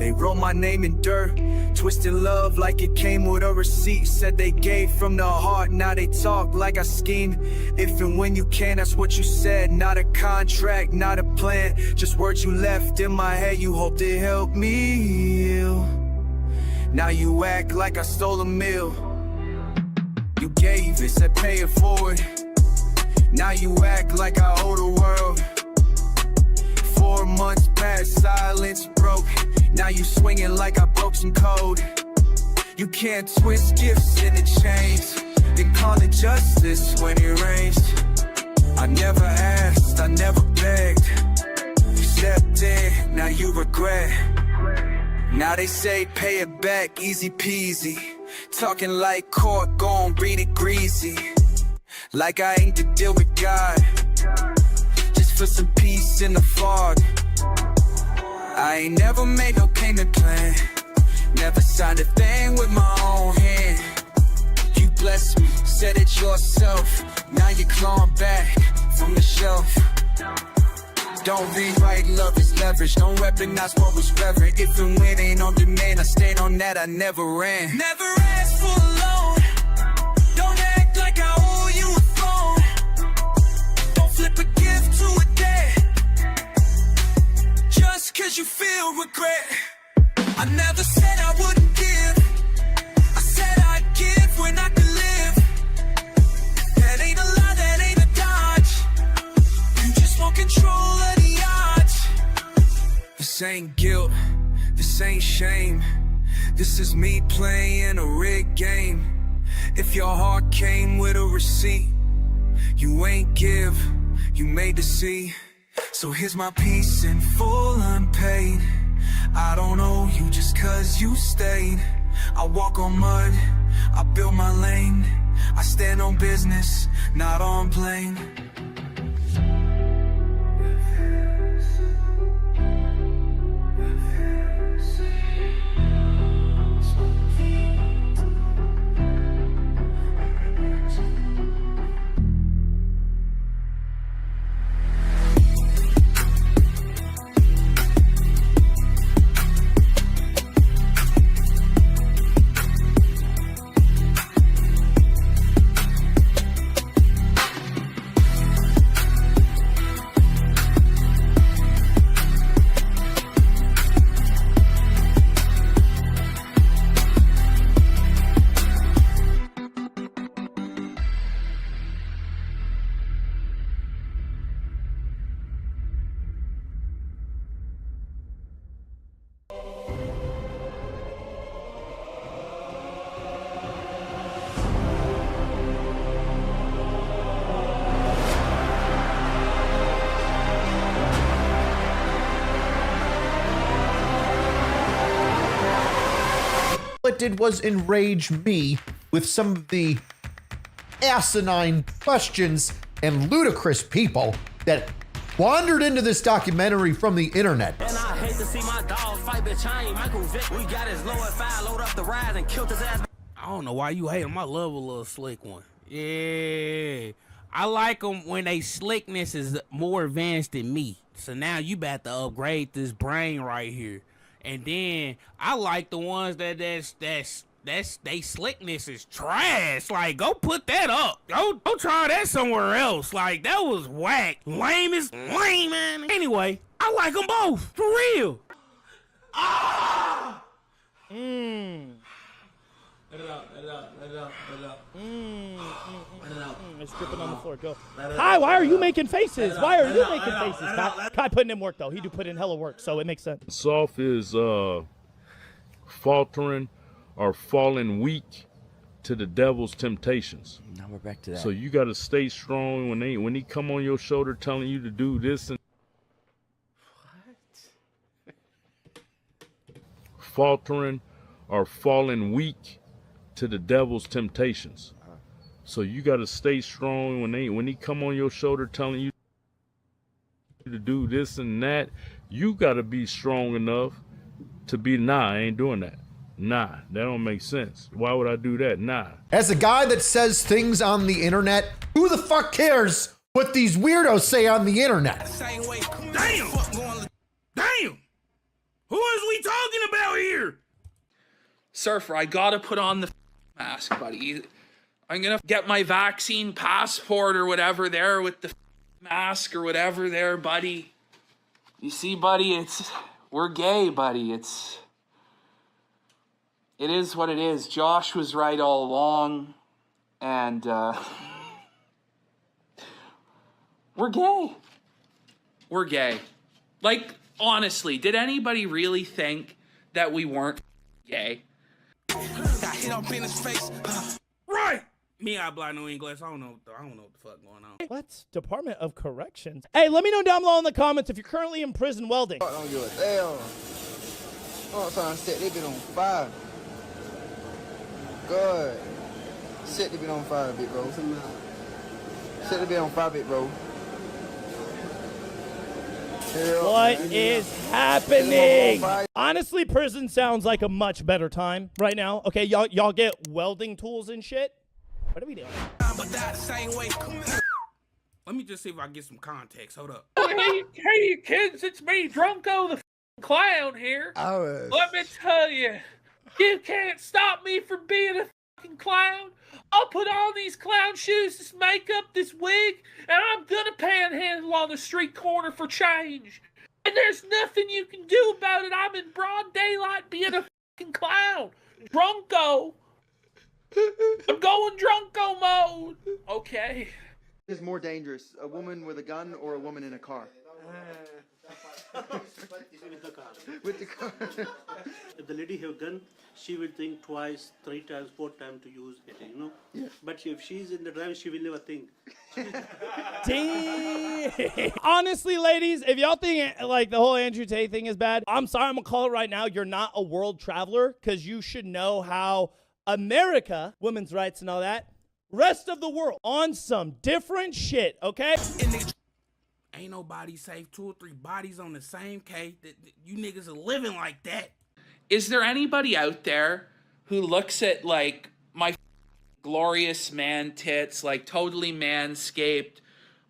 They wrote my name in dirt, twisted love like it came with a receipt. Said they gave from the heart, now they talk like I schemed. If and when you can, that's what you said. Not a contract, not a plan, just words you left in my head. You hoped it helped me heal. Now you act like I stole a meal. You gave it, said pay it forward. Now you act like I owe the world. 4 months past, silence broke. Now you swinging like I broke some code. You can't twist gifts into chains, then call it justice when it rains. I never asked, I never begged. You stepped in, now you regret. Now they say pay it back, easy peasy. Talking like court, gon' read it greasy. Like I ain't to deal with God, just for some peace in the fog. I ain't never made no payment plan, never signed a thing with my own hand. You blessed me, said it yourself, now you're clawing back from the shelf. Don't rewrite love is leverage, don't weaponize what was reverent. If and when ain't on demand, I stayed on that, I never ran. Never asked for a loan, don't act like I owe you a phone. Don't flip a gift to a debt, just cause you feel regret. I never said I wouldn't give, I said I'd give when I could live. That ain't a lie, that ain't a dodge, you just want control of the odds. This ain't guilt, this ain't shame, this is me playing a rigged game. If your heart came with a receipt, you ain't give, you made to see. So here's my piece in full unpaid. I don't owe you just cause you stayed. I walk on mud, I build my lane. I stand on business, not on blame. What it did was enrage me with some of the asinine questions and ludicrous people that wandered into this documentary from the internet. And I hate to see my dog fight, bitch. I ain't Michael Vick. We got his low at 5, load up the rise and killed his ass. I don't know why you hate him. I love a little slick one. Yeah. I like them when they slickness is more advanced than me. So now you about to upgrade this brain right here. And then I like the ones that's they slickness is trash. Like, go put that up. Go try that somewhere else. Like, that was whack. Lame as lame, man. Anyway, I like them both. For real. Ah! Let it out. It's dripping on the floor. Go. Kai, why are you making faces? Why are you making faces? Kai putting in work, though. He do put in hella work, so it makes sense. Soft is faltering or falling weak to the devil's temptations. Now we're back to that. So you got to stay strong when he come on your shoulder telling you to do this and faltering or falling weak to the devil's temptations. So you got to stay strong when he come on your shoulder telling you to do this and that. You got to be strong enough to be, nah, I ain't doing that. Nah, that don't make sense. Why would I do that? Nah. As a guy that says things on the internet, who the fuck cares what these weirdos say on the internet? Damn. Who is we talking about here? Surfer, I gotta put on the mask, buddy. I'm gonna get my vaccine passport or whatever there with the mask or whatever there, buddy. You see, buddy, we're gay, buddy. It is what it is. Josh was right all along, and we're gay. We're gay. Like, honestly, did anybody really think that we weren't gay? Right. Me, I blind no English. I don't know what the fuck going on. What? Department of Corrections. Hey, let me know down below in the comments if you're currently in prison welding. I don't give a damn. I'm trying to set this bit on fire. Good. Set the bit on fire, big bro. Set the bit on fire, big bro. What is happening? Honestly, prison sounds like a much better time right now. Okay, y'all get welding tools and shit. What are we doing? Let me just see if I can get some context. Hold up. Hey, you kids, it's me, Drunko the clown here. Let me tell you, you can't stop me from being a fucking clown. I'll put on these clown shoes, this makeup, this wig, and I'm gonna panhandle on the street corner for change. And there's nothing you can do about it. I'm in broad daylight being a fucking clown. Drunko. I'm going Drunko mode. Okay. Is more dangerous, a woman with a gun or a woman in a car? With the car. If the lady have a gun, she will think twice, 3 times, 4 times to use it, you know? Yeah. But if she's in the drive, she will never think. Damn. Honestly, ladies, if y'all think like the whole Andrew Tate thing is bad, I'm sorry, I'm gonna call it right now. You're not a world traveler, because you should know how America, women's rights and all that, rest of the world on some different shit, okay? Ain't nobody safe. 2 or 3 bodies on the same case. You niggas are living like that. Is there anybody out there who looks at, like, my glorious man tits, like, totally manscaped,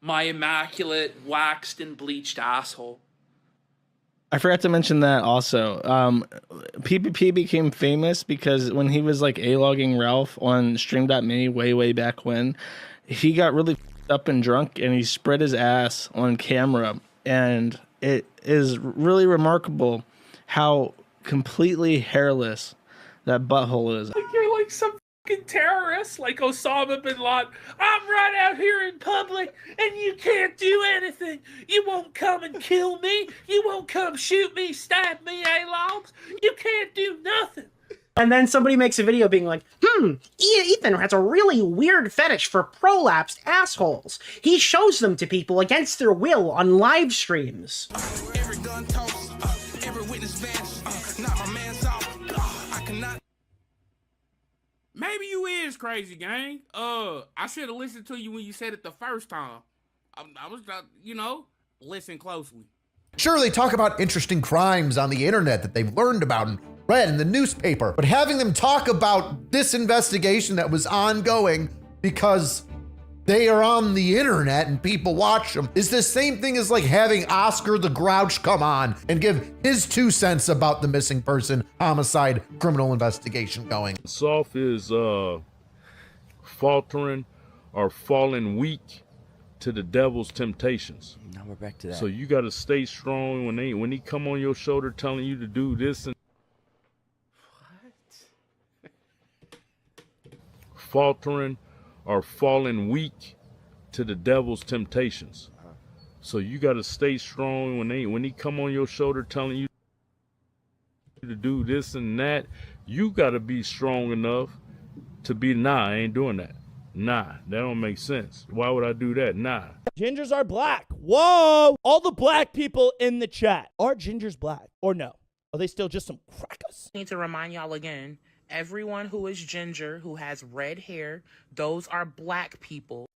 my immaculate, waxed and bleached asshole? I forgot to mention that also. PPP became famous because when he was like A-logging Ralph on Stream.me way back when, he got really up and drunk and he spread his ass on camera. And it is really remarkable how completely hairless that butthole is. Like you're like some fucking terrorist, like Osama bin Laden. I'm right out here in public and you can't do anything. You won't come and kill me. You won't come shoot me, stab me, A-logs. You can't do nothing. And then somebody makes a video being like, Ethan has a really weird fetish for prolapsed assholes. He shows them to people against their will on live streams. Every gun toast, every witness vanish, not my man's off, I cannot. Maybe you is crazy, gang. I should have listened to you when you said it the first time. I was, listen closely. Sure, they talk about interesting crimes on the internet that they've learned about and read in the newspaper, but having them talk about this investigation that was ongoing because they are on the internet and people watch them is the same thing as like having Oscar the Grouch come on and give his 2 cents about the missing person homicide criminal investigation going. Soft is faltering or falling weak to the devil's temptations. Now we're back to that. So you got to stay strong when he come on your shoulder telling you to do this and faltering or falling weak to the devil's temptations. So you got to stay strong when he come on your shoulder telling you to do this and that. You got to be strong enough to be, nah, I ain't doing that. Nah, that don't make sense. Why would I do that? Nah. Gingers are black. Whoa! All the black people in the chat. Are gingers black or no? Are they still just some crackers? I need to remind y'all again, everyone who is ginger, who has red hair, those are black people.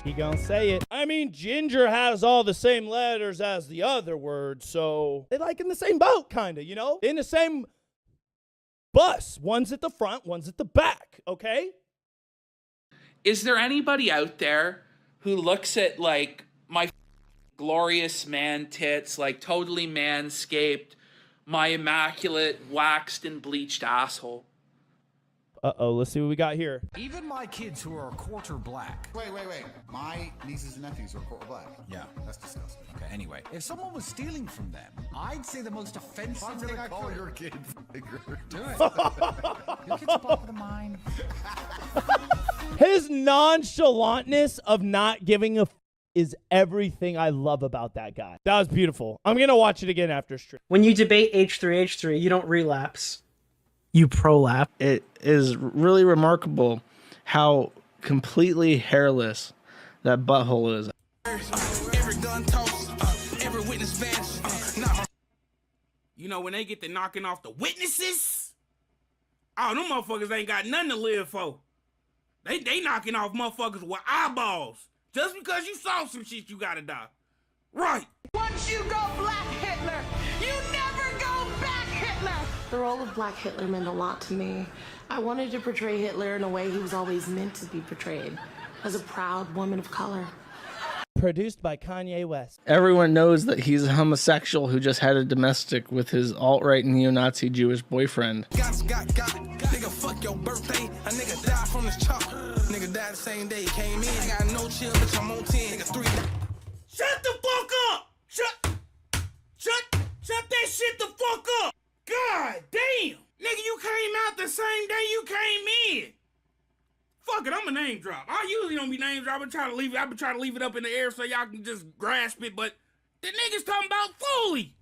He gonna say it. I mean, ginger has all the same letters as the other word, so they like in the same boat, kinda, you know? In the same bus. One's at the front, one's at the back, okay? Is there anybody out there who looks at, like, my glorious man tits, like totally manscaped, my immaculate waxed and bleached asshole. Uh-oh, let's see what we got here. Even my kids who are a quarter black. Wait. My nieces and nephews are quarter black. Yeah. That's disgusting. Okay, anyway, if someone was stealing from them, I'd say the most offensive thing I call could. your kid figure. Do it. Your kid's a pop of mine. His nonchalantness of not giving a is everything I love about that guy. That was beautiful. I'm going to watch it again after stream. When you debate H3H3, you don't relapse. You prolapse. It is really remarkable how completely hairless that butthole is. You know, when they get to knocking off the witnesses, oh, them motherfuckers ain't got nothing to live for. They knocking off motherfuckers with eyeballs. Just because you saw some shit, you gotta die. Right. Once you go Black Hitler, you never go back Hitler. The role of Black Hitler meant a lot to me. I wanted to portray Hitler in a way he was always meant to be portrayed, as a proud woman of color. Produced by Kanye West. Everyone knows that he's a homosexual who just had a domestic with his alt-right neo-Nazi Jewish boyfriend. Nigga, fuck your birthday. A nigga died from this chop. Nigga died the same day he came in. I got no chill, bitch, I'm on 10. Nigga, 3. Shut the fuck up! Shut that shit the fuck up! God damn! Nigga, you came out the same day you came in. Fuck it, I'm a name drop. I usually don't be name drop. I've been trying to leave it up in the air so y'all can just grasp it, but the nigga's talking about Foley.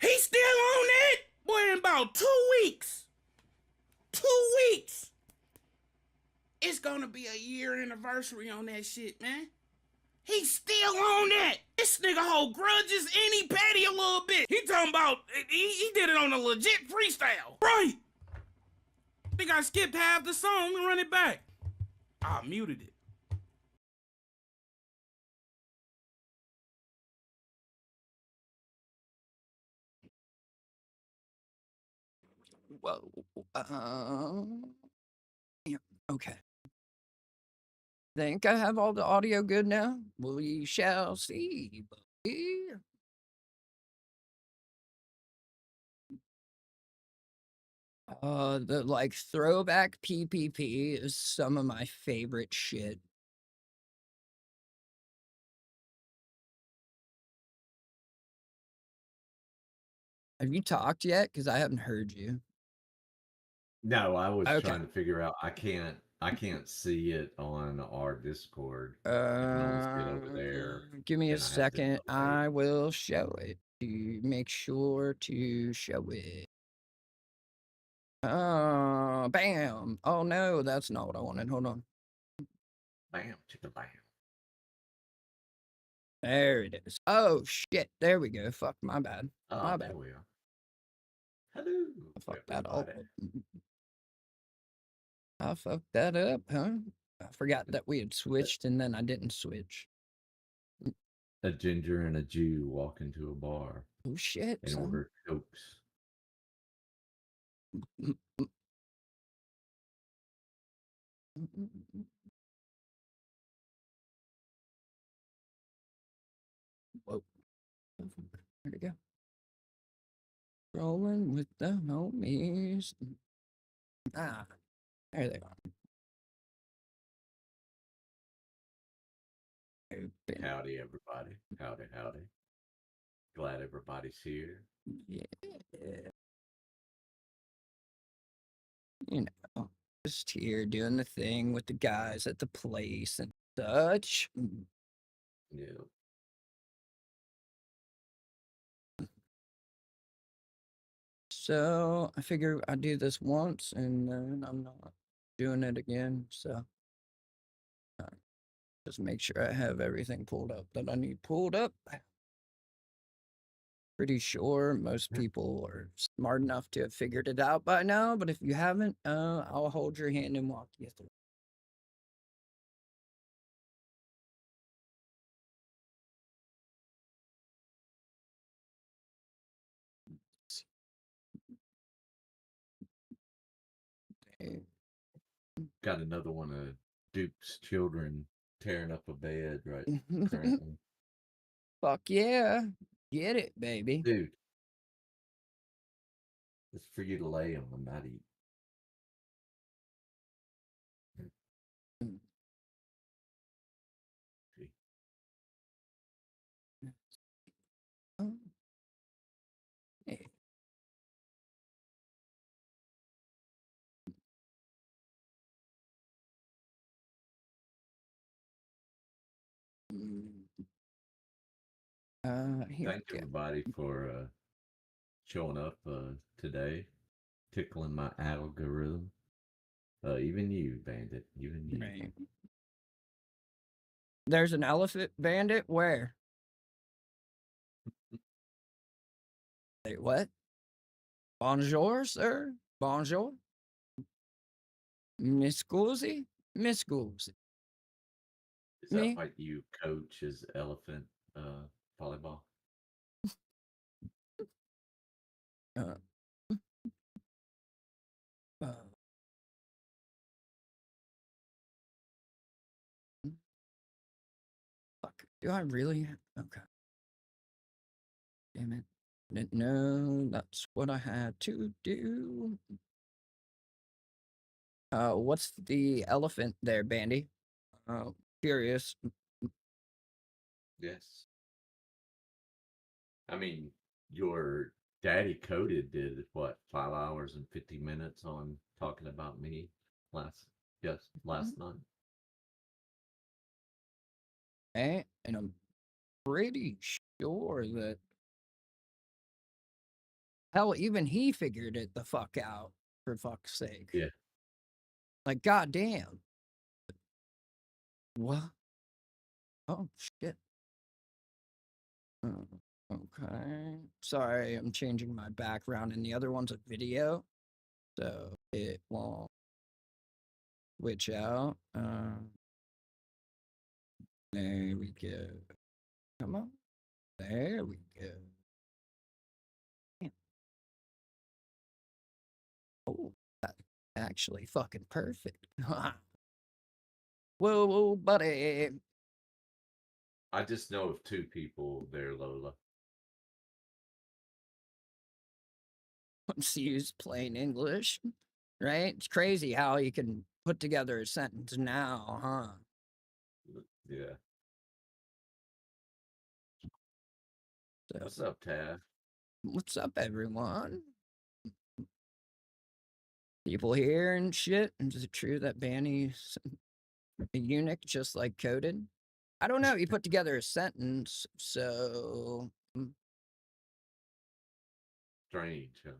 He's still on that? Boy, in about 2 weeks. 2 weeks. It's gonna be a year anniversary on that shit, man. He's still on that. This nigga hold grudges and he petty a little bit. He talking about, he did it on a legit freestyle. Right. I think I skipped half the song and run it back. I muted it. Whoa. Yeah, okay. Think I have all the audio good now? We shall see. The like throwback PPP is some of my favorite shit. Have you talked yet? Because I haven't heard you. No, I was Okay. trying to figure out. I can't see it on our Discord. I can only see it over there. Give me a and I have to second. update. I will show it. To make sure to show it. Bam. Oh no, that's not what I wanted. Hold on. Bam, chicka bam. There it is. Oh shit. There we go. Fuck, my bad. Oh, My bad. there we are. Hello. I fucked that up. everybody. I fucked that up, huh? I forgot that we had switched and then I didn't switch. A ginger and a Jew walk into a bar Oh shit. and Son. order cokes. Whoa. Where'd it go? Rolling with the homies. Ah, there they are. Open. Howdy, everybody. Howdy, howdy. Glad everybody's here. Yeah. You know, just here doing the thing with the guys at the place and such. Yeah. So I figure I do this once and then I'm not doing it again. So just make sure I have everything pulled up that I need pulled up. Pretty sure most people are smart enough to have figured it out by now, but if you haven't, I'll hold your hand and walk you through. Okay. Got another one of Duke's children tearing up a bed right currently. Fuck yeah. Get it, baby. Dude. It's for you to lay on and not eat. Oh. Hey. Here Thank we go. everybody for showing up today, tickling my algorithm. Even you, Bandit. Even you. Right. There's an elephant bandit? Where? Wait, what? Bonjour, sir? Bonjour? Miss Goolsey? Miss Goolsey. Is that why you coach his elephant volleyball? Uh, fuck. Do I really? Okay. Damn it. Didn't know that's what I had to do. What's the elephant there, Bandy? Curious. Yes. I mean, your daddy coded did what, 5 hours and 50 minutes on talking about me last night. And I'm pretty sure that hell, even he figured it the fuck out, for fuck's sake. Yeah. Like, goddamn. What? Oh, shit. Okay. Sorry, I'm changing my background, and the other one's a video, so it won't switch out. There we go. Come on. There we go. Damn. Oh, that's actually fucking perfect. Whoa, buddy. I just know of 2 people there, Lola. Once you use plain English, right? It's crazy how you can put together a sentence now, huh? Yeah. So, What's up, Tav? what's up, everyone? People here and shit. Is it true that Banny's a eunuch just like Coded? I don't know. You put together a sentence, so. Strange, huh?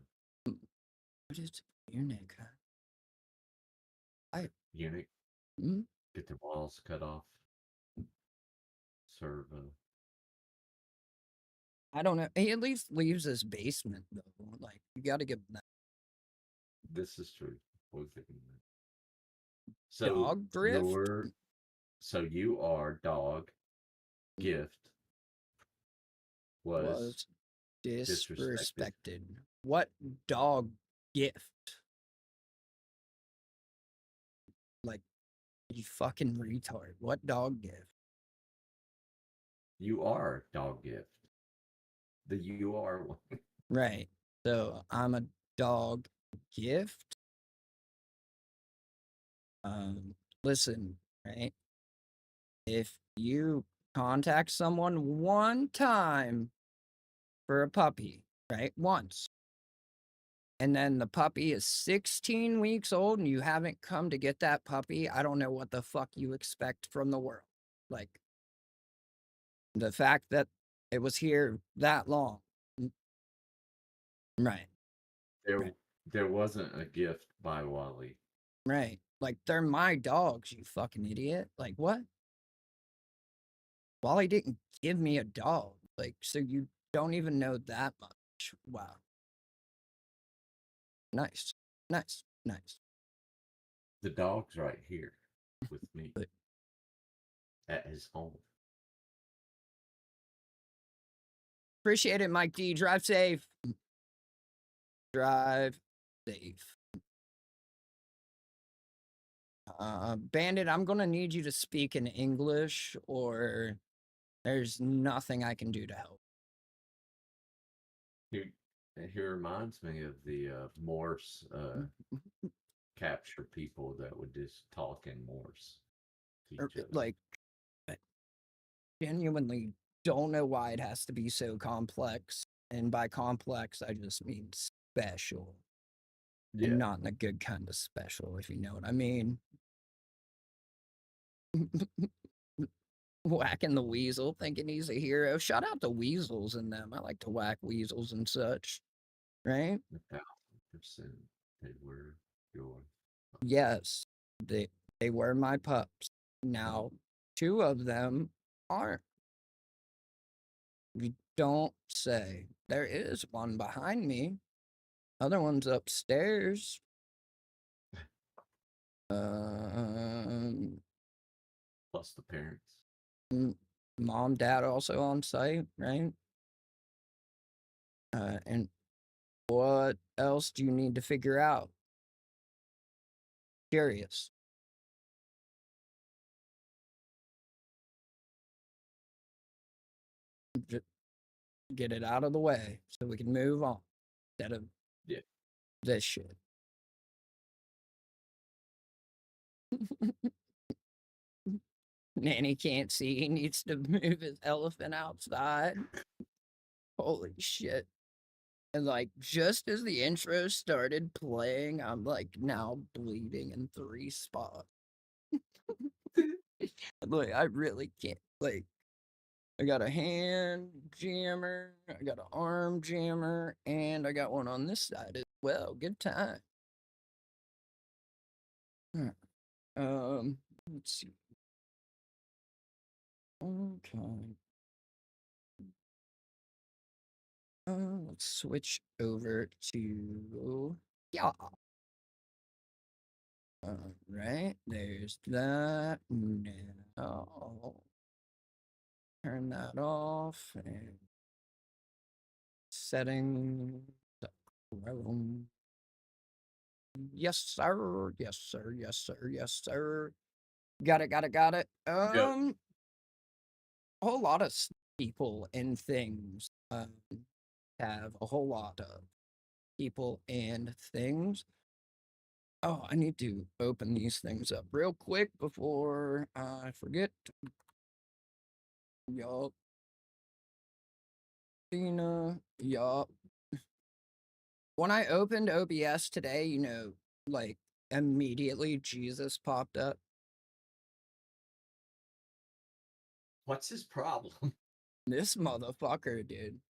What is eunuch? Eunuch? Hmm? Get their balls cut off. Serve I don't know. He at least leaves his basement, though. Like, you gotta give him that. This is true. What was thinking that? So Dog drift? you are dog gift was disrespected. What dog gift? Like, you fucking retard. What dog gift? You are dog gift. The you are one. Right. So I'm a dog gift. Listen, right? If you contact someone one time for a puppy, right? Once. And then the puppy is 16 weeks old and you haven't come to get that puppy, I don't know what the fuck you expect from the world. Like, the fact that it was here that long. Right. There wasn't a gift by Wally. Right. Like, they're my dogs, you fucking idiot. Like, what? Wally didn't give me a dog. Like, so you don't even know that much. Wow. Nice. Nice. Nice. The dog's right here with me at his home. Appreciate it, Mike D. Drive safe. Drive safe. Bandit, I'm gonna need you to speak in English or There's nothing I can do to help. He reminds me of the Morse capture people that would just talk in Morse to each other. Like, I genuinely don't know why it has to be so complex. And by complex, I just mean special. Yeah. And not in a good kind of special, if you know what I mean. Whacking the weasel, thinking he's a hero. Shout out to weasels and them. I like to whack weasels and such. Right? 1,000% they were your. Yes, they were my pups. Now, 2 of them aren't. You don't say. There is one behind me. Other one's upstairs. Plus the parents. Mom, dad also on site, right? And what else do you need to figure out? Curious. Just get it out of the way so we can move on instead of this shit. Nanny can't see. He needs to move his elephant outside. Holy shit. And like, just as the intro started playing, I'm like now bleeding in 3 spots. Like, I really can't. Like, I got a hand jammer, I got an arm jammer, and I got one on this side as well. Good time. Let's see. Okay. Let's switch over to all right, there's that. Now, turn that off and settings. Yes, sir. Yes, sir. Yes, sir. Yes, sir. Got it. A whole lot of people and things have a whole lot of people and things. Oh, I need to open these things up real quick before I forget. Yup. Yup. When I opened OBS today, like immediately Jesus popped up. What's his problem? This motherfucker, dude.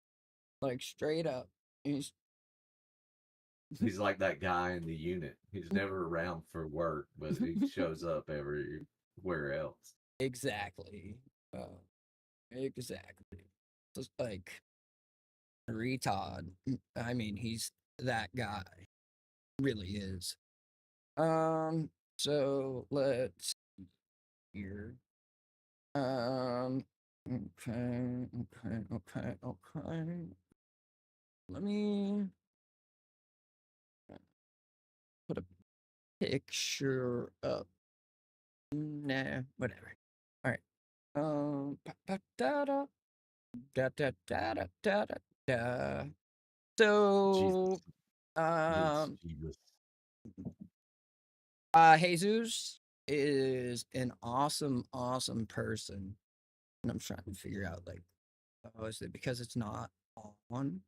Like straight up. He's like that guy in the unit. He's never around for work, but he shows up everywhere else. Exactly. Exactly. Just like retard. I mean, he's that guy. Really is. So let's see here. Okay. Let me put a picture up. Nah, whatever. All right. Da da da da da da da. So, Jesus is an awesome, awesome person. And I'm trying to figure out, like, oh, is it because it's not on?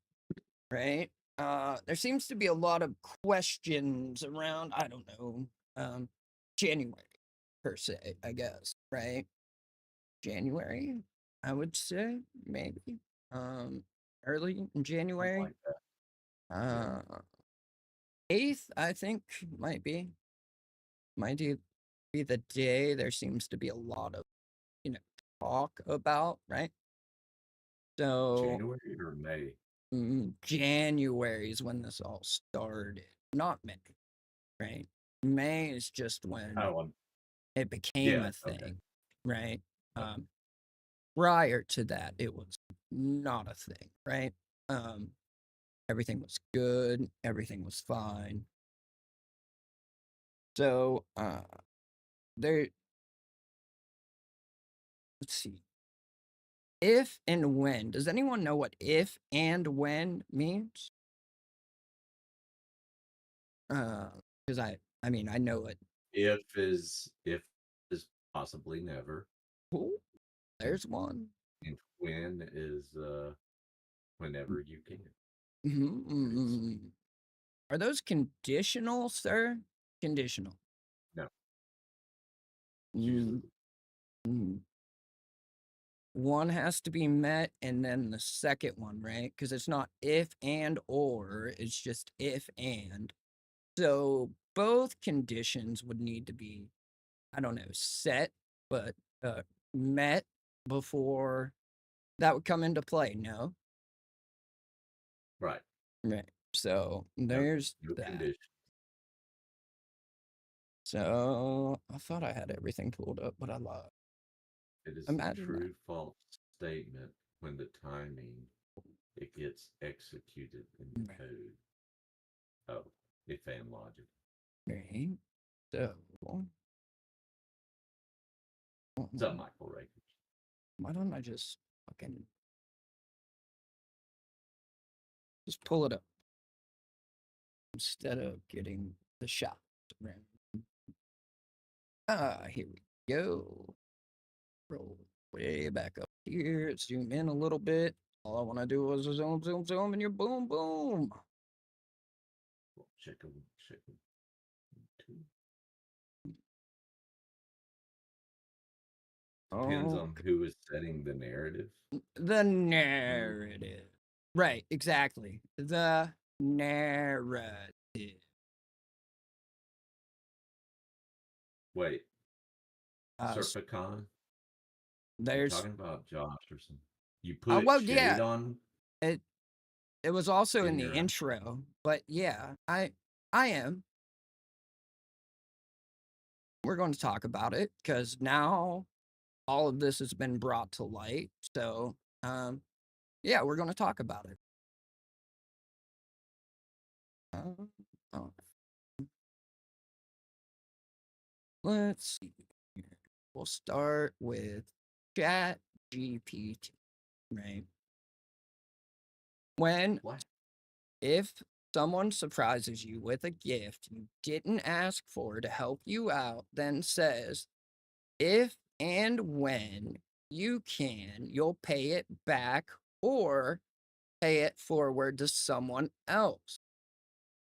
Right? There seems to be a lot of questions around, I don't know, January, per se, I guess, right? January, I would say, maybe. Early in January. 8th, I think, might be the day there seems to be a lot of, talk about, right? So January or May? January is when this all started, not May, right? May is just when it became a thing, right? Prior to that, it was not a thing, right? Everything was good, everything was fine. So, let's see. if and when. Does anyone know what if and when means? Because I mean, I know it. If is possibly never. Ooh, there's one. And when is whenever you can. Mm-hmm. Are those conditional, sir? Conditional. No. Mm. One has to be met and then the second one, right? Because it's not if and or, it's just if and. So both conditions would need to be, I don't know, set, but met before that would come into play, no? Right. Right. So there's no that. condition. So I thought I had everything pulled up, but I lied. It is Imagine a true false statement when the timing it gets executed in the code. Oh, if and logic. Right. So What's up, Michael Rakers? why don't I just fucking just pull it up instead of getting the shot around? Here we go. Roll way back up here. Zoom in a little bit. All I want to do is zoom, zoom, zoom, and you're boom, boom. Check them. Depends on who is setting the narrative. The narrative. Right, exactly. The narrative. Wait. Serpicon? There's You're talking about Josh or something. You put well, shade yeah. on. It was also in the your intro, but yeah, I am. We're going to talk about it because now all of this has been brought to light. So, yeah, we're going to talk about it. Let's see. We'll start with Chat GPT, right? If someone surprises you with a gift you didn't ask for to help you out, then says, if and when you can, you'll pay it back or pay it forward to someone else.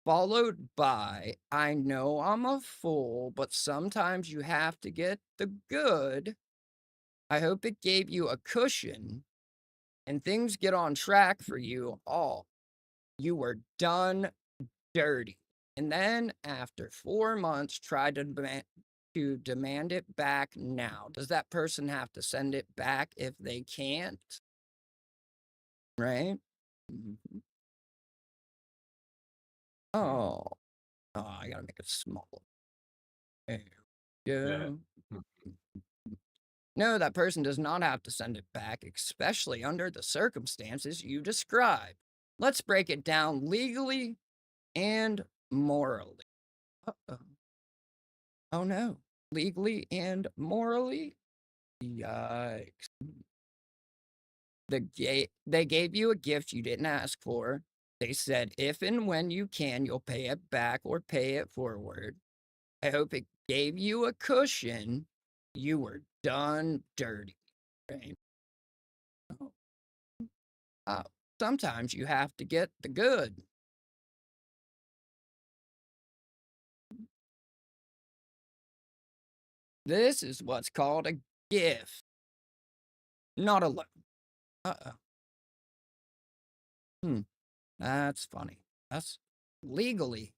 Followed by, I know I'm a fool, but sometimes you have to get the good. I hope it gave you a cushion and things get on track for you all. You were done dirty. And then after 4 months, try to demand it back now. Does that person have to send it back if they can't? Right? Mm-hmm. Oh, I gotta make it smaller. There we go. No, that person does not have to send it back, especially under the circumstances you describe. Let's break it down legally and morally. Uh-oh. Oh no. Legally and morally? Yikes. They gave you a gift you didn't ask for. They said, if and when you can, you'll pay it back or pay it forward. I hope it gave you a cushion. You were done dirty. Right? Sometimes you have to get the good. This is what's called a gift, not a loan. That's funny. That's legally.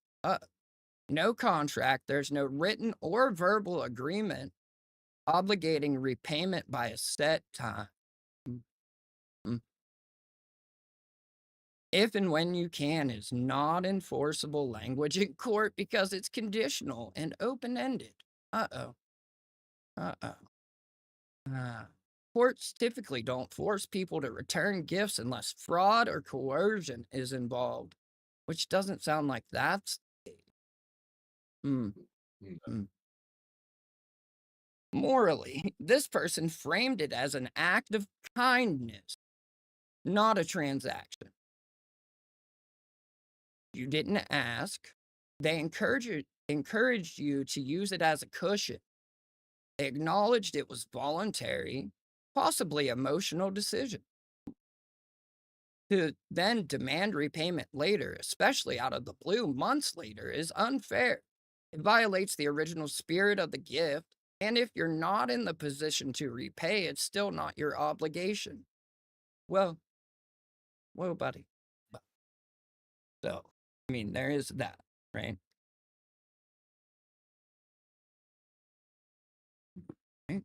No contract. There's no written or verbal agreement obligating repayment by a set time. If and when you can is not enforceable language in court because it's conditional and open-ended. Courts typically don't force people to return gifts unless fraud or coercion is involved, which doesn't sound like that's. Morally, this person framed it as an act of kindness, not a transaction. You didn't ask. They encouraged you to use it as a cushion. They acknowledged it was voluntary, possibly emotional decision. To then demand repayment later, especially out of the blue months later, is unfair. It violates the original spirit of the gift, and if you're not in the position to repay, it's still not your obligation. Well, buddy. So, I mean, there is that, right? Right.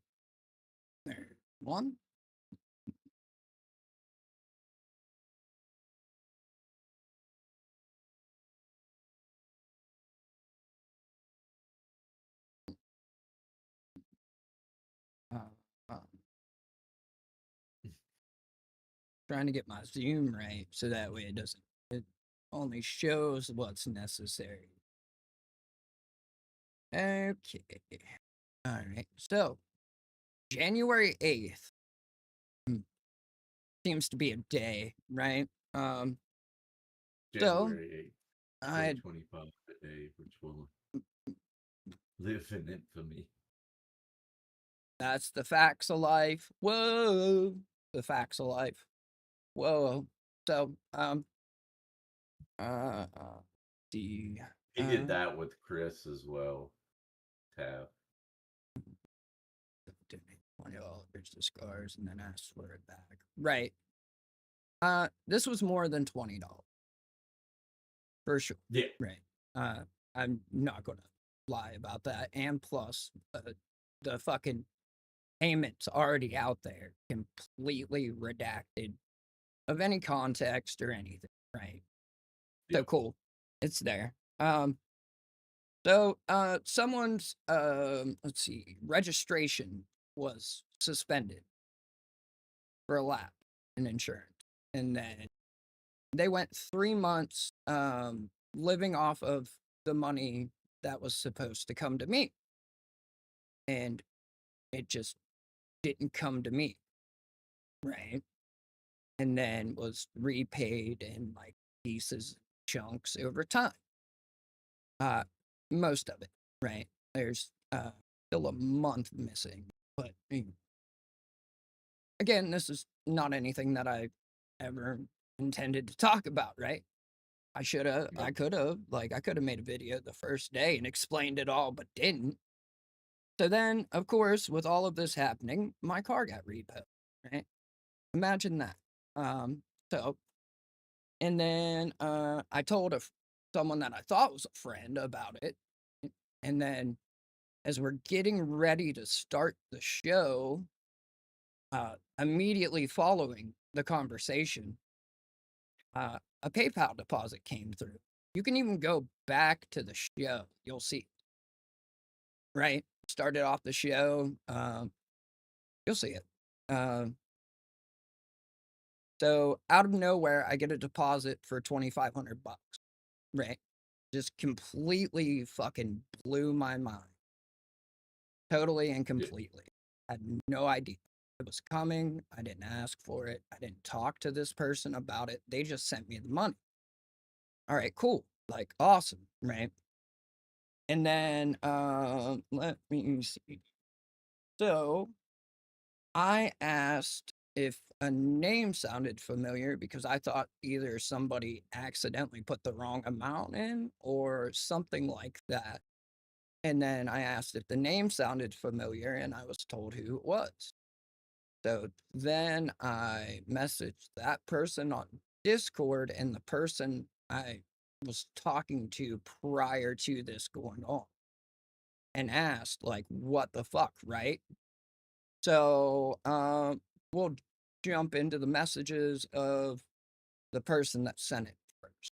There's one. Um, trying to get my zoom right so that way it only shows what's necessary. Okay. All right. So, January 8th seems to be a day, right? January 8th, I 2025, a day which will live in infamy. That's the facts of life. Whoa. The facts of life. Whoa. So, He did that with Chris as well. Tab. $20 to scars and then asked for it back. Right. This was more than $20. For sure. Yeah. Right. I'm not gonna lie about that. And plus, the fucking payment's already out there, completely redacted of any context or anything, right? So cool. It's there. Someone's let's see, registration was suspended for a lap in insurance. And then they went 3 months living off of the money that was supposed to come to me. And it just didn't come to me. Right. And then was repaid in like pieces, chunks over time. Most of it, right? There's still a month missing, but again, this is not anything that I ever intended to talk about, right? I could have made a video the first day and explained it all, but didn't. So then, of course, with all of this happening, my car got repoed, right? Imagine that. And then I told someone that I thought was a friend about it. And then as we're getting ready to start the show, immediately following the conversation, a PayPal deposit came through. You can even go back to the show. You'll see. Right? Started off the show. You'll see it. So out of nowhere, I get a deposit for $2,500. Right? Just completely fucking blew my mind. Totally and completely. I had no idea it was coming. I didn't ask for it. I didn't talk to this person about it. They just sent me the money. All right, cool. Like, awesome, right? And then, let me see. So, I asked if a name sounded familiar because I thought either somebody accidentally put the wrong amount in or something like that. And then I asked if the name sounded familiar, and I was told who it was. So then I messaged that person on Discord and the person I was talking to prior to this going on and asked, like, what the fuck, right? So we'll jump into the messages of the person that sent it first.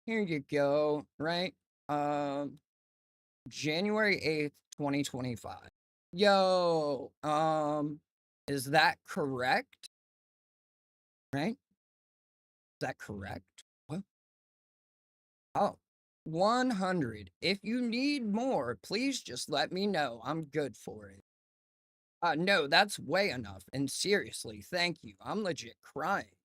Here you go, right? January 8th, 2025. Yo, is that correct? Right? Is that correct? What? Oh, 100. If you need more, please just let me know. I'm good for it. No, that's way enough. And seriously, thank you. I'm legit crying.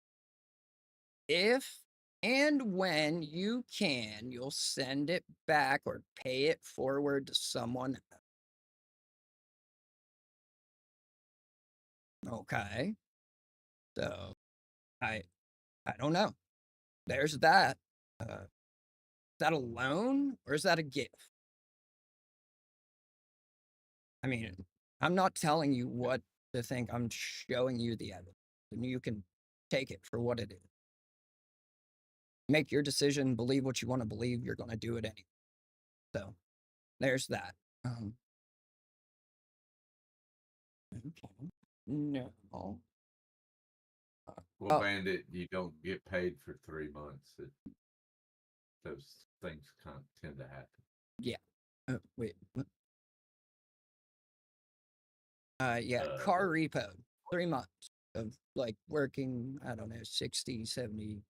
If and when you can, you'll send it back or pay it forward to someone else. Okay. So, I don't know. There's that. Is that a loan or is that a gift? I mean, I'm not telling you what to think. I'm showing you the evidence, and you can take it for what it is. Make your decision, believe what you want to believe. You're going to do it anyway. So, there's that. Okay. No. Well, Bandit, you don't get paid for 3 months. Those things kind of tend to happen. Yeah. Wait. What? Yeah. Car repo. 3 months of like working, I don't know, 60, 70,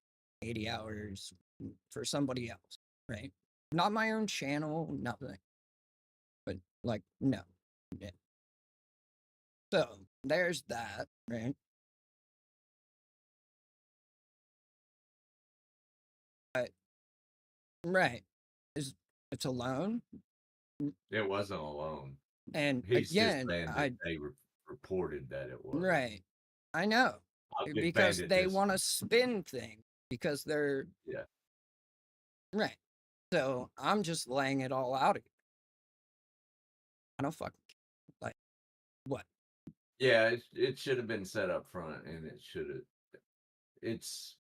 80 hours for somebody else, right? Not my own channel, nothing. But like, no. Yeah. So there's that, right? Right. It's a loan. It wasn't a loan. And He's just again, saying that they reported that it was. right. I know. I'll give Because Bandit they this want to one. spin things because they're Yeah. right. So I'm just laying it all out again. I don't fucking care. Like what? Yeah, it should have been set up front, and it should have. It's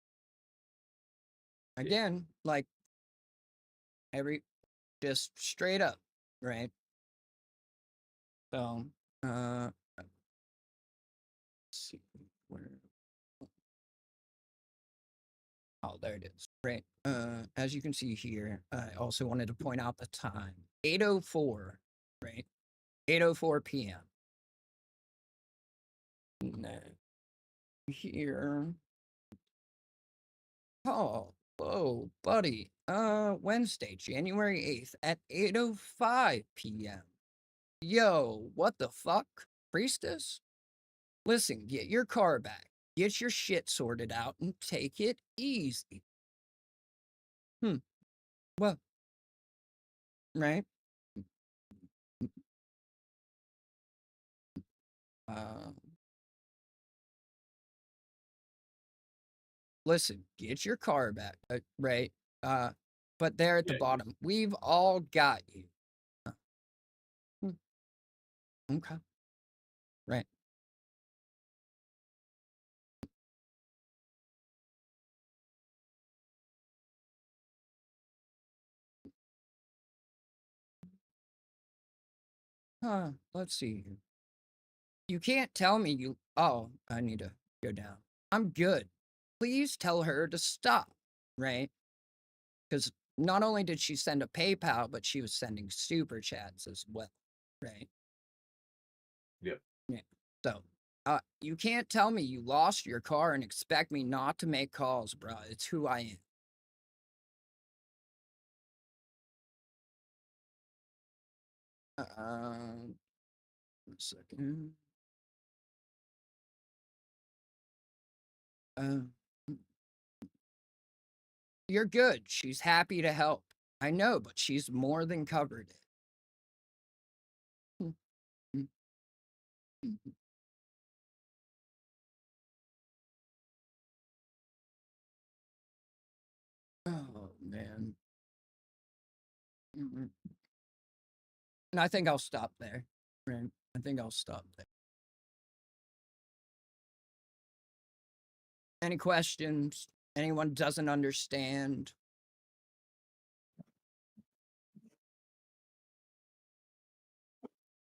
Again, like just straight up, right? So, let's see where. Oh, there it is. Right. As you can see here, I also wanted to point out the time. 8:04, right? 8:04 p.m. No. Here. Oh, hello, buddy. Wednesday, January 8th at 8:05 p.m. Yo, what the fuck? Priestess? Listen, get your car back. Get your shit sorted out and take it easy. Well, right? Uh, Listen, get your car back, right? But there at the bottom, we've all got you. Okay. Right. Let's see here. You can't tell me you. Oh, I need to go down. I'm good. Please tell her to stop, right? Because not only did she send a PayPal, but she was sending super chats as well, right? Yep. Yeah. So, you can't tell me you lost your car and expect me not to make calls, bro. It's who I am. One second. You're good. She's happy to help. I know, but she's more than covered it. Oh, man. And I think I'll stop there. Right? I think I'll stop there. Any questions? Anyone doesn't understand?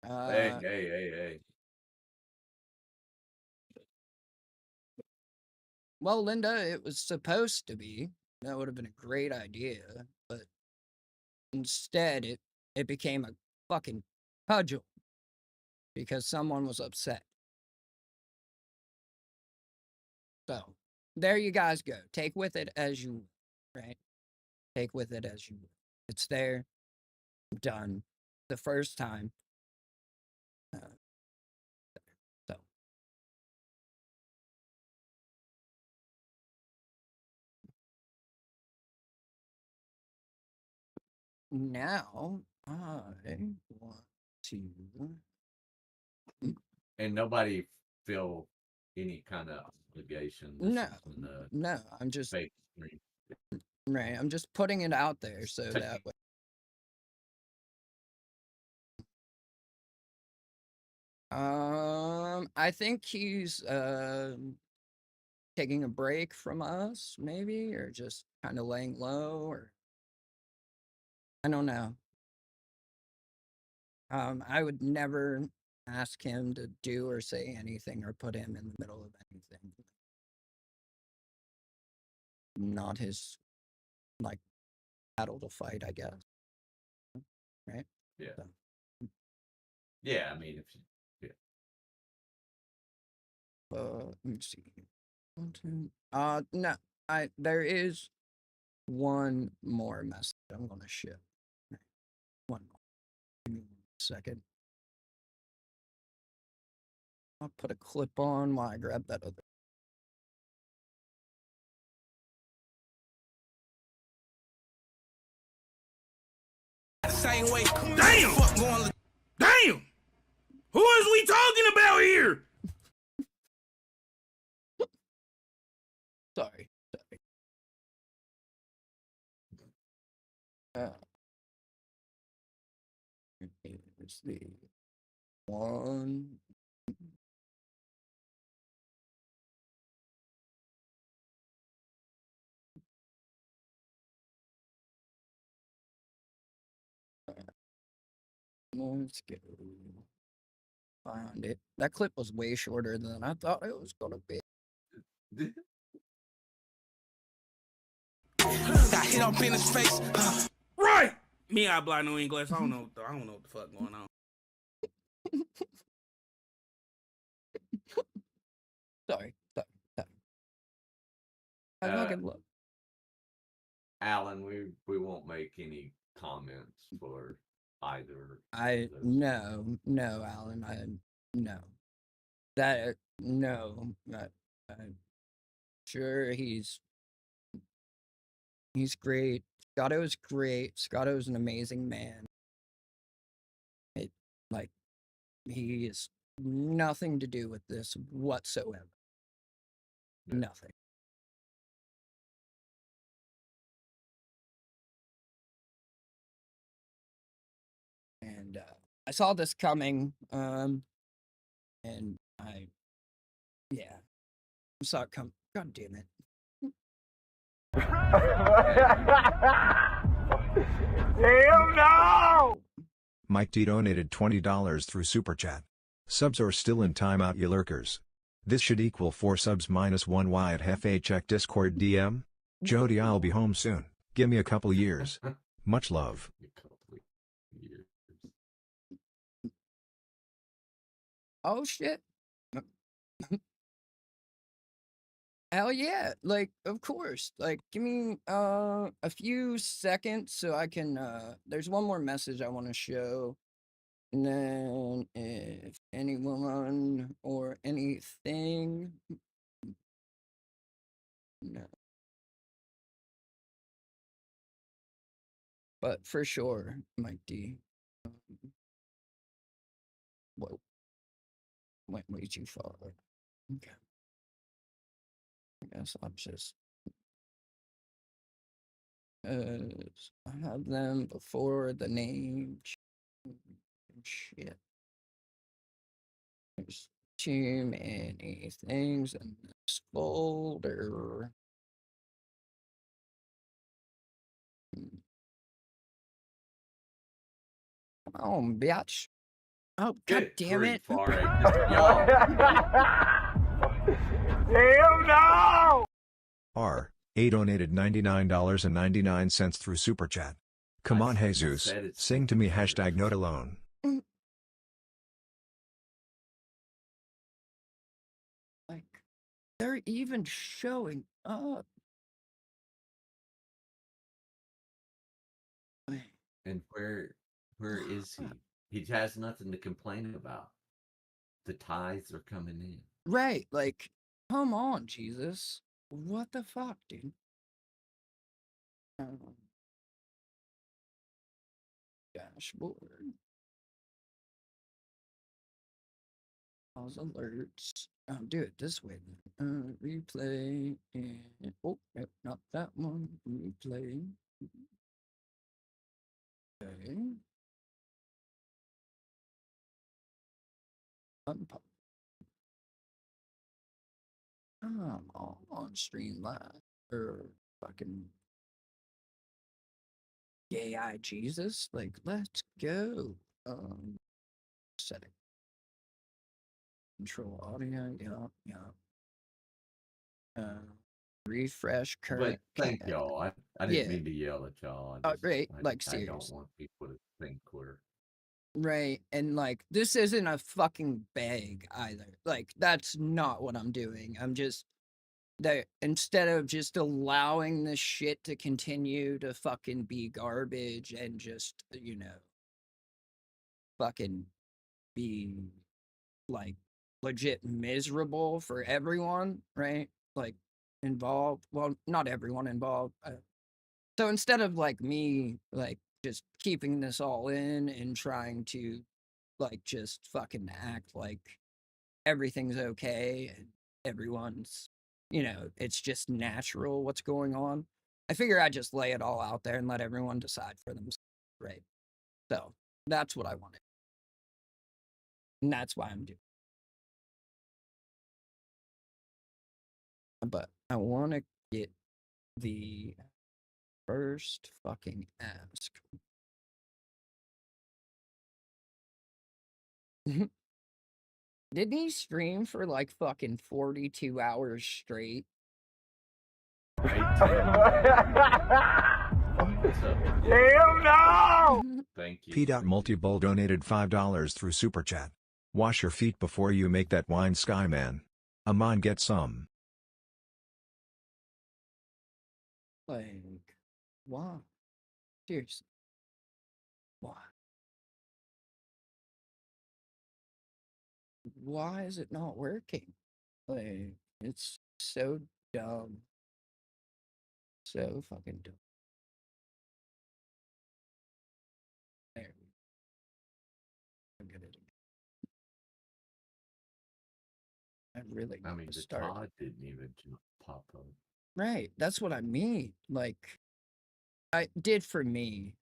Hey. Well, Linda, it was supposed to be. That would have been a great idea, but instead it became a fucking cudgel because someone was upset. So, there you guys go. Take with it as you will, right? take with it as you will. It's there, done. The first time. So. Now, I want to. And nobody feel any kind of obligation. No, no, I'm just fake stream. right. I'm just putting it out there so that way. I think he's taking a break from us, maybe, or just kind of laying low, or I don't know. I would never ask him to do or say anything or put him in the middle of anything. Not his like battle to fight, I guess. Right? Yeah. So. Yeah, I mean, if you, yeah. Let me see. No, there is one more message I'm gonna ship. One more. Give me 1 second. I'll put a clip on while I grab that other. Same way. Damn! Damn! Who is we talking about here? Sorry. Here's the one. Let's go. Find it. That clip was way shorter than I thought it was gonna be. Got hit up in his face. Right. Me, I blind no English. I don't know what the fuck going on. Sorry. I fucking love. Alan, we won't make any comments for either. No, Alan. No. That no. I'm sure he's great. Scotto's great. Scotto's an amazing man. He has nothing to do with this whatsoever. Yeah. Nothing. And I saw this coming, and I saw it come. God damn it. Hell no! Mike D donated $20 through Super Chat. Subs are still in timeout, you lurkers. This should equal 4 subs minus 1 Wyatt Hefe. Check Discord DM. Jody, I'll be home soon. Give me a couple years. Much love. Oh shit. Hell yeah. Like, of course. Like, give me a few seconds so I can there's one more message I want to show. And then if anyone or anything. No. But for sure, Mike D. Whoa. Went way too far. Okay. I guess I'll just I have them before the name. Shit. There's too many things in this folder. Come on, bitch. Oh, god damn it. Hell no! R. A donated $99.99 through Super Chat. Come on, Jesus. Sing to me. Hashtag not alone. Like, they're even showing up. And where is he? He has nothing to complain about. The tithes are coming in. Right, like, come on, Jesus. What the fuck, dude? Dashboard. Pause alerts. Do it this way then. Replay and oh, nope, not that one. Replay. Okay. Unpause. Come on, stream live. Fucking gay eye Jesus. Like, let's go. Setting. Control audio. Yeah. Refresh current. But thank y'all. I didn't Yeah. mean to yell at y'all. Right. Like, I don't serious. want people to think we're Right. And like, this isn't a fucking bag either. Like, that's not what I'm doing. I'm just that instead of just allowing this shit to continue to fucking be garbage and just, fucking be like legit miserable for everyone, right? Like involved. Well, not everyone involved. So instead of like me, like just keeping this all in and trying to like just fucking act like everything's okay and everyone's, it's just natural what's going on. I figure I just lay it all out there and let everyone decide for themselves, right? So that's what I wanted. And that's why I'm doing. But I want to get the first fucking ask. Didn't he stream for like fucking 42 hours straight? Damn no! Thank you. P. Multibull donated $5 through Super Chat. Wash your feet before you make that wine, Skyman. Amon, get some. Like, why? Seriously. Why? Why is it not working? Like, it's so dumb. So fucking dumb. There. I'm good at it. I really I need mean, to the start. Todd didn't even pop up. Right. That's what I mean. Like, I did for me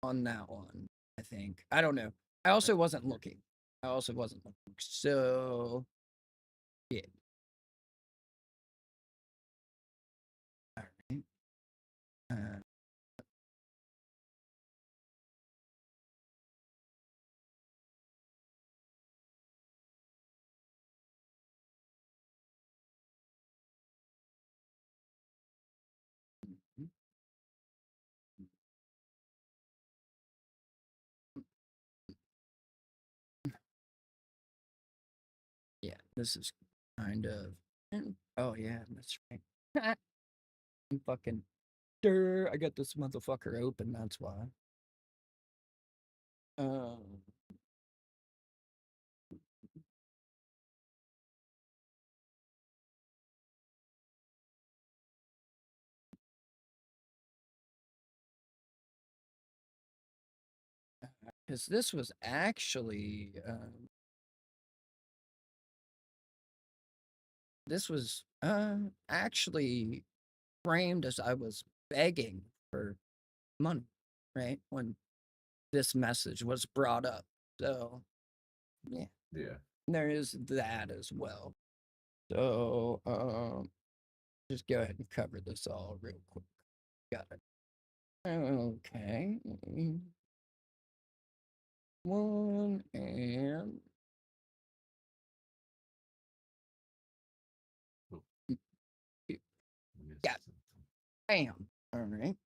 on that one, I think. I don't know. I also wasn't looking. So, yeah. All right. Yeah, this is kind of. Oh, yeah, that's right. I'm fucking. I got this motherfucker open, that's why. Because this was actually. This was actually framed as I was begging for money, right? When this message was brought up. So, yeah. Yeah. There is that as well. So, just go ahead and cover this all real quick. Got it. Okay. One and two. Got it. Bam. All right.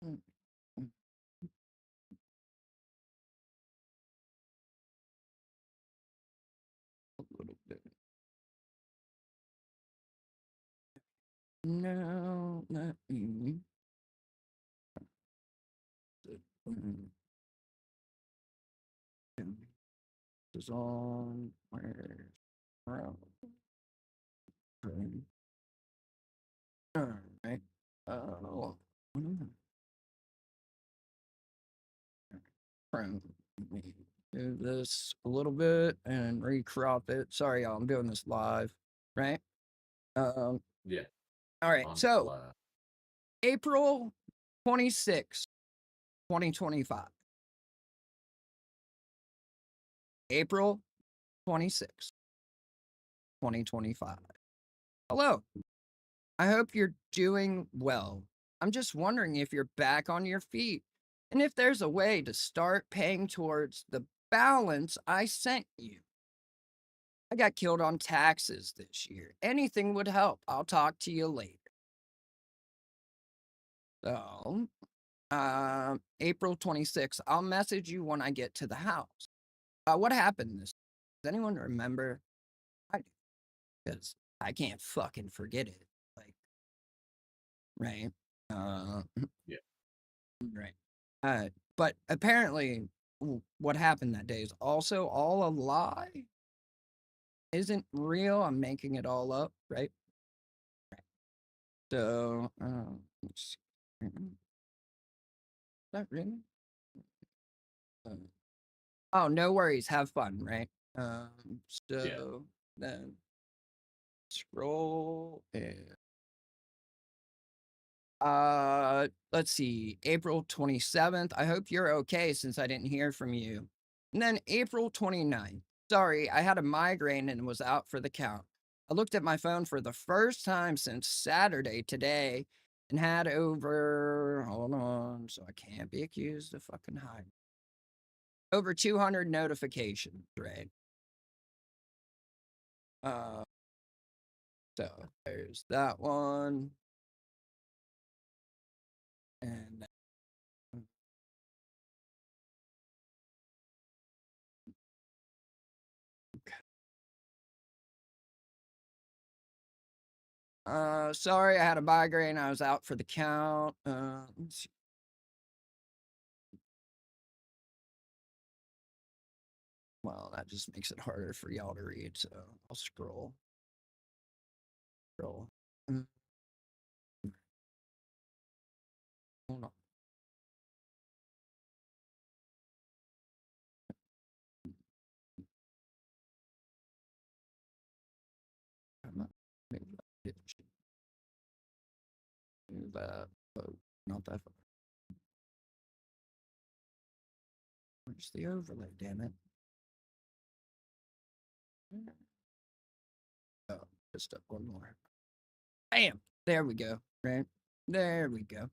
A little bit. Now let me. Is on where? All right. Oh. Let me do this a little bit and recrop it. Sorry, y'all. I'm doing this live, right? Yeah. All right. On So fly. April 26th, 2025. April 26th, 2025. Hello. I hope you're doing well. I'm just wondering if you're back on your feet and if there's a way to start paying towards the balance I sent you. I got killed on taxes this year. Anything would help. I'll talk to you later. So, April 26th, I'll message you when I get to the house. What happened this? Does anyone remember? I do, because I can't fucking forget it. Like, right? Yeah. Right. But apparently, what happened that day is also all a lie. Isn't real. I'm making it all up, right? So, let's see. Is that really? Oh, no worries. Have fun, right? So then scroll and let's see. April 27th. I hope you're okay since I didn't hear from you. And then April 29th. Sorry, I had a migraine and was out for the count. I looked at my phone for the first time since Saturday today and had hold on, so I can't be accused of fucking hiding. Over 200 notifications, right? So there's that one. And sorry, I had a migraine. I was out for the count. Let's see. Well, that just makes it harder for y'all to read, so I'll scroll. Hold on. Move that. Oh, not that far. Where's the overlay, damn it? Oh, just up one more. Bam! There we go. Right? There we go.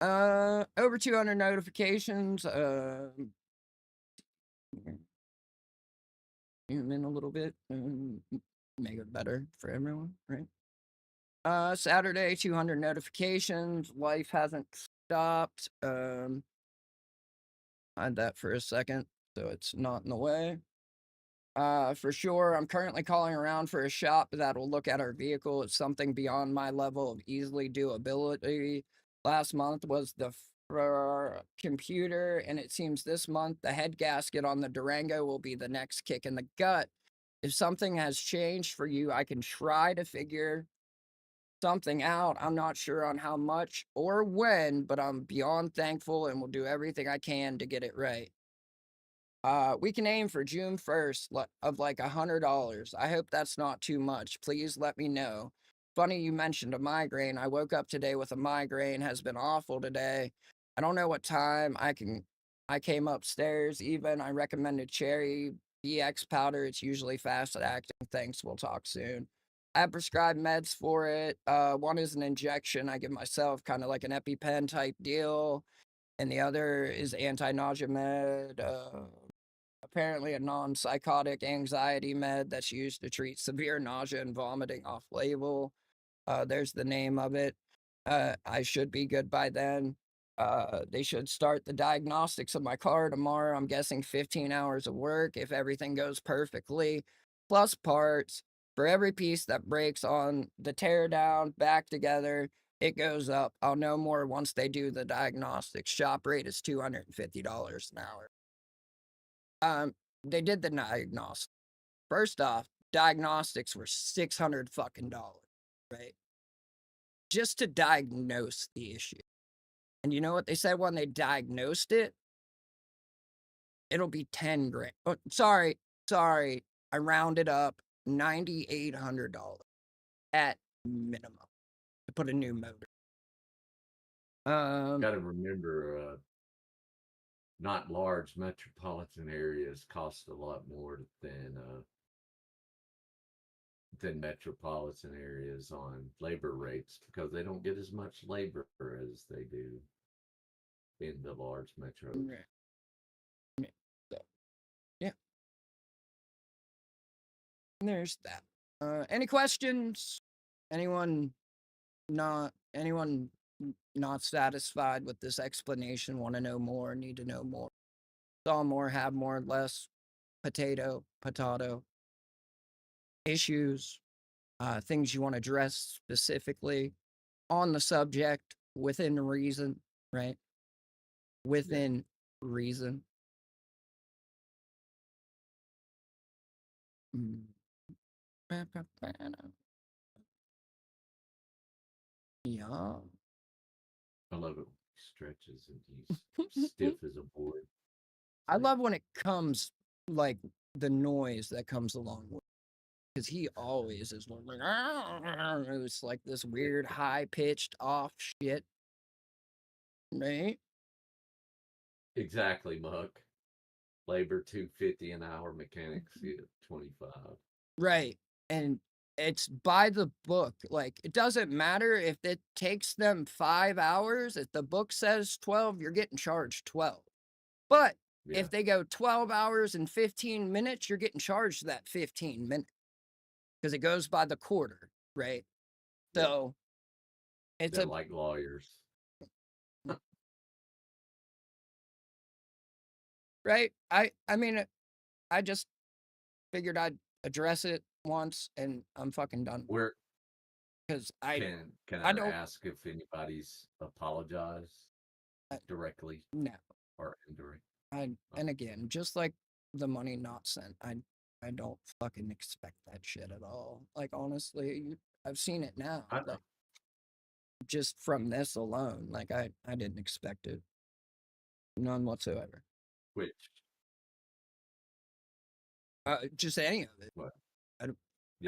Over 200 notifications. Zoom in a little bit. Make it better for everyone, right? Saturday, 200 notifications. Life hasn't stopped. Hide that for a second so it's not in the way. For sure, I'm currently calling around for a shop that will look at our vehicle. It's something beyond my level of easily doability. Last month was the computer, and it seems this month the head gasket on the Durango will be the next kick in the gut. If something has changed for you, I can try to figure something out. I'm not sure on how much or when, but I'm beyond thankful and will do everything I can to get it right. We can aim for June 1st of like $100. I hope that's not too much. Please let me know. Funny you mentioned a migraine. I woke up today with a migraine, has been awful today. I don't know what time I came upstairs even. I recommended cherry BX powder. It's usually fast acting. Thanks. We'll talk soon. I have prescribed meds for it. One is an injection I give myself, kind of like an EpiPen type deal. And the other is anti-nausea med. Apparently a non-psychotic anxiety med that's used to treat severe nausea and vomiting off label. There's the name of it. I should be good by then. They should start the diagnostics of my car tomorrow. I'm guessing 15 hours of work if everything goes perfectly, plus parts For every piece that breaks on the tear down back together, it goes up. I'll know more once they do the diagnostics. Shop rate is $250 an hour. They did the diagnostics. First off, diagnostics were $600 fucking dollars, right? Just to diagnose the issue. And you know what they said when they diagnosed it? It'll be 10 grand. Oh, sorry. I rounded up $9,800 at minimum to put a new motor. Got to remember, not large metropolitan areas cost a lot more than metropolitan areas on labor rates because they don't get as much labor as they do in the large metros. So, yeah. There's that. Any questions? Anyone not satisfied with this explanation? Want to know more? Need to know more? Saw more, have more, less. Potato. Issues. Things you want to address specifically on the subject within reason, right? Within reason. Yeah. I love it when he stretches and he's stiff as a board. I love when it comes, like, the noise that comes along with it. Because he always is one like, it's like this weird high-pitched off shit. Right? Exactly, Muck. Labor $250 an hour, mechanics get 25. Right. And it's by the book. Like, it doesn't matter if it takes them 5 hours. If the book says 12, you're getting charged 12. But if they go 12 hours and 15 minutes, you're getting charged that 15 minutes. Because it goes by the quarter, right? So it's They're like lawyers. Right? I mean, I just figured I'd address it once and I'm fucking done. Where because can I I don't ask if anybody's apologized directly? No. Or indirect? And again, just like the money not sent, I don't fucking expect that shit at all. Like, honestly, I've seen it now. I know. Like, just from this alone, like I didn't expect it. None whatsoever. Which? Just any of it. What? I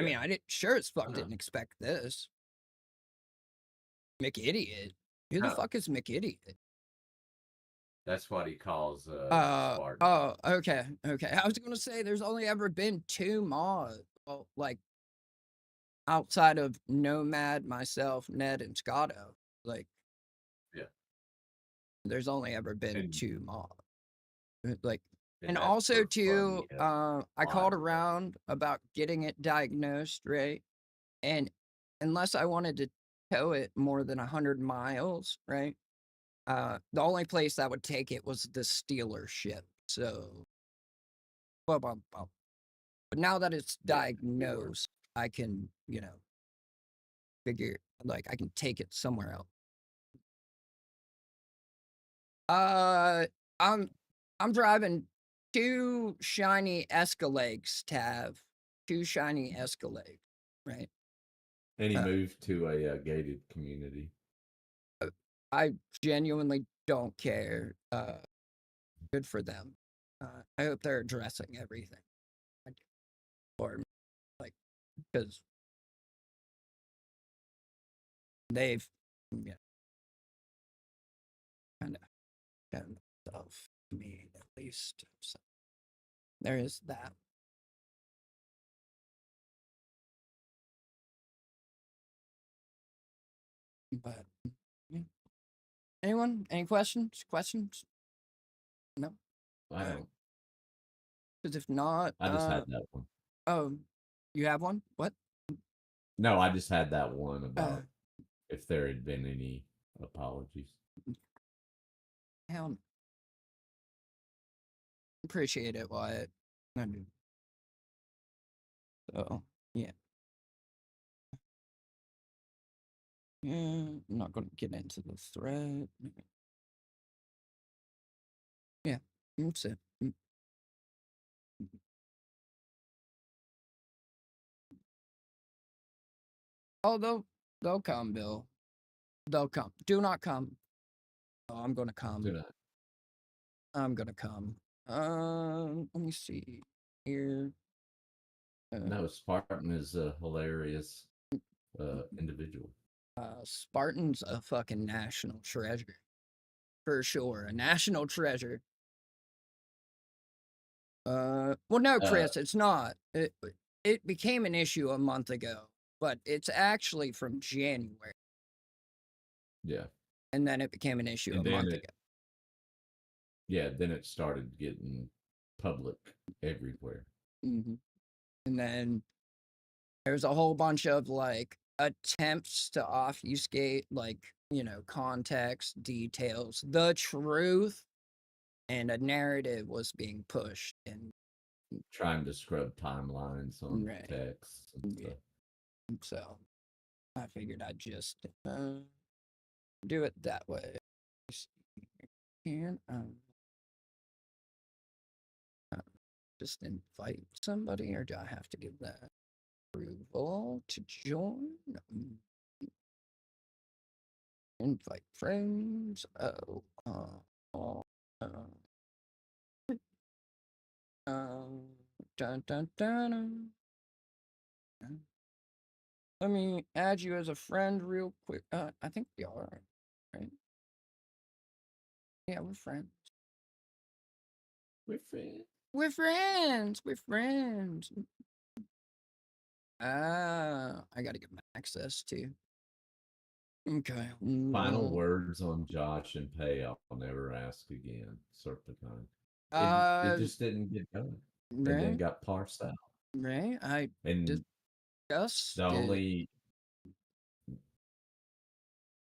mean, I didn't sure as fuck didn't expect this. McIdiot. Who the fuck is McIdiot? That's what he calls Spartan. Oh, okay. I was gonna say there's only ever been 2 mods. Well, like outside of Nomad, myself, Ned, and Scotto. Like, yeah. There's only ever been 2 mods. Like, and that's also for too, fun, I called around about getting it diagnosed, right? And unless I wanted to tow it more than 100 miles, right? The only place that would take it was the dealership. So, but now that it's diagnosed, I can, figure like I can take it somewhere else. I'm driving 2 shiny Escalades, Tav. 2 shiny Escalades, right? And he moved to a gated community. I genuinely don't care. Good for them. I hope they're addressing everything. Or, like, because they've, kind of done stuff to me, at least. So, there is that. But, yeah. Anyone? Any questions? No? I don't. Because if not, I just had that one. Oh, you have one? What? No, I just had that one about if there had been any apologies. Hell no. Appreciate it, Wyatt. I do. So, yeah. Yeah, I'm not going to get into the thread. Yeah, that's it. Oh, they'll come, Bill. They'll come. Do not come. Oh, I'm gonna come. Do not. I'm gonna come. Let me see here. No, Spartan is a hilarious individual. Spartan's a fucking national treasure. For sure. A national treasure. Well, no, Chris, it's not. It became an issue a month ago, but it's actually from January. Yeah. And then it became an issue And a then month ago. Yeah, then it started getting public everywhere. And then there's a whole bunch of like attempts to obfuscate, like, context, details, the truth, and a narrative was being pushed. And trying to scrub timelines on Right. texts and stuff. So I figured I'd just do it that way. Can just invite somebody, or do I have to give that approval to join? Invite friends. Dun, dun, dun. Let me add you as a friend real quick. I think we are, right? Yeah, we're friends. We're friends. We're friends. We're friends. I gotta give him access to. Okay. Final words on Josh and Pay. I'll never ask again. Serpentine. It just didn't get done. And then Right. got parsed out. Right. I And discussed the only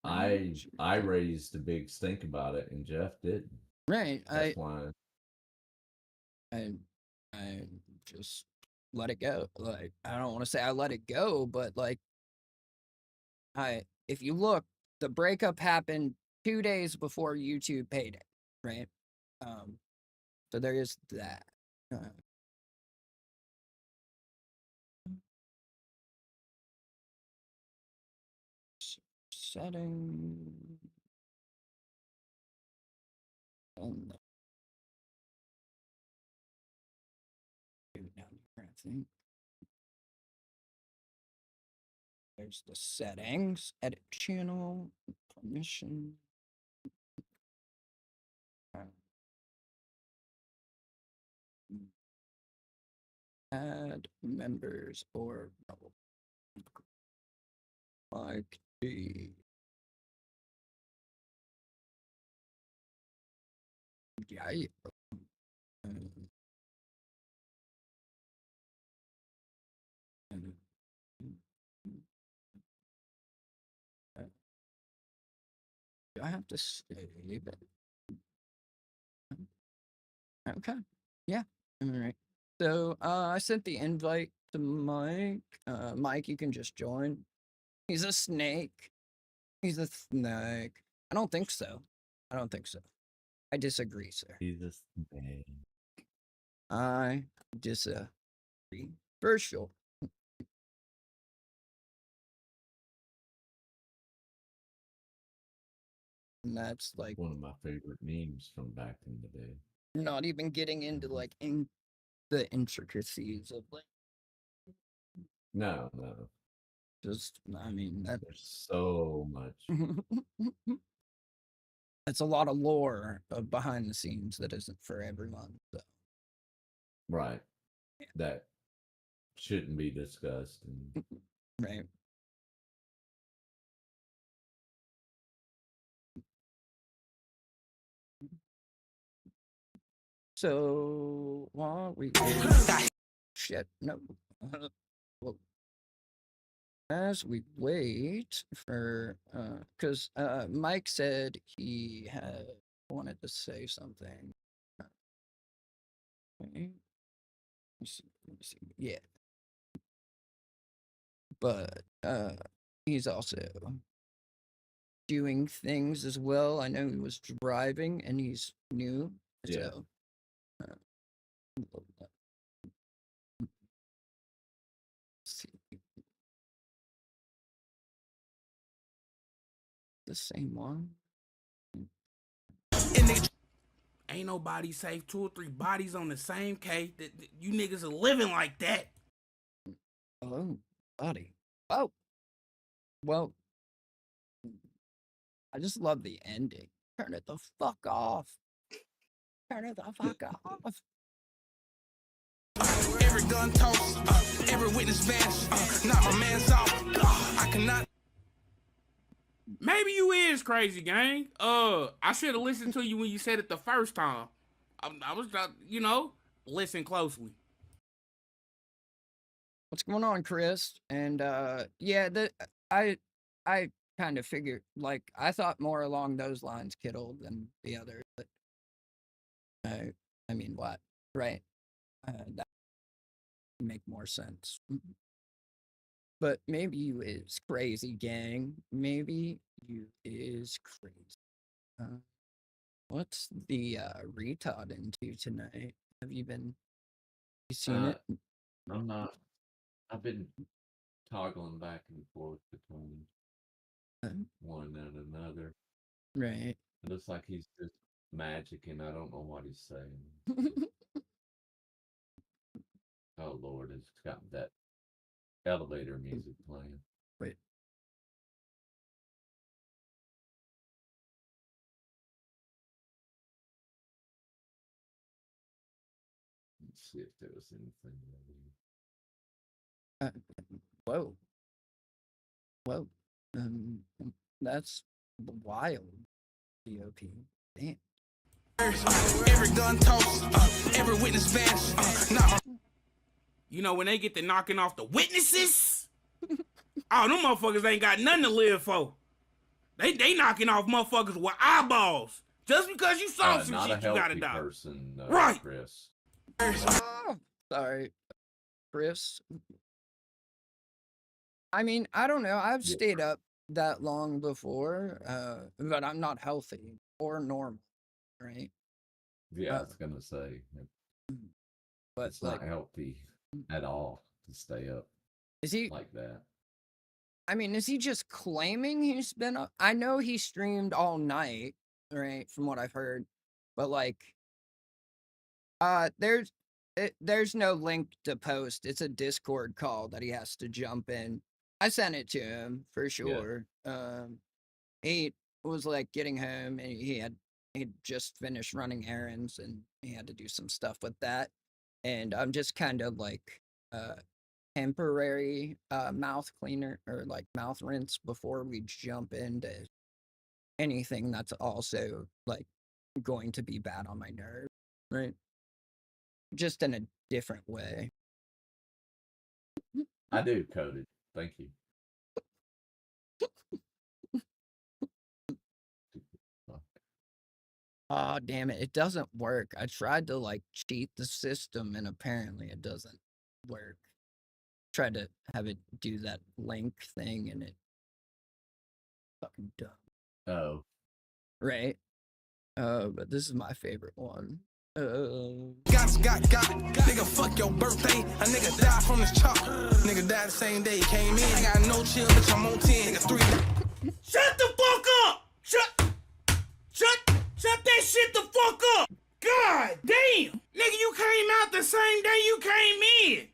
I raised a big stink about it, and Jeff didn't. Right. That's why I just let it go. Like, I don't want to say I let it go, but like, if you look, the breakup happened 2 days before YouTube paid it, right? So there is that. Setting. Down here, I think. There's the settings, edit channel, permission. Add members or like the yeah. Do I have to save it? Okay. Yeah. All right. So I sent the invite to Mike. Mike, you can just join. He's a snake. He's a snake. I don't think so. I don't think so. I disagree, sir. he's a snake. I disagree. For sure. And that's like one of my favorite memes from back in the day. not even getting into like in the intricacies of like No. just I mean there's so much. It's a lot of lore behind the scenes that isn't for everyone. So. Right. Yeah. That shouldn't be discussed. Right. So while we shit, no. Well, as we wait for because Mike said he had wanted to say something. Okay. Let me see. Yeah. But he's also doing things as well. I know he was driving and he's new. Yeah. So, let's see. The same one. Ain't nobody safe. 2 or 3 bodies on the same case. You niggas are living like that. Oh, buddy. Oh, well, I just love the ending. Turn it the fuck off. Turn it the fuck off. Every gun toss, every witness vanish. Not my man's off. I cannot. Maybe you is crazy, gang. I should have listened to you when you said it the first time. I was, listen closely. What's going on, Chris? And yeah, I kind of figured, like, I thought more along those lines, Kittle, than the other. But I mean, what? Right? That would make more sense. But maybe you is crazy, gang. Maybe you is crazy. What's the retard into tonight? Have you seen it? I'm not. I've been toggling back and forth between one and another. Right. It looks like he's just magic, and I don't know what he's saying. Oh Lord, it's got that elevator music playing. Wait. Let's see if there was anything. Whoa. Whoa. That's wild. DOP. Damn. Every gun toss, every witness vanish. Not my. You know, when they get to knocking off the witnesses, oh, them motherfuckers ain't got nothing to live for. They knocking off motherfuckers with eyeballs. Just because you saw some Not shit, a you gotta healthy die. person, Right. Chris. Oh, sorry, Chris. I mean, I don't know. I've stayed up that long before, but I'm not healthy or normal, right? Yeah, I was gonna say. But it's not healthy at all to stay up. Is he like that? I mean, is he just claiming he's been up? I know he streamed all night, right? From what I've heard, but like, there's no link to post. It's a Discord call that he has to jump in. I sent it to him for sure. He was like getting home and he'd just finished running errands and he had to do some stuff with that. And I'm just kind of like temporary mouth cleaner or like mouth rinse before we jump into anything that's also like going to be bad on my nerve, right? Just in a different way. I do, Coded. Thank you. Oh, damn it. It doesn't work. I tried to like cheat the system and apparently it doesn't work. Tried to have it do that link thing and it fucking dumb. Oh. Right? But this is my favorite one. Got. Nigga, fuck your birthday. A nigga died from this chop. Nigga died the same day he came in. I got no chill, bitch. I'm on 10. Nigga, 3. Shut the fuck up! Shut that shit the fuck up! God damn! Nigga, you came out the same day you came in.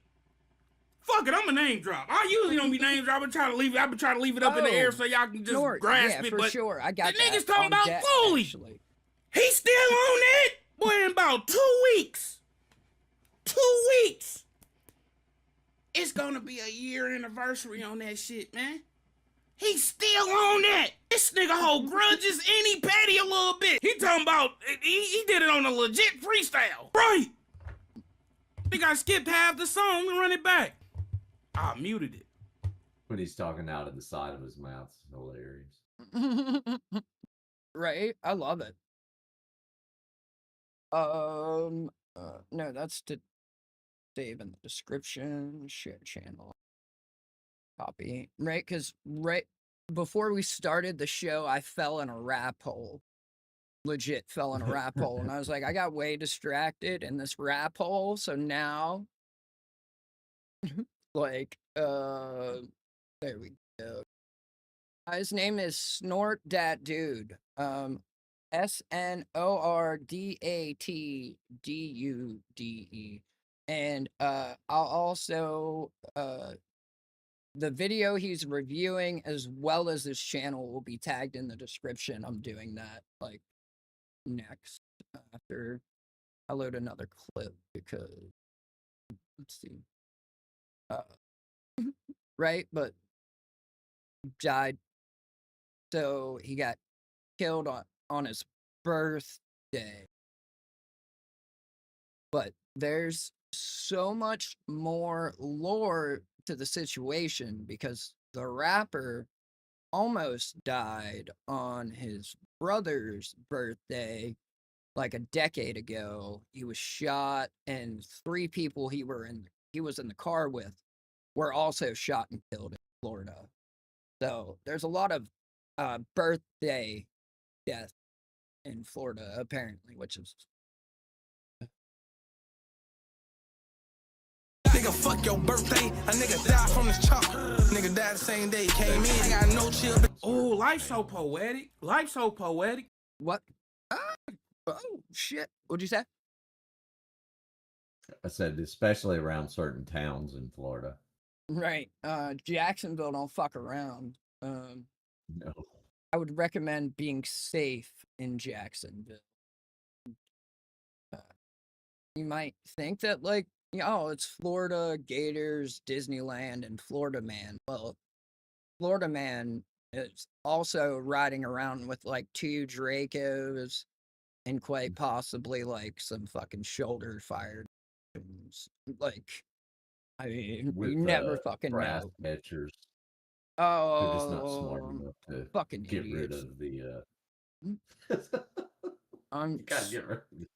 Fuck it, I'm a name drop. I usually don't be name drop. I've been trying to leave it up in the air so y'all can just grasp it. For but sure. I got the that niggas talking on about deck, fully. actually. He's still on that? Boy, in about 2 weeks. 2 weeks. It's gonna be a year anniversary on that shit, man. He's still on that. This nigga hold grudges and he petty a little bit. He talking about, he did it on a legit freestyle. Right. I think I skipped half the song and run it back. I muted it. When he's talking out of the side of his mouth, it's hilarious. Right? I love it. No, that's to save in the description, share channel, copy, right? Because before we started the show, I fell in a rap hole. Legit fell in a rap hole. And I was like, I got way distracted in this rap hole. So now, like, there we go. His name is Snort Dat Dude. SNORDATDUDE. And I'll also the video he's reviewing as well as his channel will be tagged in the description. I'm doing that like next after I load another clip because let's see. Right, but died. So he got killed on his birthday. But there's so much more lore to the situation because the rapper almost died on his brother's birthday like a decade ago. He was shot and 3 people he was in the car with were also shot and killed in Florida. So there's a lot of birthday death in Florida apparently, which is Nigga, fuck your birthday. A nigga died from this chop. Nigga died the same day he came in. I got no chill. Oh, life's so poetic. Life's so poetic. What? Oh, shit. What'd you say? I said, especially around certain towns in Florida. Right. Jacksonville don't fuck around. No. I would recommend being safe in Jacksonville. You might think that, like, oh, it's Florida, Gators, Disneyland, and Florida Man. Well, Florida Man is also riding around with, like, 2 Dracos and quite possibly, like, some fucking shoulder fired. Like, I mean, With, you never fucking brass know. catchers. Oh, They're just not smart enough to fucking get idiots. rid of the. I'm You gotta get rid of the.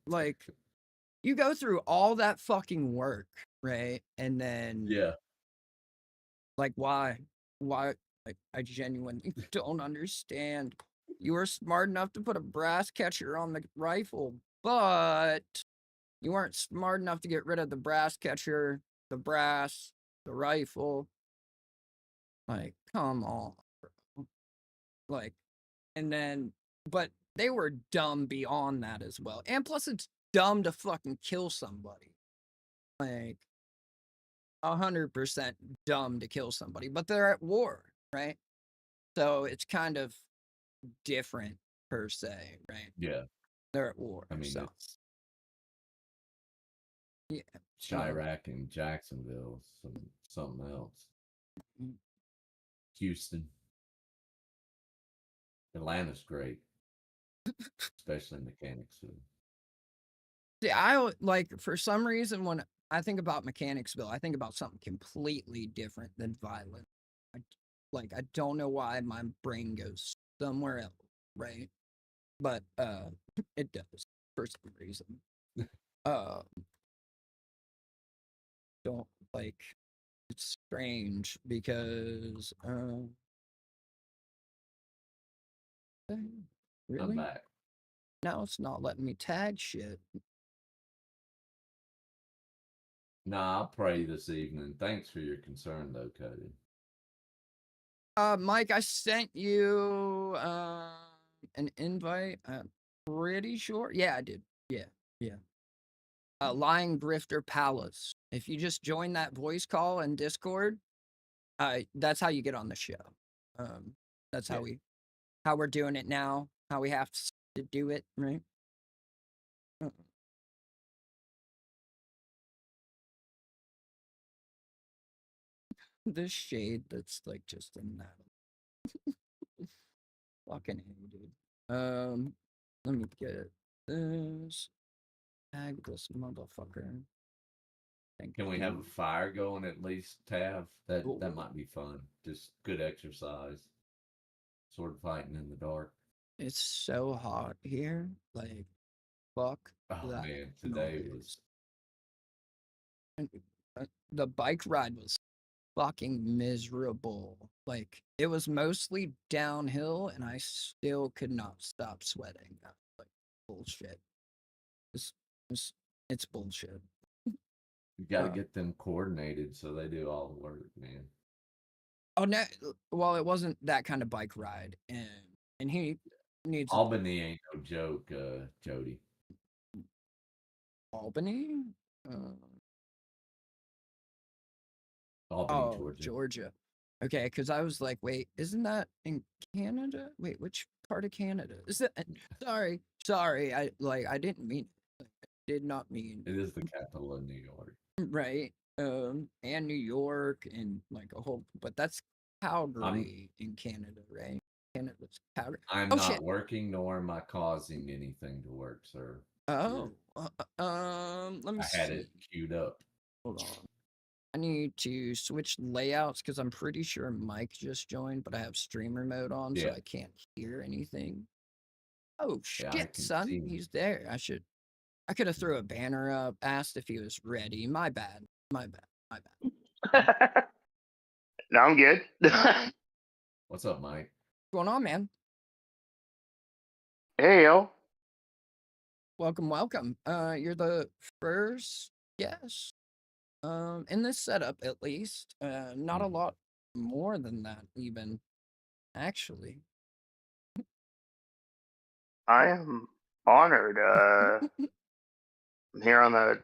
like, you go through all that fucking work, right? And then, Yeah. like, why? Like, I genuinely don't understand. You were smart enough to put a brass catcher on the rifle, but you weren't smart enough to get rid of the brass catcher, the brass, the rifle. Like, come on, bro. Like, and then, but they were dumb beyond that as well. And plus, it's dumb to fucking kill somebody. Like, 100% dumb to kill somebody, but they're at war, right? So it's kind of different per se, right? Yeah. They're at war. I mean, so. it's Yeah. Chirac and Jacksonville, something else. Houston. Atlanta's great. Especially Mechanicsville. See, I like, for some reason, when I think about Mechanicsville, I think about something completely different than violent. I don't know why my brain goes somewhere else, right? But it does for some reason. Don't like, it's strange because really? I'm back. Now it's not letting me tag shit. Nah, I'll pray this evening. Thanks for your concern, though, Cody. Mike, I sent you an invite. I'm pretty sure. Yeah, I did. Yeah. Lying Grifter Palace. If you just join that voice call in Discord, that's how you get on the show. That's how we're doing it now. How we have to do it, right? This shade that's like just in that. Fucking A, dude. Let me get this. Tag this motherfucker. Can we have a fire going at least, Tav? That might be fun. Just good exercise. Sword fighting in the dark. It's so hot here. Like, fuck. Oh that man, today noise. The bike ride was fucking miserable. Like, it was mostly downhill, and I still could not stop sweating. I was like, bullshit. It's, it's bullshit. You got to get them coordinated so they do all the work, man. Oh no! Well, it wasn't that kind of bike ride, and he needs Albany ain't no joke, Jody. Albany. Albany, Georgia. Georgia. Okay, because I was like, wait, isn't that in Canada? Wait, which part of Canada is that? Sorry. I didn't mean. I did not mean. It is the capital of New York, right? And New York and like a whole, but that's Calgary in Canada, right? Canada's Calgary. I'm Oh not shit! working, nor am I causing anything to work, sir. Oh, let me I see. had it queued up. Hold on. I need to switch layouts because I'm pretty sure Mike just joined, but I have streamer mode on, so Yeah. I can't hear anything. Oh Yeah, I shit, can son, see. he's there. I could have threw a banner up, asked if he was ready. My bad. No, I'm good. What's up, Mike? What's going on, man? Hey, yo. Welcome. You're the first guest. In this setup, at least. Not a lot more than that, even. Actually. I am honored. I'm here on the.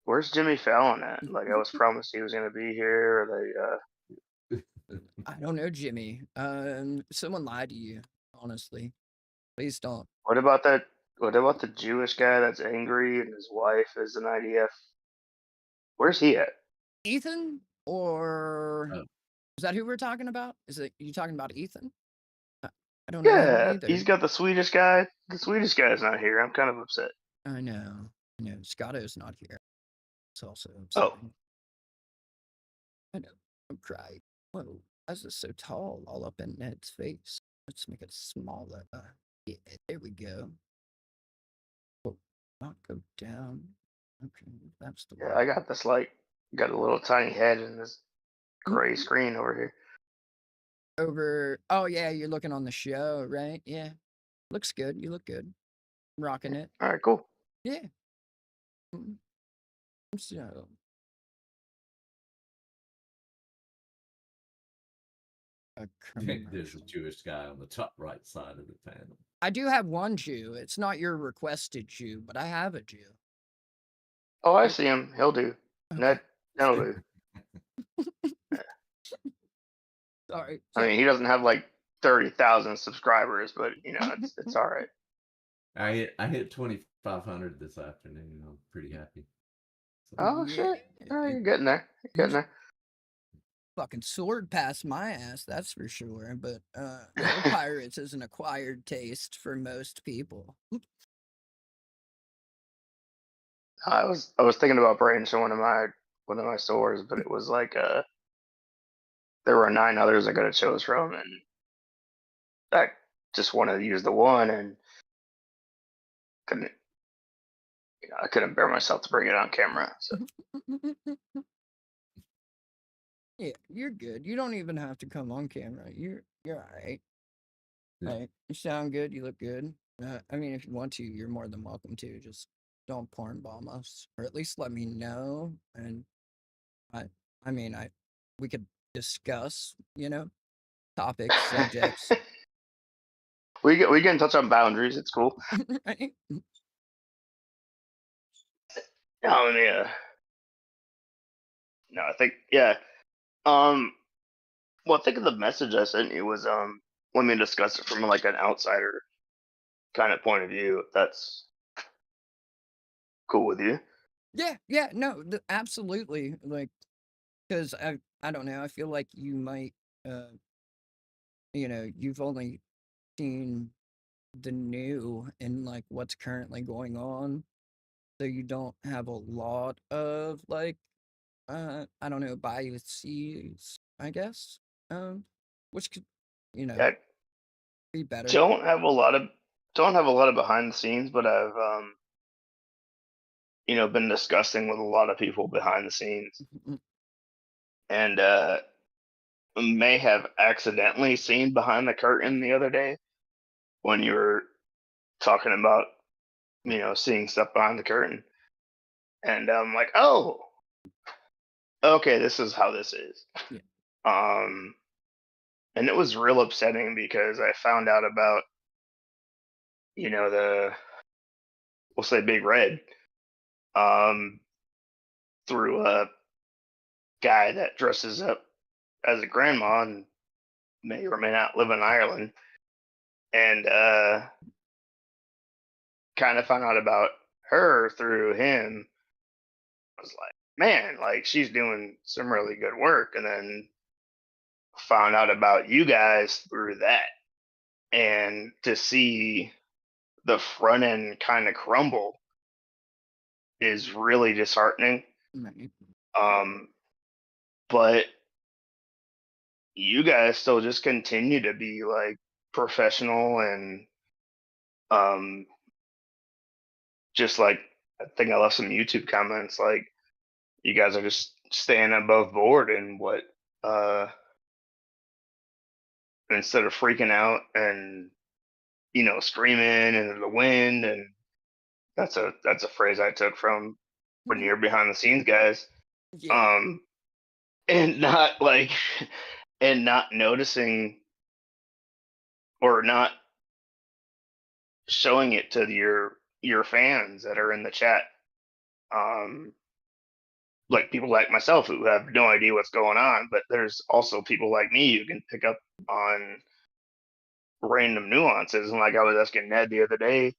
Where's Jimmy Fallon at? Like, I was promised he was going to be here. Or I don't know, Jimmy. Someone lied to you, honestly. Please don't. What about that? What about the Jewish guy that's angry and his wife is an IDF? Where's he at? Ethan? Or is that who we're talking about? Is it you talking about Ethan? I don't know him Yeah, either. he's got the Swedish guy. The Swedish guy's not here. I'm kind of upset. I know. Scotto's not here. It's also Oh. upsetting. I know. I'm crying. Whoa, why is this so tall all up in Ned's face? Let's make it smaller. Yeah, there we go. Oh, not go down. Okay, that's the Yeah, I got this got a little tiny head in this gray Mm-hmm. screen over here. Oh yeah, you're looking on the show, right? Yeah. Looks good. You look good. Rocking it. All right, cool. Yeah. So. There's a Jewish guy on the top right side of the panel. I do have one Jew. It's not your requested Jew, but I have a Jew. Oh, I see him. He'll do. Okay. That'll do. Sorry. I mean, he doesn't have like 30,000 subscribers, but it's all right. I hit 2,500 this afternoon. I'm pretty happy. So, oh shit! You're getting there. You're getting there. Fucking sword past my ass, that's for sure. But Little Pirates is an acquired taste for most people. I was thinking about branching one of my stores, but it was like there were 9 others I could have chose from, and I just wanted to use the one and I couldn't bear myself to bring it on camera. So. Yeah, you're good. You don't even have to come on camera. You're all right. Right. You sound good. You look good. I mean, if you want to, you're more than welcome to. Just don't porn bomb us, or at least let me know. And we could discuss, topics, subjects. we can touch on boundaries. It's cool. Right? Oh yeah. No, I think well, I think the message I sent you was let me discuss it from like an outsider kind of point of view. If that's cool with you. Yeah, no, absolutely. Like, because I don't know. I feel like you might, you've only seen the new and like what's currently going on, so you don't have a lot of like, I don't know, biases, I guess. Which could, Yeah, be better. don't have a lot of behind the scenes, but I've been discussing with a lot of people behind the scenes. and may have accidentally seen behind the curtain the other day when you were talking about, seeing stuff behind the curtain. And I'm like, oh, okay, this is how this is. Yeah. And it was real upsetting because I found out about, we'll say Big Red, um, through a guy that dresses up as a grandma and may or may not live in Ireland. And kind of found out about her through him. I was like, man, like she's doing some really good work. And then found out about you guys through that. And to see the front end kind of crumble is really disheartening. Right. But you guys still just continue to be like professional and just like I think I left some YouTube comments like you guys are just staying above board and what instead of freaking out and screaming into the wind. And that's a phrase I took from when you're behind the scenes guys. Yeah. And not like and not noticing or not showing it to your fans that are in the chat. Like people like myself who have no idea what's going on, but there's also people like me who can pick up on random nuances. And like I was asking Ned the other day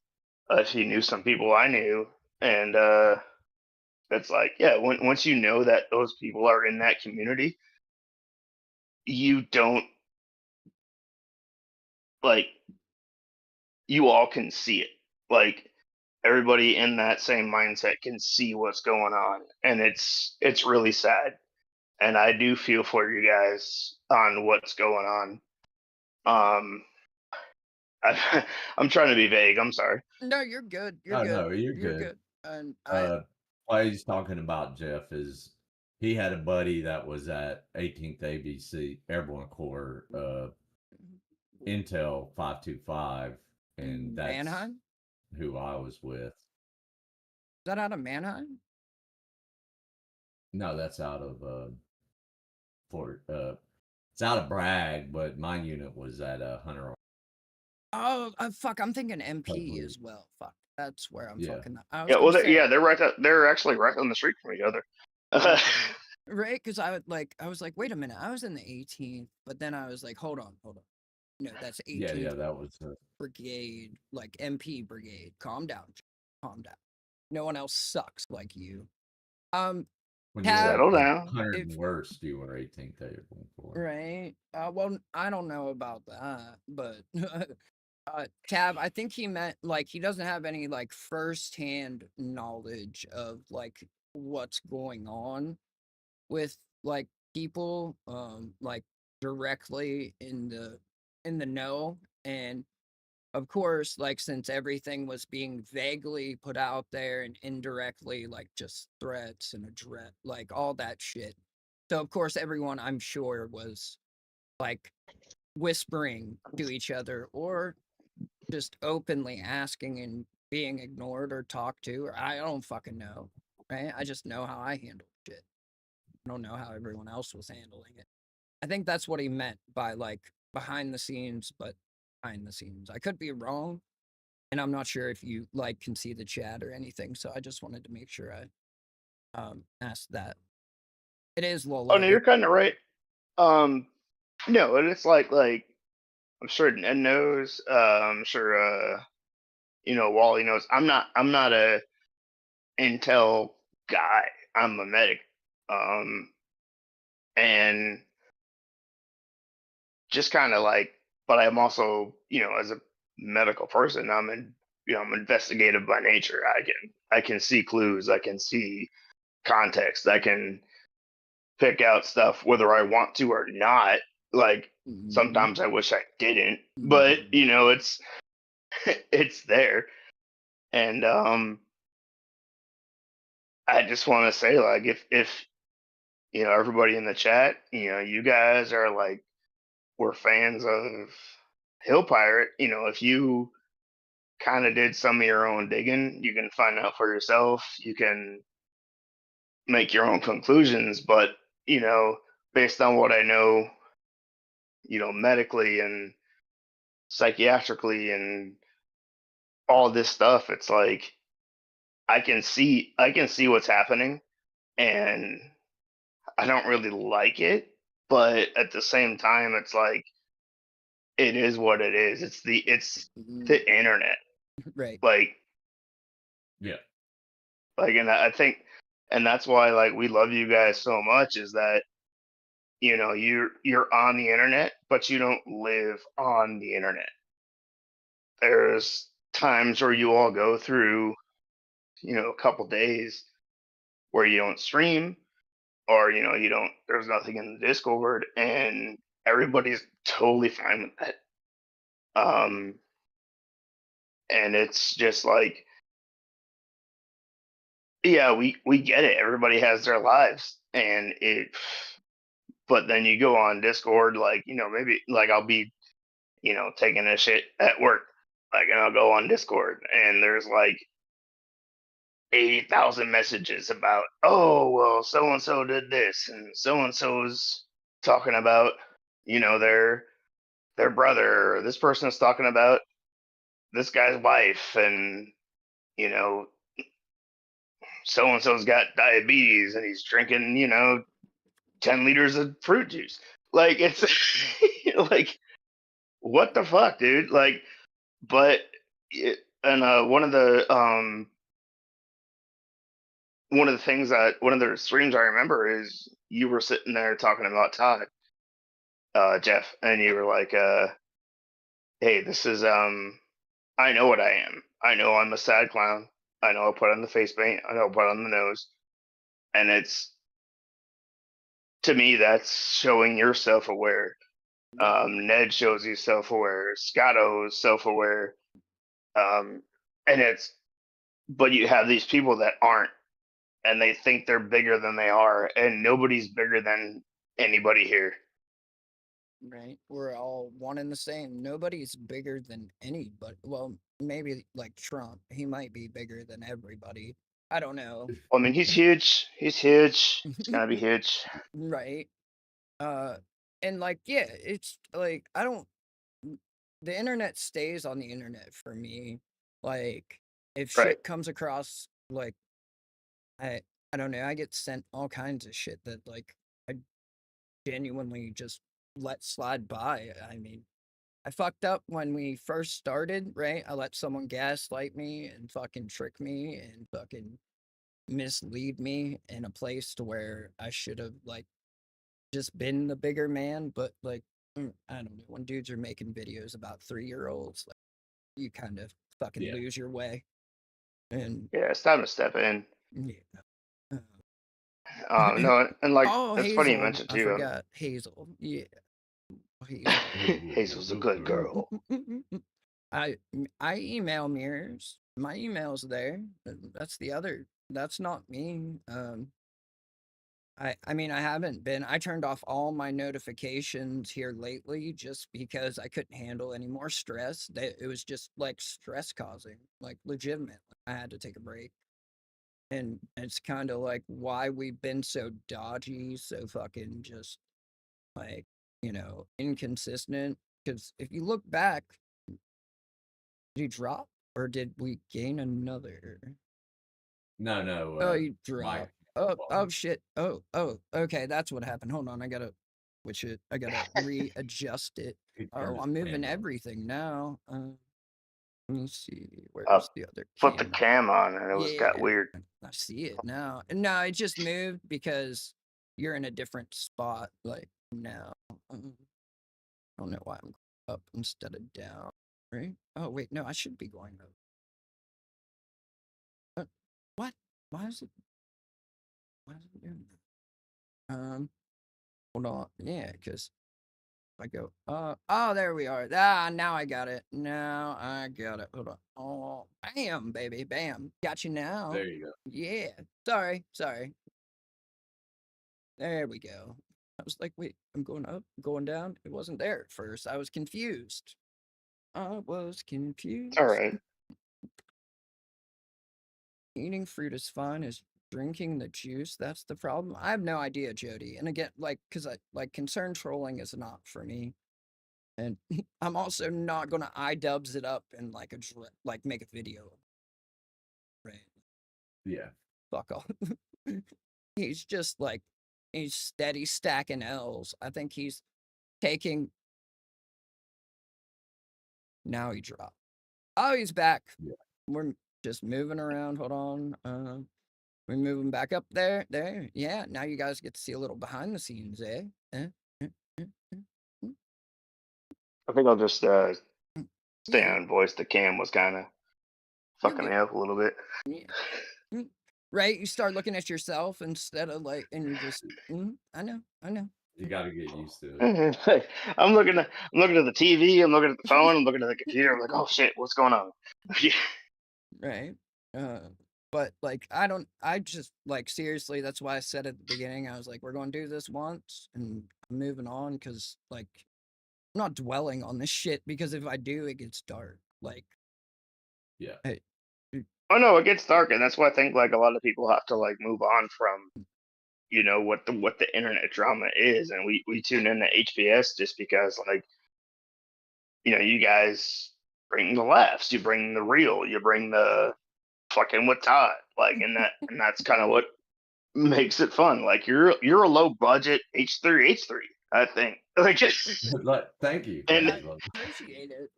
if he knew some people I knew, and it's like, yeah, once you know that those people are in that community, you don't like you all can see it. Like everybody in that same mindset can see what's going on, and it's really sad. And I do feel for you guys on what's going on. I'm trying to be vague. I'm sorry. No, you're good. You're Oh good. no, you're good. Good. And What he's talking about, Jeff, is he had a buddy that was at 18th ABC Airborne Corps, Intel 525, and that's Mannheim? who I was with. Is that out of Mannheim? No, that's out of Fort. It's out of Bragg, but my unit was at Hunter. Oh, fuck! I'm thinking MP as well. Fuck, that's where I'm fucking. I was Yeah, well, gonna say, they're right. They're actually right on the street from each other. right? Because I was like, wait a minute, I was in the 18th, but then I was like, hold on. No, that's 18th. Yeah, that was brigade, like MP brigade. Calm down. No one else sucks like you. when Settle down. 100 and worst, you were 18th Airborne Corps. Right. Well, I don't know about that, but Tab, I think he meant like he doesn't have any like firsthand knowledge of like what's going on with like people like directly in the know. And of course, like since everything was being vaguely put out there and indirectly like just threats and address like all that shit. So of course everyone I'm sure was like whispering to each other or just openly asking and being ignored or talked to, or I don't fucking know. Right? I just know how I handle shit. I don't know how everyone else was handling it. I think that's what he meant by like behind the scenes, but behind the scenes. I could be wrong, and I'm not sure if you like can see the chat or anything. So I just wanted to make sure I asked that. It is Lola. Oh no, you're kind of right. No, and it's like I'm sure Ned knows. I'm sure Wally knows. I'm not a intel guy. I'm a medic. And just kind of like, but I'm also, as a medical person, I'm investigative by nature. I can see clues. I can see context. I can pick out stuff whether I want to or not. Like sometimes I wish I didn't, but it's it's there. And I just want to say like if everybody in the chat, you guys are like, we're fans of Hill Pirate. If you kind of did some of your own digging, you can find out for yourself. You can make your own conclusions, but based on what I know, medically and psychiatrically and all this stuff, it's like I can see what's happening, and I don't really like it, but at the same time, it's like it is what it is. It's the internet. Right. Like Yeah. and I think, and that's why like we love you guys so much, is that you're on the internet, but you don't live on the internet. There's times where you all go through, a couple days where you don't stream, or you don't, there's nothing in the Discord, and everybody's totally fine with that. And it's just like, yeah, we get it. Everybody has their lives, and but then you go on Discord, like, maybe like I'll be, taking a shit at work, like, and I'll go on Discord, and there's like 80,000 messages about, oh, well, so and so did this, and so's talking about, their brother, or this person is talking about this guy's wife, and you know, so and so's got diabetes and he's drinking, 10 liters of fruit juice. Like, it's like, what the fuck, dude? Like, but and one of the streams I remember is you were sitting there talking about Todd, Jeff, and you were like, hey, this is I know what I am. I know I'm a sad clown. I know I put on the face paint. I know I put on the nose. And it's, to me, that's showing you're self aware. Ned shows you self aware. Scotto's self aware. And it's, but you have these people that aren't, and they think they're bigger than they are, and nobody's bigger than anybody here. Right. We're all one and the same. Nobody's bigger than anybody. Well, maybe like Trump. He might be bigger than everybody. I don't know. I mean, he's huge. He's huge. He's gonna be huge. Right. And like, yeah, it's like I don't. The internet stays on the internet for me. Like, if Right. shit comes across, like, I I don't know. I get sent all kinds of shit that like I genuinely just let slide by. I mean, I fucked up when we first started, right? I let someone gaslight me and fucking trick me and fucking mislead me in a place to where I should have like just been the bigger man. But like, I don't know. When dudes are making videos about 3-year-olds, like, you kind of fucking lose your way. And yeah, it's time to step in. Yeah. No, and like, oh, it's Hazel. funny you mentioned I too. forgot Hazel. Yeah. Hazel. Hazel's a good girl. I email mirrors. My email's there. That's the other. That's not me. I mean, I haven't been. I turned off all my notifications here lately just because I couldn't handle any more stress. It was just like stress causing, like legitimate. I had to take a break. And it's kind of like why we've been so dodgy, so fucking just like, inconsistent. Because if you look back, did he drop or did we gain another? No. Oh, you dropped. Oh shit. Oh, okay, that's what happened. Hold on, I gotta switch it. I gotta readjust it. Oh, I'm moving everything now. Let me see. Where's the other Put the camera? cam on, and it got weird. I see it now. No, it just moved because you're in a different spot. Like now. I don't know why I'm up instead of down. Right? Oh wait, no, I should be going up. What? Why is it? Why is it doing that? Hold on. Yeah, because I go. Oh, there we are. Now I got it. Now I got it. Hold on. Oh, bam, baby, bam. Got you now. There you go. Yeah. Sorry. There we go. I was like, wait, I'm going up, going down. It wasn't there at first. I was confused. I was confused. All right. Eating fruit is fine. Is drinking the juice that's the problem? I have no idea, Jody. And again, like, because I like concern trolling is not for me. And I'm also not gonna iDubbbz it up and like like make a video. Right. Yeah. Fuck off. He's just like he's steady stacking L's. I think he's taking. Now he dropped. Oh, he's back. Yeah. We're just moving around. Hold on. We're moving back up there. There. Yeah. Now you guys get to see a little behind the scenes, eh? Eh? Eh? Eh? Eh? I think I'll just stay Yeah. on voice. The cam was kind of fucking me up a little bit. Yeah. Right? You start looking at yourself instead of like, and you just, I know. You got to get used to it. I'm looking at the TV. I'm looking at the phone. I'm looking at the computer. I'm like, oh shit, what's going on? Right. But like, I just like, seriously, that's why I said at the beginning, I was like, we're going to do this once and I'm moving on because like, I'm not dwelling on this shit because if I do, it gets dark. Like, yeah. Oh no, it gets dark, and that's why I think like a lot of people have to like move on from, what the internet drama is, and we tune into HBS just because like, you guys bring the laughs, you bring the real, you bring the fucking with Todd, like, and that's kind of what makes it fun. Like you're a low budget H3, I think. Like just thank you. And appreciate it.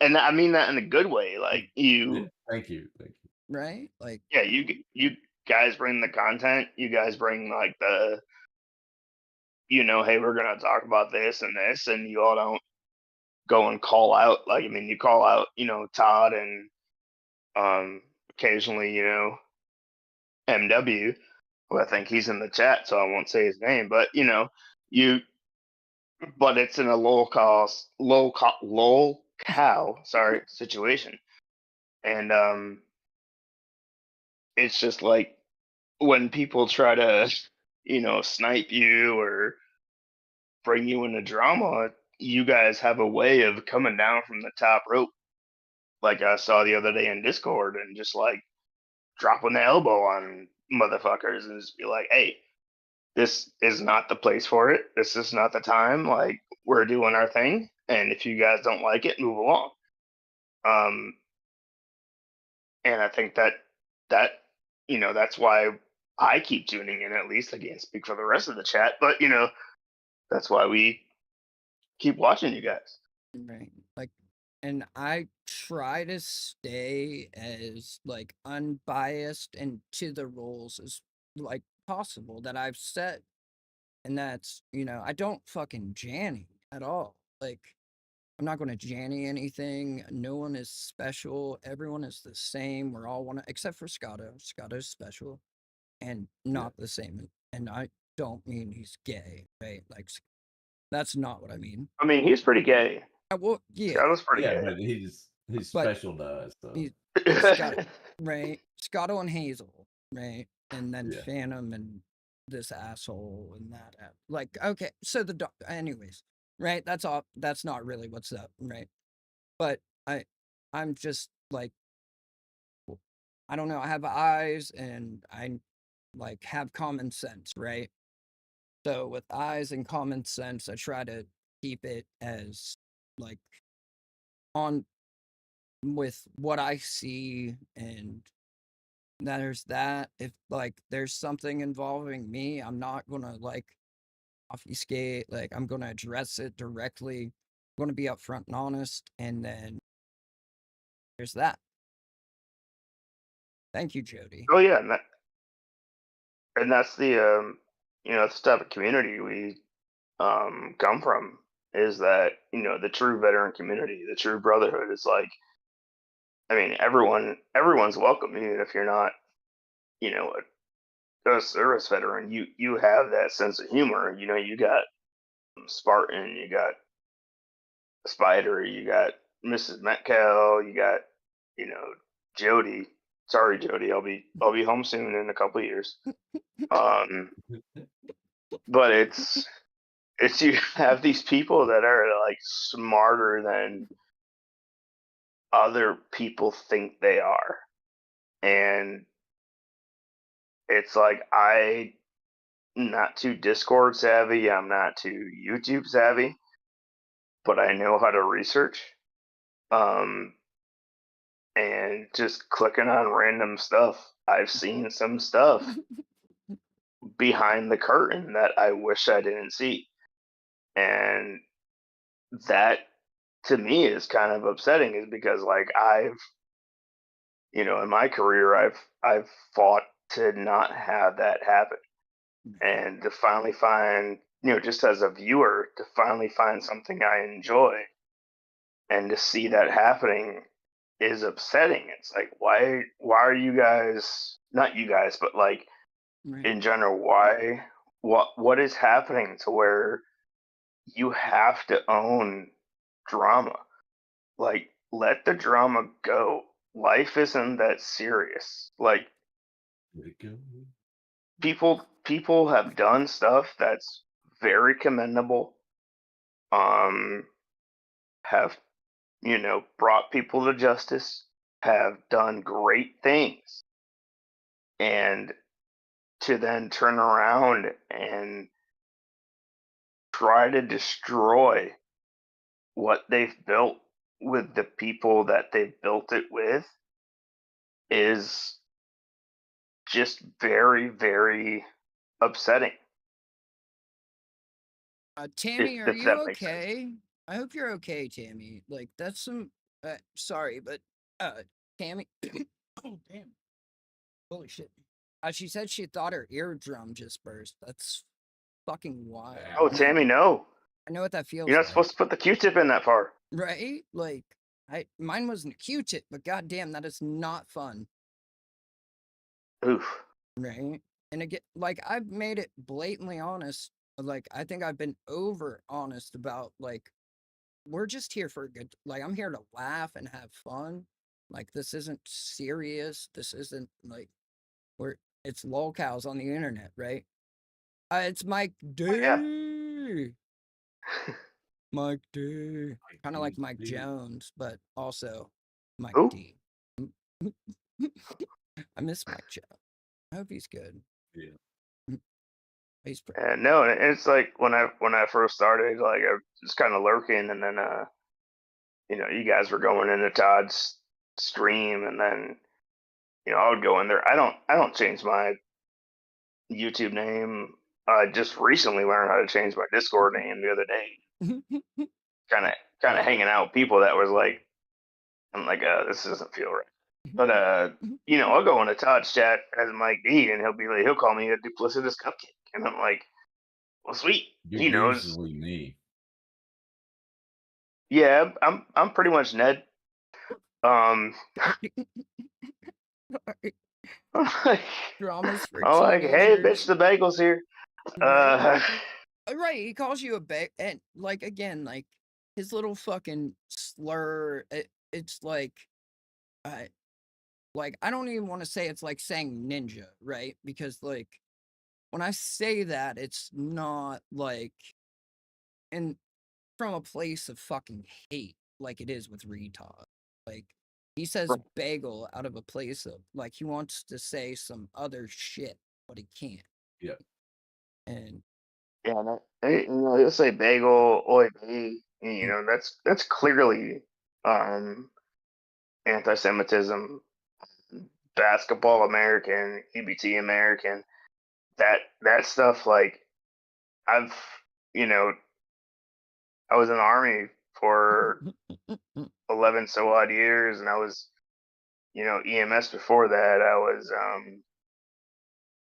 and I mean that in a good way. Like you. Yeah, thank you. Right? Like yeah, you guys bring the content. You guys bring like the, hey, we're gonna talk about this and this, and you all don't go and call out. Like I mean, you call out, Todd and occasionally, MW. Well, I think he's in the chat, so I won't say his name. But but it's in a lol cow, sorry, situation, and it's just like when people try to, snipe you or bring you into drama, you guys have a way of coming down from the top rope, like I saw the other day in Discord, and just like dropping the elbow on motherfuckers and just be like, hey, this is not the place for it. This is not the time. Like we're doing our thing, and if you guys don't like it, move along. And I think that that's why I keep tuning in. At least I can't speak for the rest of the chat, but that's why we keep watching you guys. Right. Like, and I try to stay as like unbiased and to the rules as like possible that I've set. And that's, I don't fucking janny at all. Like, I'm not going to janny anything. No one is special. Everyone is the same. We're all one, except for Scotto. Scotto's special and not the same. And I don't mean he's gay, right? Like, that's not what I mean. I mean, he's pretty gay. Well, yeah. Scotto's pretty gay. But he's special to us. So. He's Scotto, right? Scotto and Hazel, right? And then Phantom and this asshole and that. Like, okay, so the dog. Anyways, right? That's all. That's not really what's up, right? But I'm just like, I don't know. I have eyes and I like have common sense, right? So with eyes and common sense, I try to keep it as like on with what I see, and there's that. If like there's something involving me, I'm not gonna like obfuscate. Like I'm gonna address it directly. I'm gonna be upfront and honest, and then there's that. Thank you, Jody. Oh yeah, and that's the it's the type of community we come from, is that the true veteran community, the true brotherhood is like, I mean, everyone's welcome, even if you're not a service veteran. You have that sense of humor. You got Spartan, you got Spider, you got Mrs. Metcalf, you got Jody. Sorry, Jody. I'll be home soon in a couple of years. But it's you have these people that are like smarter than other people think they are, and it's like I'm not too Discord savvy. I'm not too YouTube savvy, but I know how to research. And just clicking on random stuff, I've seen some stuff behind the curtain that I wish I didn't see. And that to me is kind of upsetting, is because like in my career I've fought to not have that happen. And to finally find, just as a viewer, to finally find something I enjoy and to see that happening is upsetting. It's like, why are you guys, not you guys, but like in general, what is happening to where you have to own drama? Like, let the drama go. Life isn't that serious. Like, people have done stuff that's very commendable. Have brought people to justice, have done great things, and to then turn around and try to destroy what they've built with the people that they've built it with is just very, very upsetting. Tammy, are If you that makes sense. okay? I hope you're okay, Tammy. Like, that's some. Sorry, but Tammy. Oh damn! Holy shit! She said she thought her eardrum just burst. That's fucking wild. Oh, Tammy, no. I know what that feels You're not like. supposed to put the Q-tip in that far. Right? Like, mine wasn't a Q-tip, but goddamn, that is not fun. Oof. Right? And again, like, I've made it blatantly honest. Like, I think I've been over honest about, like, we're just here for a good, like, I'm here to laugh and have fun. Like, this isn't serious. This isn't, like, it's lolcows on the internet, right? It's Mike D. Mike D. Kind of like Mike Jones, but also Mike Who? D. I miss Mike Jones. I hope he's good. Yeah. He's pretty. And no, and it's like when I first started, like I was kind of lurking, and then you guys were going into Todd's stream, and then I would go in there. I don't change my YouTube name. I just recently learned how to change my Discord name the other day. Kind of hanging out with people that was like, I'm like, this doesn't feel right. But I'll go into Todd's chat as Mike D, and he'll call me a duplicitous cupcake, and I'm like, well, sweet. You're He knows. usually me. Yeah, I'm pretty much Ned. Dramas for I'm like, hey, bitch, teenagers. the bagel's here. Right. Right, he calls you a bag, and like again, like his little fucking slur. It's like, I don't even want to say it's like saying ninja, right? Because like when I say that, it's not like in from a place of fucking hate, like it is with retard. Like he says bagel out of a place of like he wants to say some other shit, but he can't. Yeah. And Yeah, he'll say bagel, oy vey. That's clearly anti-Semitism, basketball American, EBT American. That stuff, like I've I was in the army for 11 so odd years, and I was EMS before that. I was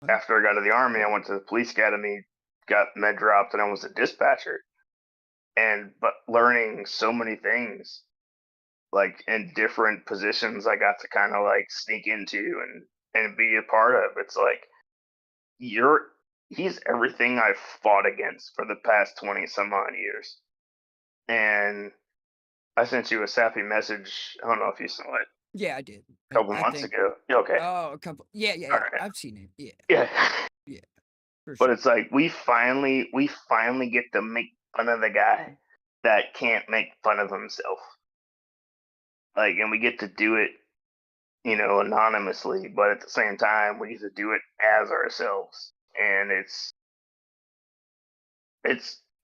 after I got out of the army, I went to the police academy, got med dropped, and I was a dispatcher. But learning so many things, like in different positions, I got to kind of like sneak into and be a part of. It's like he's everything I've fought against for the past 20 some odd years. And I sent you a sappy message. I don't know if you saw it. Yeah, I did. A couple I months think. ago. Okay. Oh, a couple. Yeah, yeah, All yeah. right. I've seen it. Yeah, Yeah. yeah, for But sure. it's like we finally get to make fun of the guy that can't make fun of himself. Like, and we get to do it, anonymously, but at the same time, we get to do it as ourselves. And it's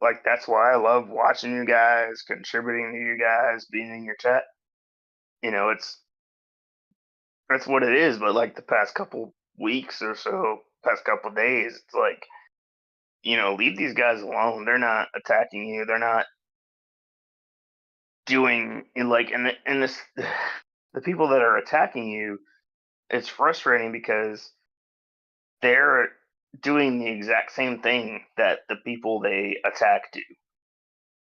like that's why I love watching you guys, contributing to you guys, being in your chat. It's that's what it is. But like the past couple weeks or so, past couple days, it's like, leave these guys alone. They're not attacking you. They're not doing like, and this, the people that are attacking you, it's frustrating because they're doing the exact same thing that the people they attack do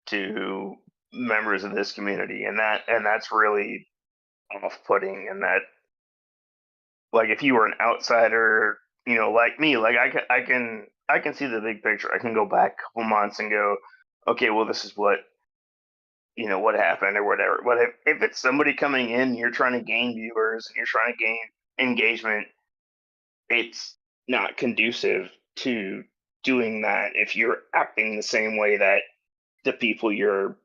to members of this community, and that's really off-putting. And that, like, if you were an outsider, like me, like I can see the big picture. I can go back a couple months and go, okay, well, this is what happened or whatever. But if it's somebody coming in, you're trying to gain viewers and you're trying to gain engagement, it's not conducive to doing that if you're acting the same way that the people you're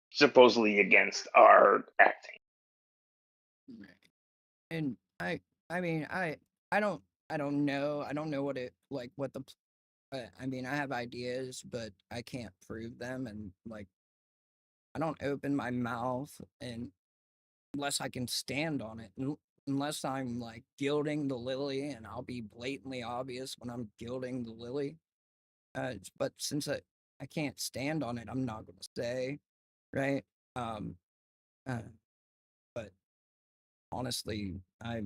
supposedly against are acting. And I mean, I don't know. I don't know what it like. What the. I mean, I have ideas, but I can't prove them, and like, I don't open my mouth and unless I can stand on it. Unless I'm like gilding the lily, and I'll be blatantly obvious when I'm gilding the lily. But since I can't stand on it, I'm not gonna say, right? Um, uh, but honestly, I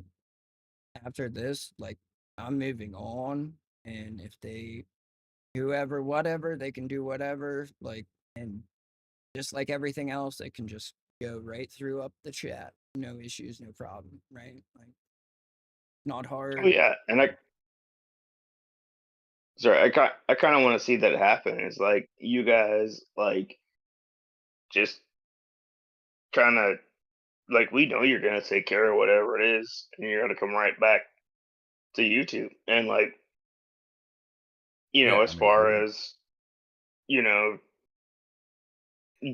after this, like, I'm moving on, and if they, whoever, whatever, they can do whatever, like, and just like everything else, they can just go right through up the chat, no issues, no problem, right? Like, not Oh hard. yeah, and I kind of want to see that happen. It's like you guys like just kind of like we know you're gonna take care of whatever it is, and you're gonna come right back to YouTube. And like Yeah, as I mean, far as you know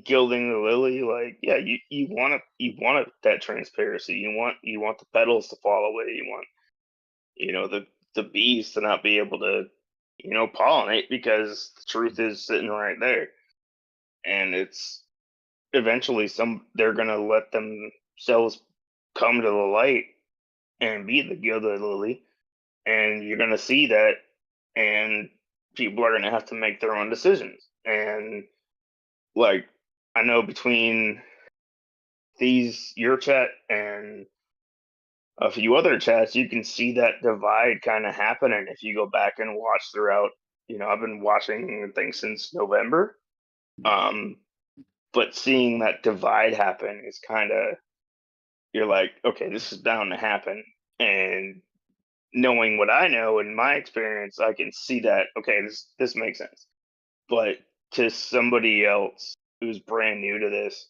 gilding the lily, like, yeah, you want that transparency. You want the petals to fall away. You want the bees to not be able to pollinate because the truth is sitting right there. And it's eventually they're gonna let themselves come to the light and be the gilded lily, and you're gonna see that, and people are gonna have to make their own decisions. And like, I know between your chat and a few other chats, you can see that divide kind of happening if you go back and watch throughout. I've been watching things since November, um, but seeing that divide happen is kind of, you're like, okay, this is bound to happen. And knowing what I know in my experience, I can see that, okay, this makes sense. But to somebody else who's brand new to this,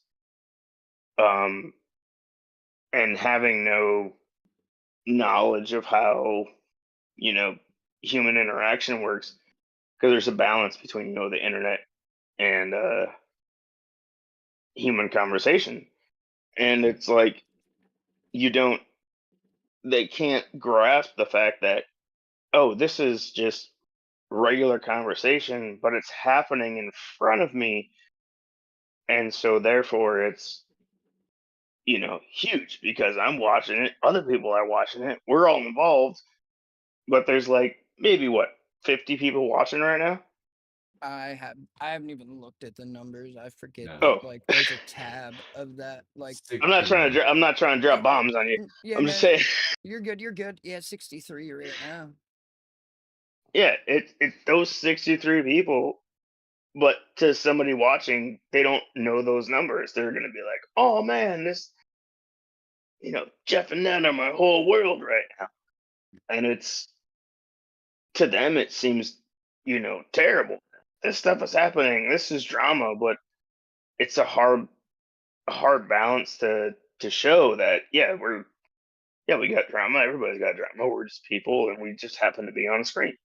um, and having no knowledge of how you know human interaction works, because there's a balance between the internet and human conversation. And it's like you don't they can't grasp the fact that, oh, this is just regular conversation, but it's happening in front of me, and so therefore it's huge because I'm watching it, other people are watching it, we're all involved. But there's like maybe what, 50 people watching right now. I haven't even looked at the numbers. I forget No. that Oh. like there's a tab of that. Like, I'm not trying to drop bombs on you. yeah, I'm no, just saying. you're good. You're good. Yeah, 63 right now. Yeah, it's those 63 people, but to somebody watching, they don't know those numbers. They're gonna be like, "Oh man, this, Jeff and Ned are my whole world right now," and it's to them it seems, terrible. This stuff is happening. This is drama, but it's a hard balance to to show that we got drama. Everybody's got drama. We're just people, and we just happen to be on screen.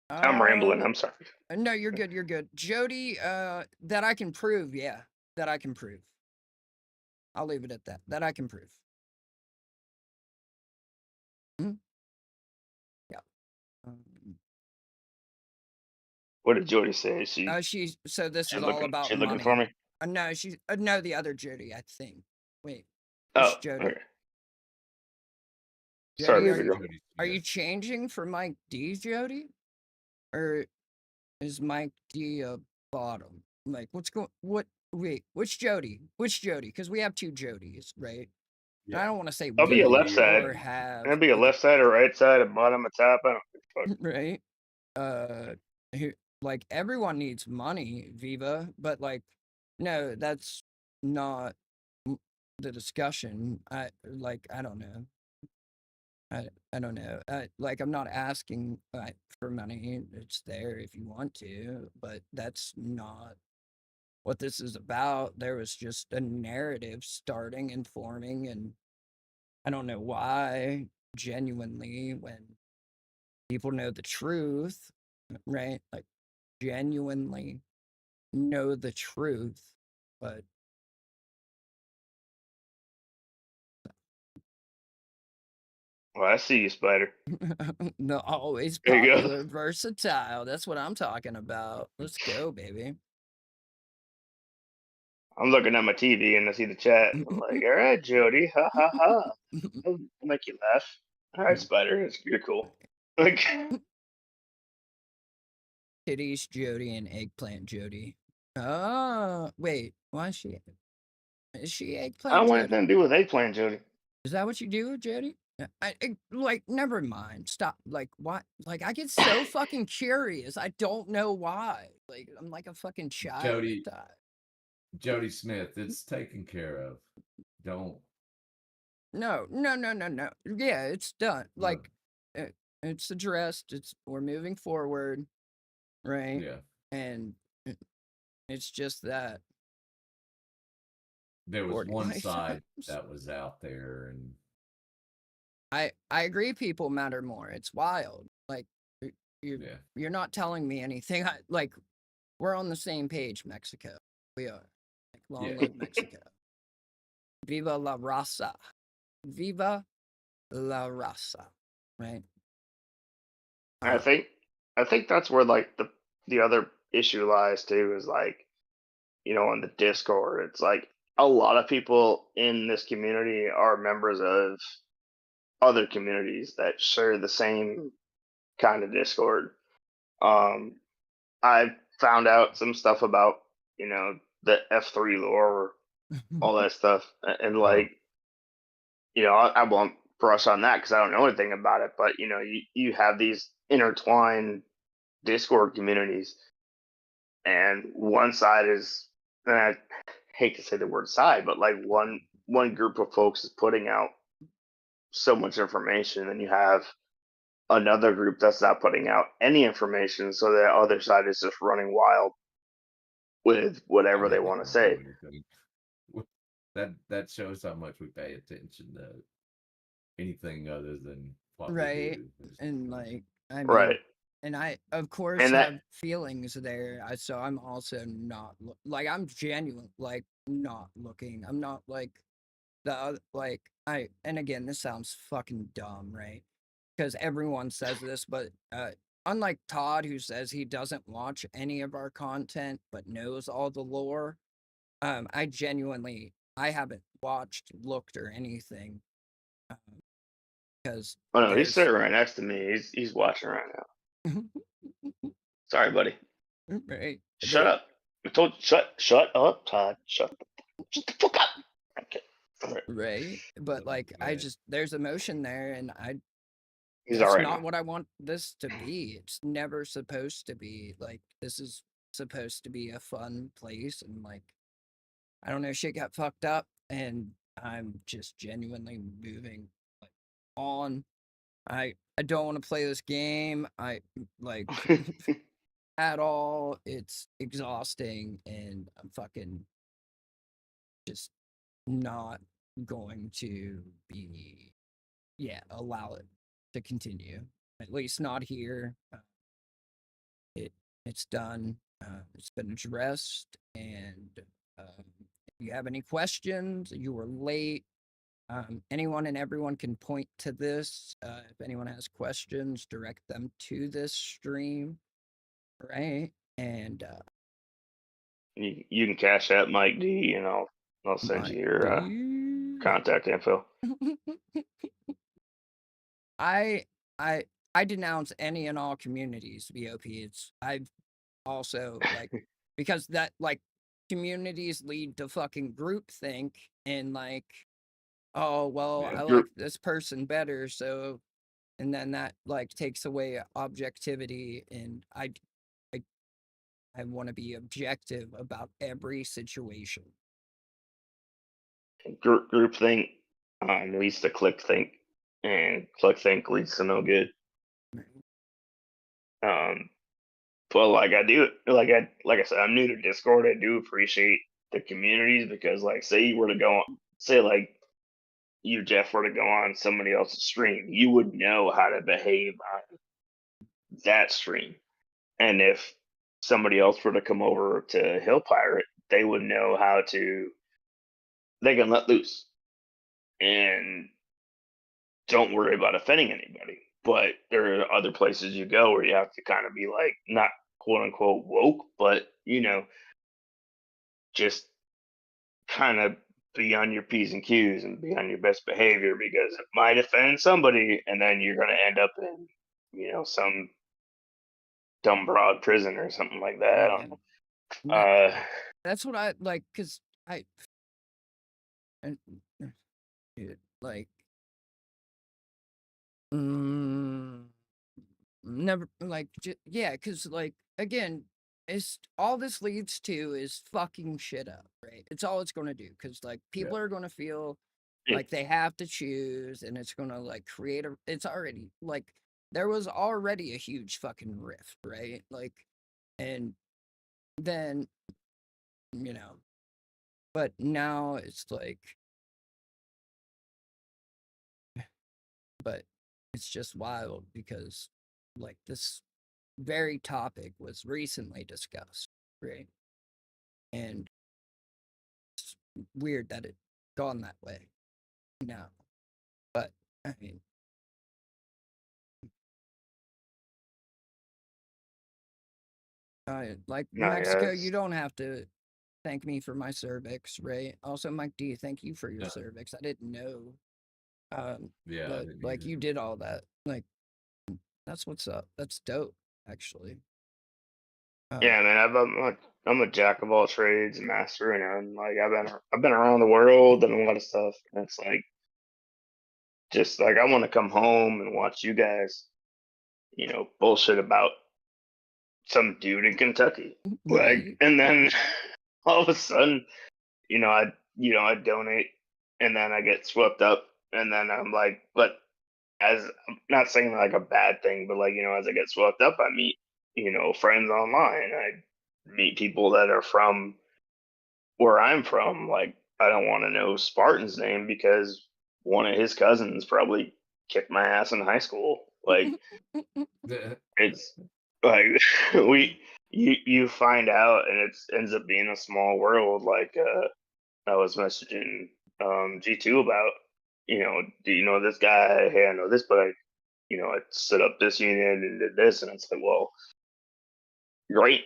I'm rambling. I'm sorry. No, you're good. You're good. Jody, that I can prove. Yeah, that I can prove. I'll leave it at that. That I can prove. Hmm? Yeah. What did Jody say? So this is all looking. about She looking money. for me. No, she's no the other Jody. I think. Wait, Oh, which Jody? okay. Jody, Sorry, baby girl. are you changing for Mike D, Jody, or is Mike D a bottom? Like, what's going? What? Wait, which Jody? Which Jody? Because we have two Jodys, right? And I don't want to say I'll be a we left side. or have. I'll be a left side or right side, a bottom, a top. I don't give a fuck. Right. Here, like everyone needs money, Viva, but like, no, that's not the discussion. I don't know. I don't know. Like, I'm not asking for money. It's there if you want to, but that's not what this is about. There was just a narrative starting and forming, and I don't know why, genuinely, when people know the truth, right? Like, genuinely know the truth, but Well, I see you, Spider. the always There you go. popular, versatile. That's what I'm talking about. Let's go, baby. I'm looking at my TV and I see the chat. And I'm like, all right, Jody, ha ha ha. I'll make you laugh. All right, Spider, you're cool. Like, Titties Jody and eggplant Jody. Wait, why is she eggplant I don't want Jody? anything to do with eggplant, Jody. Is that what you do, Jody? Like, never mind. Stop. Like, what? Like, I get so fucking curious. I don't know why. Like, I'm like a fucking child. Jody Smith, it's taken care of. Don't. No. Yeah, it's done. Like, it's addressed. We're moving forward, right? Yeah. And it's just that There was one 45 side times. that was out there, and I agree. People matter more. It's wild. Like, you're not telling me anything. Like, we're on the same page, Mexico. We are. Like, long live Mexico. Viva la raza. Viva la raza. Right? I think that's where like the other issue lies too, is like, on the Discord, it's like a lot of people in this community are members of other communities that share the same kind of Discord. I found out some stuff about, the F3 lore, all that stuff, and like, I won't brush on that because I don't know anything about it. But you have these intertwined Discord communities, and one side is, and I hate to say the word side, but like one group of folks is putting out so much information, and you have another group that's not putting out any information, so the other side is just running wild with whatever they want to say. That shows how much we pay attention to anything other than what right. we do. And like, I mean, Right. and I, of course, And that- have feelings there. So I'm also not like, I'm genuine, like, not looking. I'm not like like, and again, this sounds fucking dumb, right? Because everyone says this, but unlike Todd, who says he doesn't watch any of our content but knows all the lore, I haven't watched, looked, or anything. Because oh no, he's sitting right next to me. He's watching right now. Sorry, buddy. Right. Shut up. I told you, shut up, Todd. Shut the fuck up. Okay. Right. But like, there's emotion there, and He's that's all right not now. what I want this to be. It's never supposed to be. Like, this is supposed to be a fun place, and like, I don't know, shit got fucked up, and I'm just genuinely moving like on. I don't want to play this game. I like at all. It's exhausting, and I'm fucking just not going to be, allow it to continue. At least not here. It's done. It's been addressed, and if you have any questions, you were late. Anyone and everyone can point to this. If anyone has questions, direct them to this stream, right? And you can cash at Mike D, and I'll send you your contact info. I denounce any and all communities, BOP. I've also because that communities lead to fucking groupthink and oh well, I like this person better, so and then that takes away objectivity, and I want to be objective about every situation. Groupthink leads to clickthink, and clickthink leads to no good. But like I said, I'm new to Discord. I do appreciate the communities because say you were to go on, say you Jeff were to go on somebody else's stream, you would know how to behave on that stream. And if somebody else were to come over to Hill Pirate, they would know how they can let loose and don't worry about offending anybody. But there are other places you go where you have to kind of be not quote unquote woke, but just kind of be on your P's and Q's and be on your best behavior because it might offend somebody, and then you're going to end up in some dumb broad prison or something like that. I don't know. That's what I like, because dude, never because again, it's all this leads to is fucking shit up, right? It's all it's gonna do, because people are gonna feel like they have to choose, and it's gonna create it's already there was already a huge fucking rift, right? And then but now it's but it's just wild because this very topic was recently discussed, right? And it's weird that it gone that way now. But I mean, Mexico, you don't have to thank me for my cervix, right? Also, Mike D, thank you for your cervix. I didn't know. But you did all that. That's what's up. That's dope, actually. Yeah, man. I'm a jack of all trades, master, and I've been around the world and a lot of stuff. And it's just I want to come home and watch you guys, bullshit about some dude in Kentucky, and then all of a sudden, I donate, and then I get swept up, and then I'm but as I'm not saying a bad thing, but as I get swept up, I meet friends online. I meet people that are from where I'm from. I don't want to know Spartan's name because one of his cousins probably kicked my ass in high school. It's you find out, and it ends up being a small world. I was messaging G2 about, do you know this guy? Hey, I know this, but I set up this unit and did this, and it's well, great,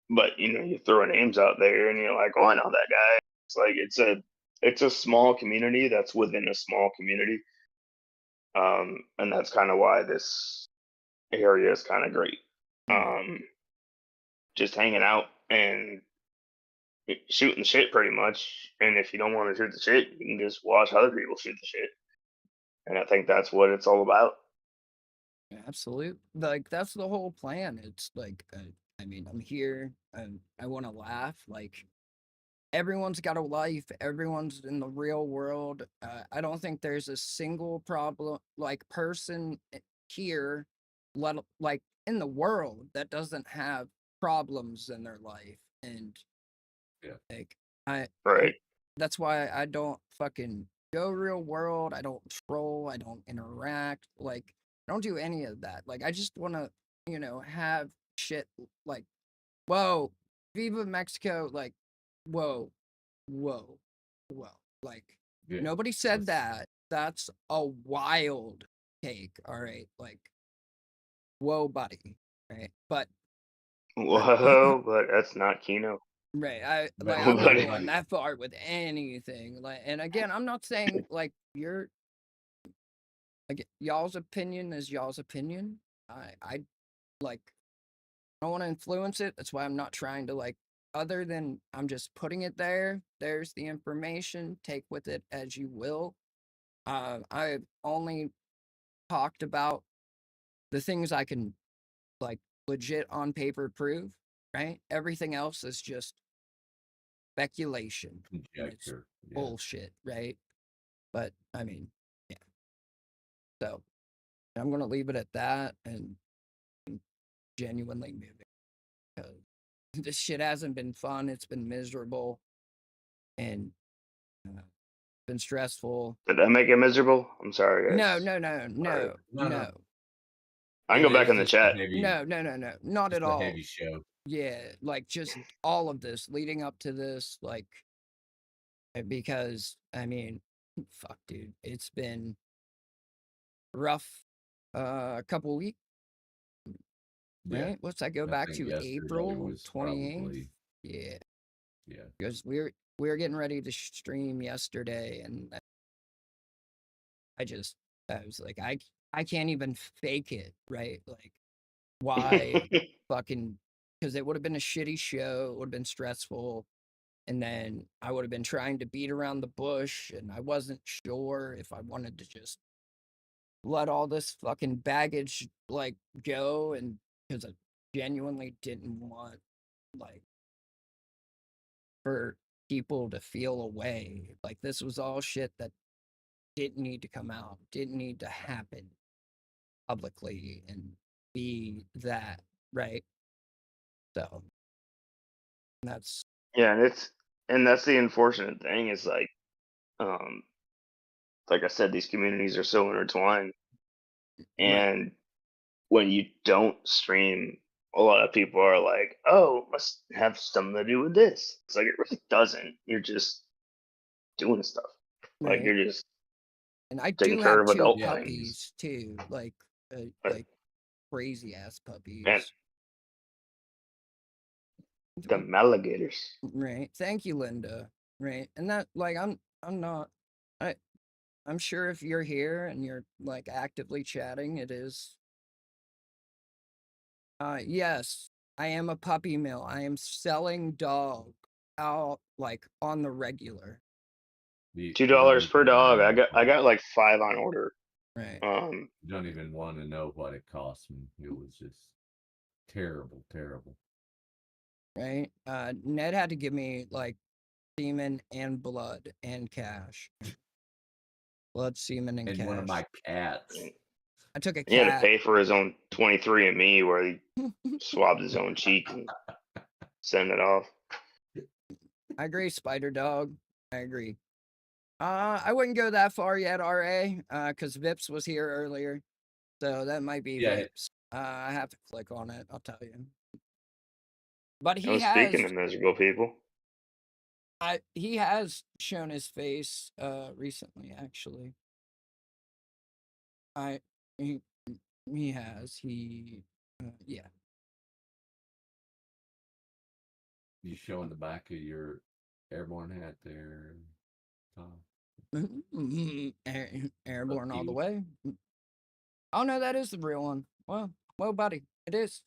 but you throw names out there, and you're oh, I know that guy. It's it's a small community that's within a small community, and that's kind of why this area is kind of great. Just hanging out and shooting the shit pretty much. And if you don't want to shoot the shit, you can just watch other people shoot the shit. And I think that's what it's all about. Absolutely. That's the whole plan. It's I mean, I'm here and I want to laugh. Everyone's got a life. Everyone's in the real world. I don't think there's a single problem, person here, in the world that doesn't have problems in their life. And Right. That's why I don't fucking go real world. I don't troll. I don't interact. Like, I don't do any of that. Like, I just want to, have shit like, whoa, Viva Mexico. Like, whoa, whoa, whoa. Like, nobody said that. That's a wild take. All right. Like, whoa, buddy. Right. But Whoa, but that's not Kino. right. I'm not Nobody. going that far with anything. Like, and again, I'm not saying like y'all's opinion is y'all's opinion. I like I don't want to influence it. That's why I'm not trying to like other than I'm just putting it there. There's the information. Take with it as you will. I've only talked about the things I can like legit on paper prove, right? Everything else is just speculation. It's bullshit, right? But I mean, yeah. So I'm gonna leave it at that and genuinely moving because this shit hasn't been fun. It's been miserable and been stressful. Did that make it miserable? I'm sorry, No, guys. no, no, no, no. I can go back in the chat. No, no, no, no, not at all. Heavy show. Yeah, like just all of this leading up to this, like because I mean, fuck, dude, it's been rough. A couple weeks, right? What's that go back to? April 28th. Yeah, yeah. Because we were getting ready to stream yesterday, and I was like, I can't even fake it, right? Like, why fucking? Because it would have been a shitty show. It would have been stressful. And then I would have been trying to beat around the bush, and I wasn't sure if I wanted to just let all this fucking baggage like go, and because I genuinely didn't want like for people to feel away. Like this was all shit that didn't need to come out, didn't need to happen publicly and be that, right? So that's Yeah, and that's the unfortunate thing is like I said, these communities are so intertwined, and when you don't stream, a lot of people are like, "Oh, must have something to do with this." It's like it really doesn't. You're just doing stuff. Like right. you're just And I taking do care have of two adult things. puppies too, like crazy ass puppies. And the alligators. Right. Thank you, Linda. Right. And that like I'm not I'm sure if you're here and you're like actively chatting, it is yes, I am a puppy mill. I am selling dog out like on the regular. $2 per dog. I got like 5 on order. Right. You don't even want to know what it cost me. It was just terrible, terrible. Right. Ned had to give me like semen and blood and cash. Blood, semen, and cash. One of my cats. I took a cat. He had to pay for his own 23andMe where he swabbed his own cheek and send it off. I agree, Spider Dog. I agree. I wouldn't go that far yet, RA, because Vips was here earlier. So that might be Vips. I have to click on it, I'll tell you. But he has speaking of miserable people. He has shown his face recently, actually. He has. Yeah. You showing the back of your airborne hat there, Tom? Airborne all the way. Oh no, that is the real one. Well, buddy, it is.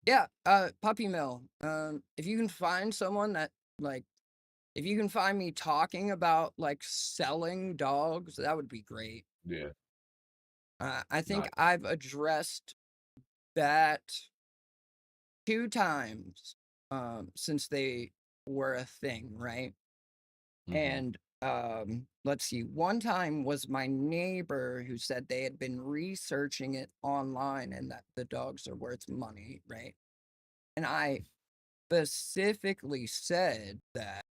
Yeah, puppy mill. If you can find someone that like, if you can find me talking about like selling dogs, that would be great. Yeah. I think I've addressed that 2 times since they were a thing, right? And let's see, one time was my neighbor who said they had been researching it online and that the dogs are worth money, right? And I specifically said that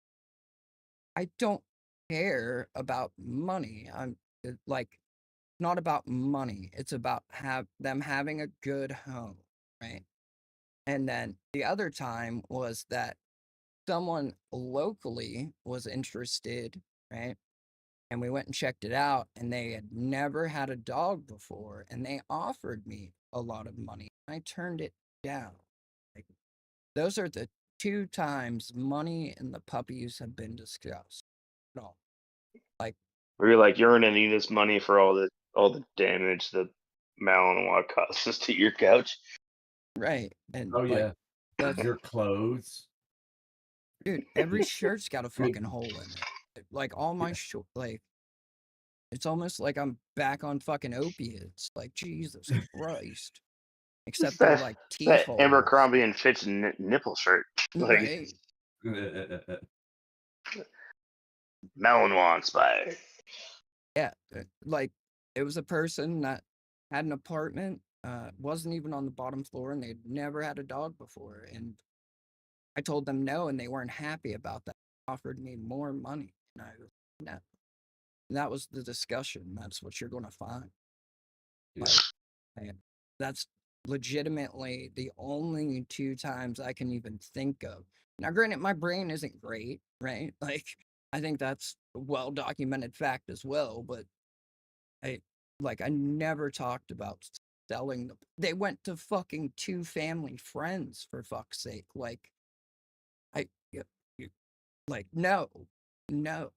I don't care about money. Like, not about money. It's about them having a good home, right? And then the other time was that someone locally was interested, right? And we went and checked it out, and they had never had a dog before, and they offered me a lot of money. I turned it down. Like, those are the 2 times money and the puppies have been discussed at all. Like, Where you're like, you're gonna need this money for all the damage that Malinois causes to your couch. right. And Oh like, yeah, that's your clothes. dude, every shirt's got a fucking hole in it. Like all my like, it's almost like I'm back on fucking opiates. Like, Jesus Christ. It's Except they're like teeth that holes. Abercrombie and Fitch nipple shirt. Like, Right. Malinois inspired. Yeah. Like, it was a person that had an apartment, wasn't even on the bottom floor, and they'd never had a dog before. And I told them no, and they weren't happy about that. They offered me more money. And I was no. And that was the discussion. That's what you're going to find. Like, and that's legitimately the only 2 times I can even think of. Now, granted, my brain isn't great, right? Like, I think that's a well documented fact as well, but I never talked about selling them. They went to fucking 2 family friends, for fuck's sake. Like, you, like, no, no,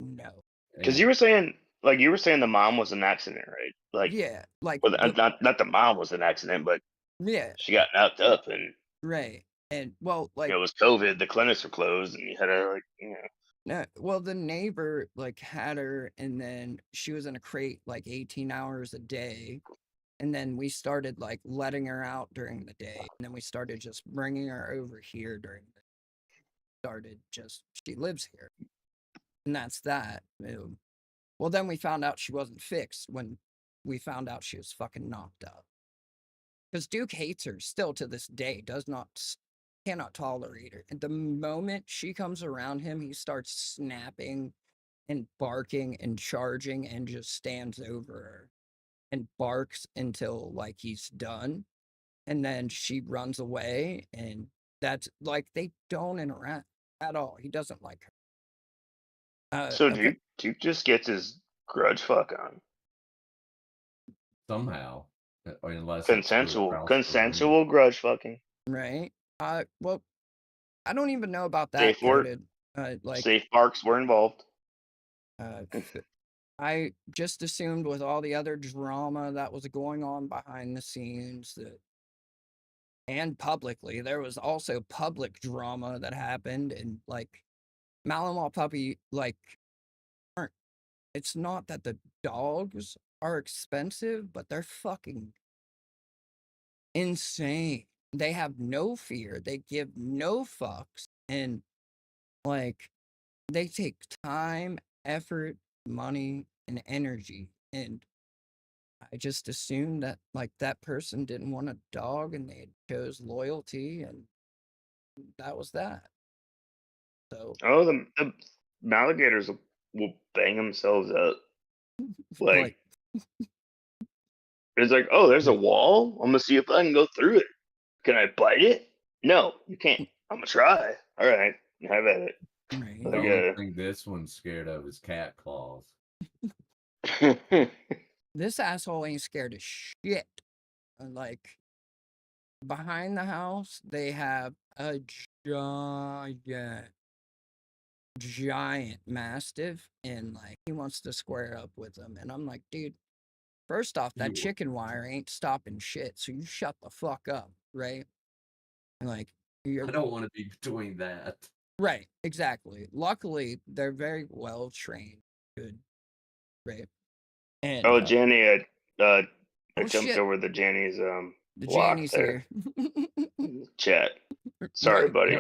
no. Because you were saying the mom was an accident, right? Like, Yeah, like, well, not the mom was an accident, but yeah, she got knocked up, and right. And well, like, it was COVID. The clinics were closed, and you had to no, well, the neighbor like had her, and then she was in a crate like 18 hours a day. And then we started like letting her out during the day. And then we started just bringing her over here during the she lives here. And that's that. Well, then we found out she wasn't fixed when we found out she was fucking knocked up. Because Duke hates her still to this day, cannot tolerate her. And the moment she comes around him, he starts snapping and barking and charging and just stands over her and barks until like he's done. And then she runs away, and that's like they don't interact at all. He doesn't like her. So Okay. Duke just gets his grudge fuck on. Somehow, unless consensual grudge fucking. Right. Well, I don't even know about that. Safe word. Like, safe barks were involved. I just assumed with all the other drama that was going on behind the scenes and publicly, there was also public drama that happened, and like Malinois puppy, like, it's not that the dogs are expensive, but they're fucking insane. They have no fear. They give no fucks. And like, they take time, effort, money, and energy. And I just assumed that like that person didn't want a dog and they chose loyalty, and that was that. So Oh, the alligators will bang themselves up. Like, it's like, oh, there's a wall. I'm gonna see if I can go through it. Can I bite it? No, you can't. I'm gonna try. All right, have at it. The only thing this one's scared of is cat claws. This asshole ain't scared of shit. Like, behind the house, they have a giant mastiff, and like he wants to square up with them. And I'm like, dude, first off, that chicken wire ain't stopping shit, so you shut the fuck up, right? And like, I don't want to be between that. Right, exactly. Luckily, they're very well trained. Good. Right. And oh, Jenny, I jumped shit. over the Jenny's the block Janny's there. here. Chat. Sorry, Right. buddy.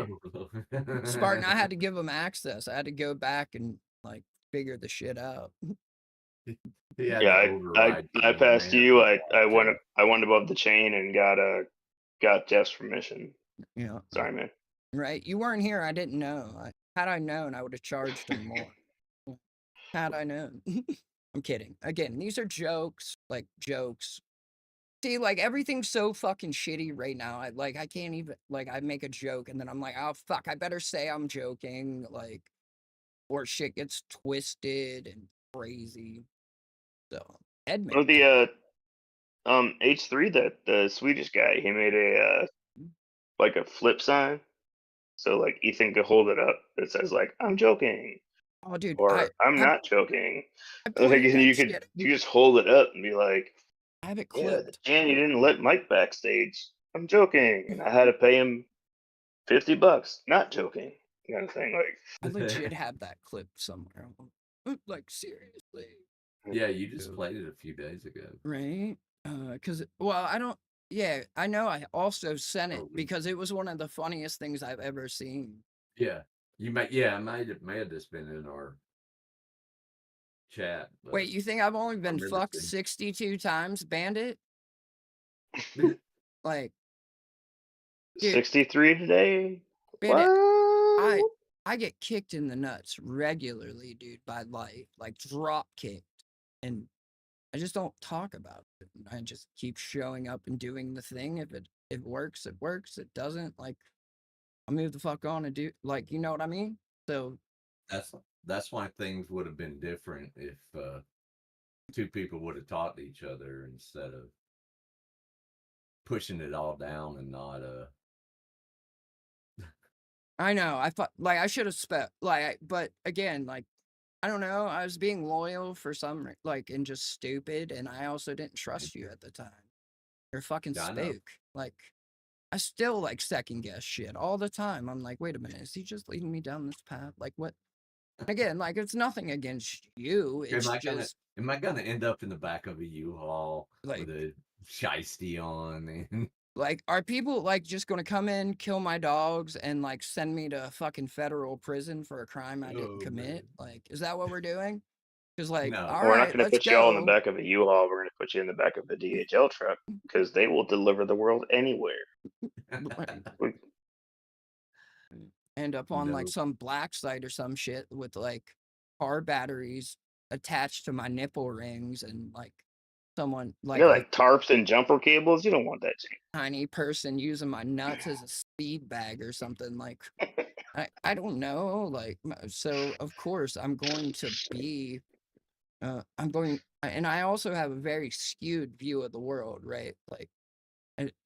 Spartan, I had to give him access. I had to go back and like figure the shit out. Yeah, I passed you. I went above the chain and got Jeff's permission. Yeah. Sorry, man. Right. You weren't here. I didn't know. I Had I known, I would have charged him more. Had I known. I'm kidding. Again, these are jokes, like jokes. See, like everything's so fucking shitty right now. I can't even like I make a joke and then I'm like, oh fuck, I better say I'm joking, like, or shit gets twisted and crazy. So Edmund. Well, the H3, that the Swedish guy, he made a like a flip sign, so like Ethan could hold it up. It says like I'm joking, Oh, dude, or I'm not joking. I Like pointed that you shit. just hold it up and be like, I have it yeah, clipped. Jan, you didn't let Mike backstage. I'm joking, and I had to pay him $50. Not joking, kind of thing. I Like, legit have that clipped somewhere. Like seriously. Yeah, you just played it a few days ago. Right? Cause well, I don't. Yeah, I know. I also sent it because it was one of the funniest things I've ever seen. Yeah, you might. Yeah, I may have just been in our chat. But Wait, you think I've only I been remember fucked seeing- 62 times, Bandit? Like, dude, 63 today. Bandit, What? I get kicked in the nuts regularly, dude, by life, like drop kicked, and I just don't talk about it. I just keep showing up and doing the thing. If it works, it works. It doesn't, like, I move the fuck on and do, like, you know what I mean? So that's why things would have been different if two people would have talked to each other instead of pushing it all down and not I know. I thought like I should have but again, like I don't know. I was being loyal for some like and just stupid, and I also didn't trust you at the time. You're fucking Yeah, I know. spook. Like I still like second guess shit all the time. I'm like, wait a minute, is he just leading me down this path? Like what? Again, like it's nothing against you. It's just am I gonna end up in the back of a U-Haul with a shiesty on and like, are people like just gonna come in, kill my dogs, and like send me to fucking federal prison for a crime I didn't commit? Like, is that what we're doing? Because like, all We're not right, going to let's put you all in the go. back of a U-Haul. We're going to put you in the back of a DHL truck because they will deliver the world anywhere. End up on like some black site or some shit with like car batteries attached to my nipple rings and like someone like Like tarps and jumper cables. You don't want that shit. tiny person using my nuts as a speed bag or something. Like I don't know. Like so of course I'm going to be and I also have a very skewed view of the world, right? Like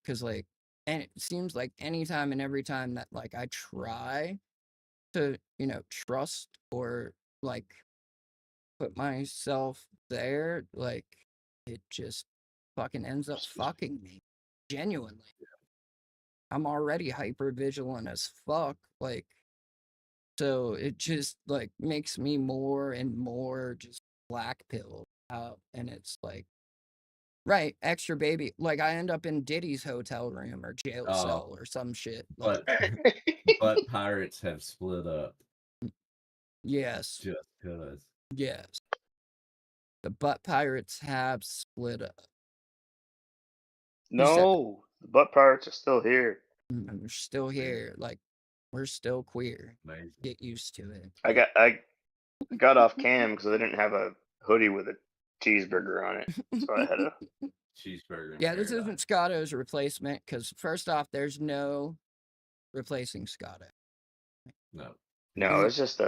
because like and it seems like anytime and every time that like I try to, you know, trust or like put myself there, like it just fucking ends up fucking me. Genuinely. I'm already hyper vigilant as fuck. Like, so it just like makes me more and more just black pill out. And it's like, right, extra baby. Like I end up in Diddy's hotel room or jail cell or some shit. Like, but pirates have split up. Yes. Just cause. Yes. The butt pirates have split up. No, the butt pirates are still here. We're still here. Like, we're still queer. Get used to it. I got off cam because I didn't have a hoodie with a cheeseburger on it, so I had a cheeseburger. Yeah, this isn't Scotto's replacement because first off, there's no replacing Scotto. No. No, it's just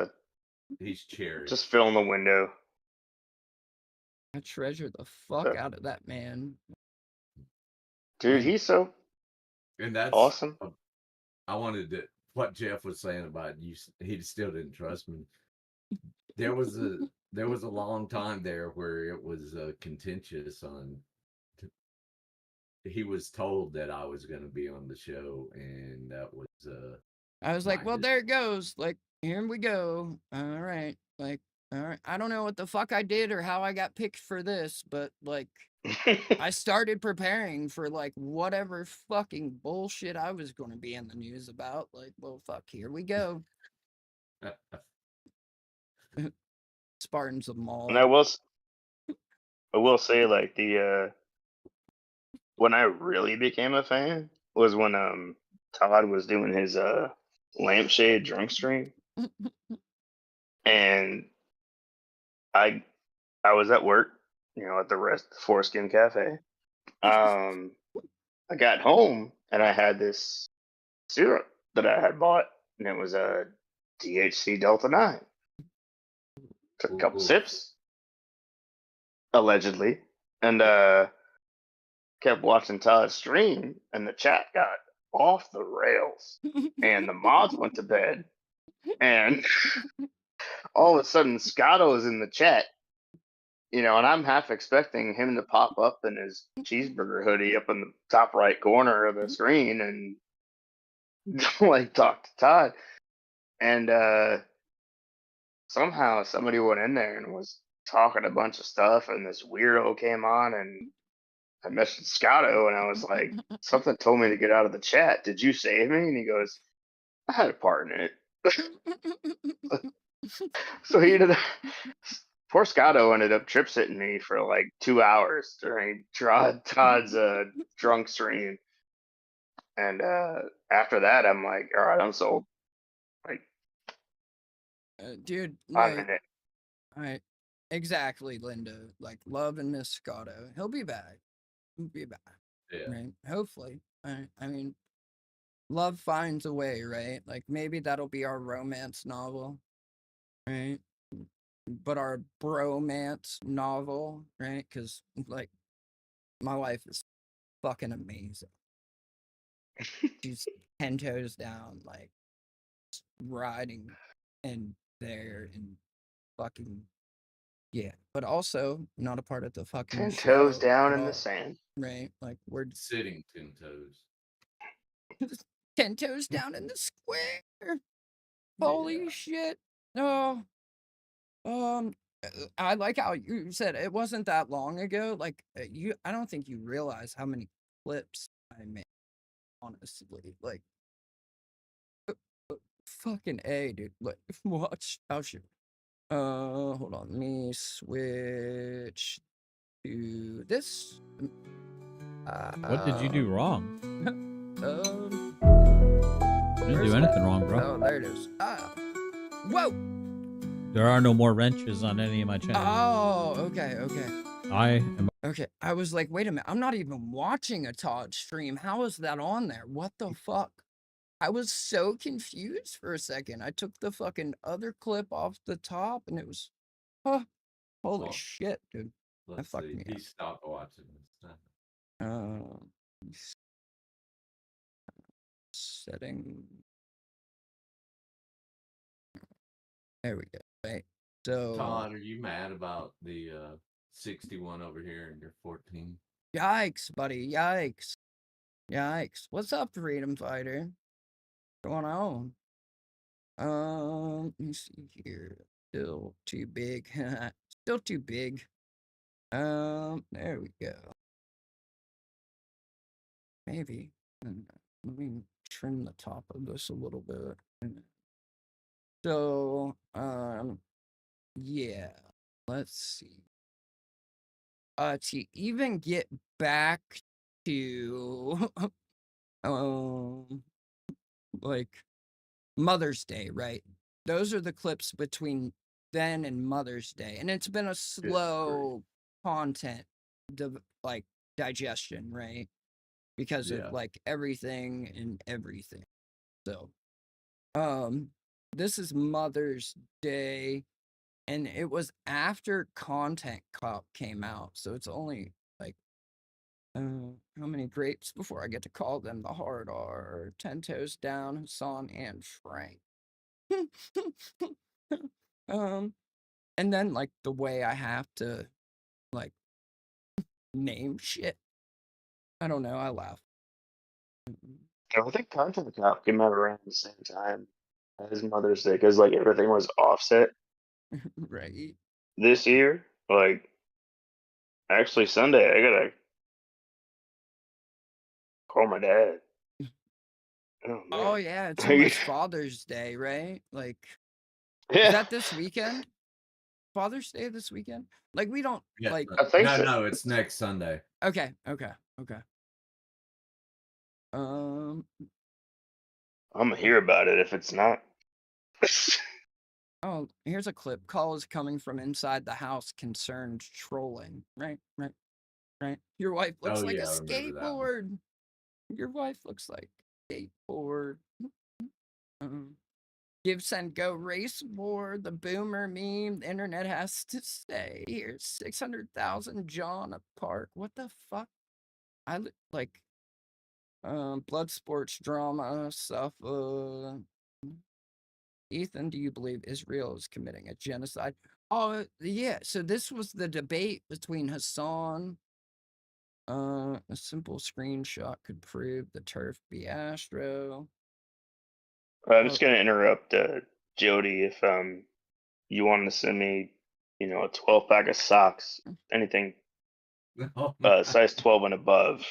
he's cherry. Just fill in the window. I treasure the fuck out of that man. Dude, he's so and that's awesome. I wanted to what Jeff was saying about you. He still didn't trust me. There was a long time there where it was contentious on. He was told that I was going to be on the show, and that was. I was like, well, there it goes. Like, here we go. All right. Like, all right. I don't know what the fuck I did or how I got picked for this, but like, I started preparing for like whatever fucking bullshit I was going to be in the news about. Like, well, fuck, here we go. Spartans of Mall. And I will say, like, the when I really became a fan was when Todd was doing his lampshade drunk stream. And I was at work, at the Foreskin Cafe. I got home and I had this syrup that I had bought, and it was a THC Delta 9. Took a couple sips, allegedly, and kept watching Todd's stream, and the chat got off the rails, and the mods went to bed, and all of a sudden Scotto's in the chat, and I'm half expecting him to pop up in his cheeseburger hoodie up in the top right corner of the screen and like talk to Todd, and somehow somebody went in there and was talking a bunch of stuff, and this weirdo came on, and I messaged Scotto, and I was like, something told me to get out of the chat. Did you save me? And he goes, I had a part in it. So he ended up, poor Scotto ended up trip sitting me for like 2 hours during Todd's drunk stream. And after that, I'm like, all right, I'm sold. Like, Dude, I'm like, in it. right, exactly, Linda. Like, love and miss Scotto. He'll be back. He'll be back. Yeah. Right? Hopefully. I mean, love finds a way, right? Like, maybe that'll be our romance novel, right? But our bromance novel, right? Because, like, my wife is fucking amazing. She's 10 toes down, like, riding in there and fucking, yeah. But also, not a part of the fucking 10 show toes down at in the all, sand. right? Like, we're Sitting 10 toes. 10 toes down in the square. Holy shit. Oh, I like how you said it wasn't that long ago. Like, I don't think you realize how many clips I made, honestly. Like, fucking A, dude. Like, watch. Oh, shit. Hold on. Let me switch to this. What did you do wrong? You didn't Where's do anything that? wrong, bro. Oh, there it is. Whoa! There are no more wrenches on any of my channels. Oh, okay. I am. Okay, I was like, wait a minute, I'm not even watching a Todd stream. How is that on there? What the fuck? I was so confused for a second. I took the fucking other clip off the top and it was, huh, holy shit, dude. That Let's fucked see. me He stopped watching this time. up. Setting. There we go. Right. So. Todd, are you mad about the 61 over here and you're 14? Yikes, buddy. Yikes. What's up, Freedom Fighter? What's going on? Let me see here. Still too big. Still too big. There we go. Maybe. Let me trim the top of this a little bit. So, yeah. Let's see. To even get back to, like, Mother's Day, right? Those are the clips between then and Mother's Day. And it's been a slow content, like, digestion, right? Because of, like, everything and everything. So, this is Mother's Day. And it was after Content Cop came out. So it's only, like, how many grapes before I get to call them the hard R? 10 Toes Down, Hassan, and Frank. And then, like, the way I have to, like, name shit. I don't know, I laugh. I think Content Cop came out around the same time as Mother's Day because like everything was offset Right. this year. Like, actually, Sunday I gotta call my dad. Oh, man. Oh, yeah, it's almost Father's Day, right? Like, Yeah. is that this weekend? Father's Day this weekend? Like, we don't, Yeah, like... I think so. No, it's next Sunday. Okay. I'm gonna hear about it if it's not. Oh, here's a clip. Call is coming from inside the house concerned trolling. Right. Your wife looks Oh like yeah, a I remember that one. skateboard. Your wife looks like a skateboard. Give, send, go, race war, the boomer meme, the internet has to stay. Here's 600,000 John Park. What the fuck? Like, blood sports drama stuff. Ethan, do you believe Israel is committing a genocide? Oh, yeah. So this was the debate between Hassan. A simple screenshot could prove the turf be Astro. I'm just gonna interrupt Jody if you want to send me, a 12 pack of socks, anything Oh, size 12 and above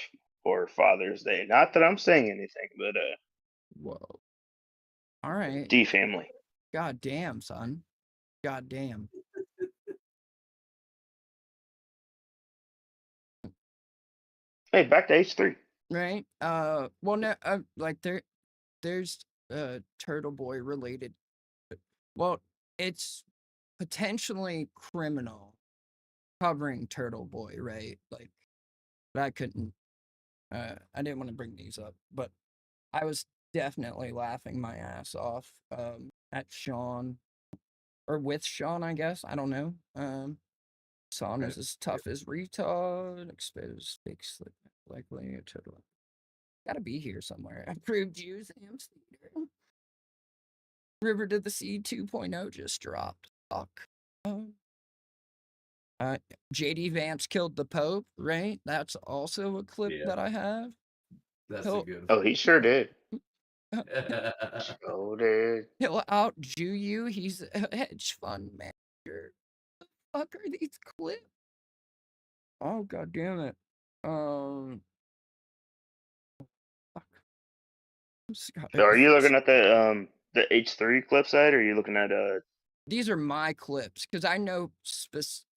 for Father's Day. Not that I'm saying anything, but Whoa. All right. D family. God damn, son. God damn. Hey, back to H3. Right? Well, no, like there's Turtle Boy related. Well, it's potentially criminal covering Turtle Boy, right? Like, but I couldn't. I didn't want to bring these up, but I was definitely laughing my ass off at Sean, or with Sean, I guess. I don't know. Sean is as tough as retard. Exposed fake slip likely a total. Gotta be here somewhere. Approved use Amsterdam. River to the Sea 2.0 just dropped. Fuck. JD Vance killed the Pope, right? That's also a clip Yeah. that I have. That's a good Oh, he sure did. one. Sure did. He'll outJew you. He's a hedge fund manager. The fuck are these clips? Oh, god damn it. Fuck. So are you looking at the H3 clip side, or are you looking at These are my clips because I know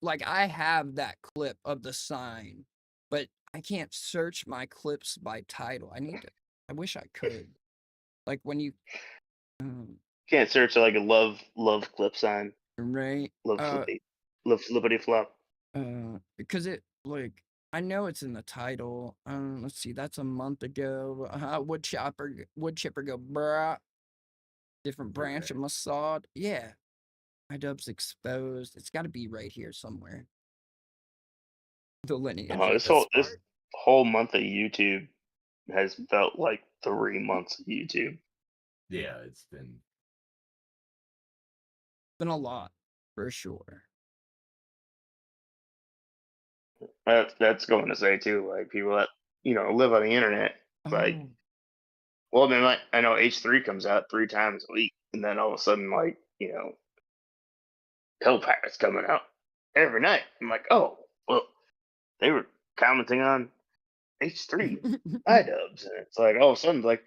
like I have that clip of the sign, but I can't search my clips by title. I wish I could. Like when you can't search like a love clip sign? right? Love flippity flop. Because it like I know it's in the title. Let's see, that's a month ago. Wood chipper go bruh. Different branch of Mossad. Yeah. iDubbbz exposed. It's got to be right here somewhere. The lineage Oh, of this the whole month of YouTube has felt like 3 months of YouTube. Yeah, it's been a lot for sure. That's going to say too, like people that live on the internet. Like, well, then like I know H3 comes out 3 times a week, and then all of a sudden, like Pill Pirate's coming out every night. I'm like, oh, well, they were commenting on H3 iDubbbz, and it's like all of a sudden, like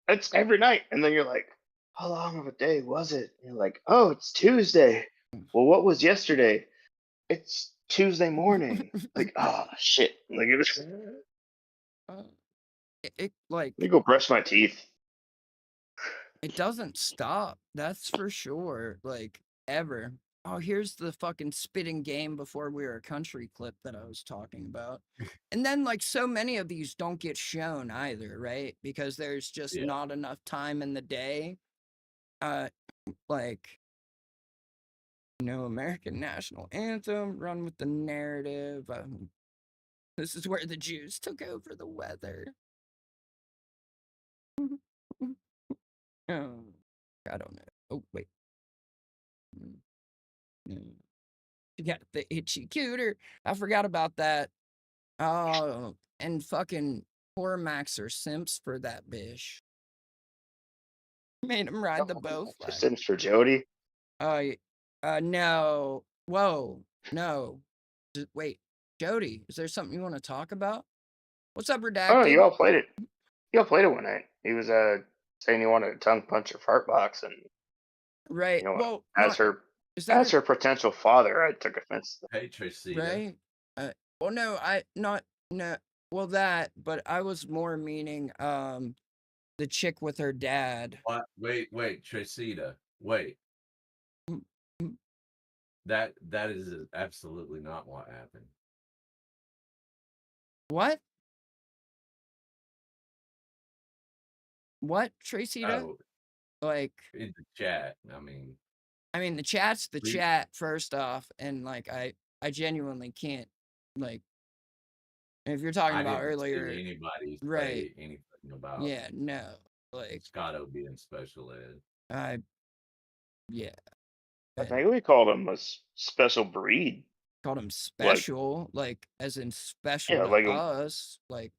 it's every night, and then you're like, how long of a day was it? And you're like, oh, it's Tuesday. Well, what was yesterday? It's Tuesday morning. Like, oh shit! Like it was. Like Let me go brush my teeth. it doesn't stop. That's for sure. Like ever. Oh, here's the fucking spitting game before we were a country clip that I was talking about. And then like so many of these don't get shown either, right? Because there's just not enough time in the day. Like American national anthem, run with the narrative. This is where the Jews took over the weather. Oh, I don't know. Oh, wait. You got the itchy cooter. I forgot about that. Oh, and fucking poor Max or simps for that bish. Made him ride the bow flag. Sims for Jody. No. Whoa, no. Wait, Jody, is there something you want to talk about? What's up, Redacted? Oh, you all played it. You all played it one night. He was saying he wanted to tongue punch her fart box, and right. Well, as her potential father, I took offense. Hey, Tracy. Right. Well, no, no. Well, that, but I was more meaning the chick with her dad. What? Wait, Tracita. Wait. That is absolutely not what happened. What? What, Tracita? Oh, Like, in the chat. I mean, the chat's the We- chat, first off, and like I genuinely can't, like, if you're talking I about didn't earlier, see anybody right? say anything about Yeah, no, like Scotto being special ed. yeah, I think we called him a special breed. called him Like, special, like as in special yeah, to like us, like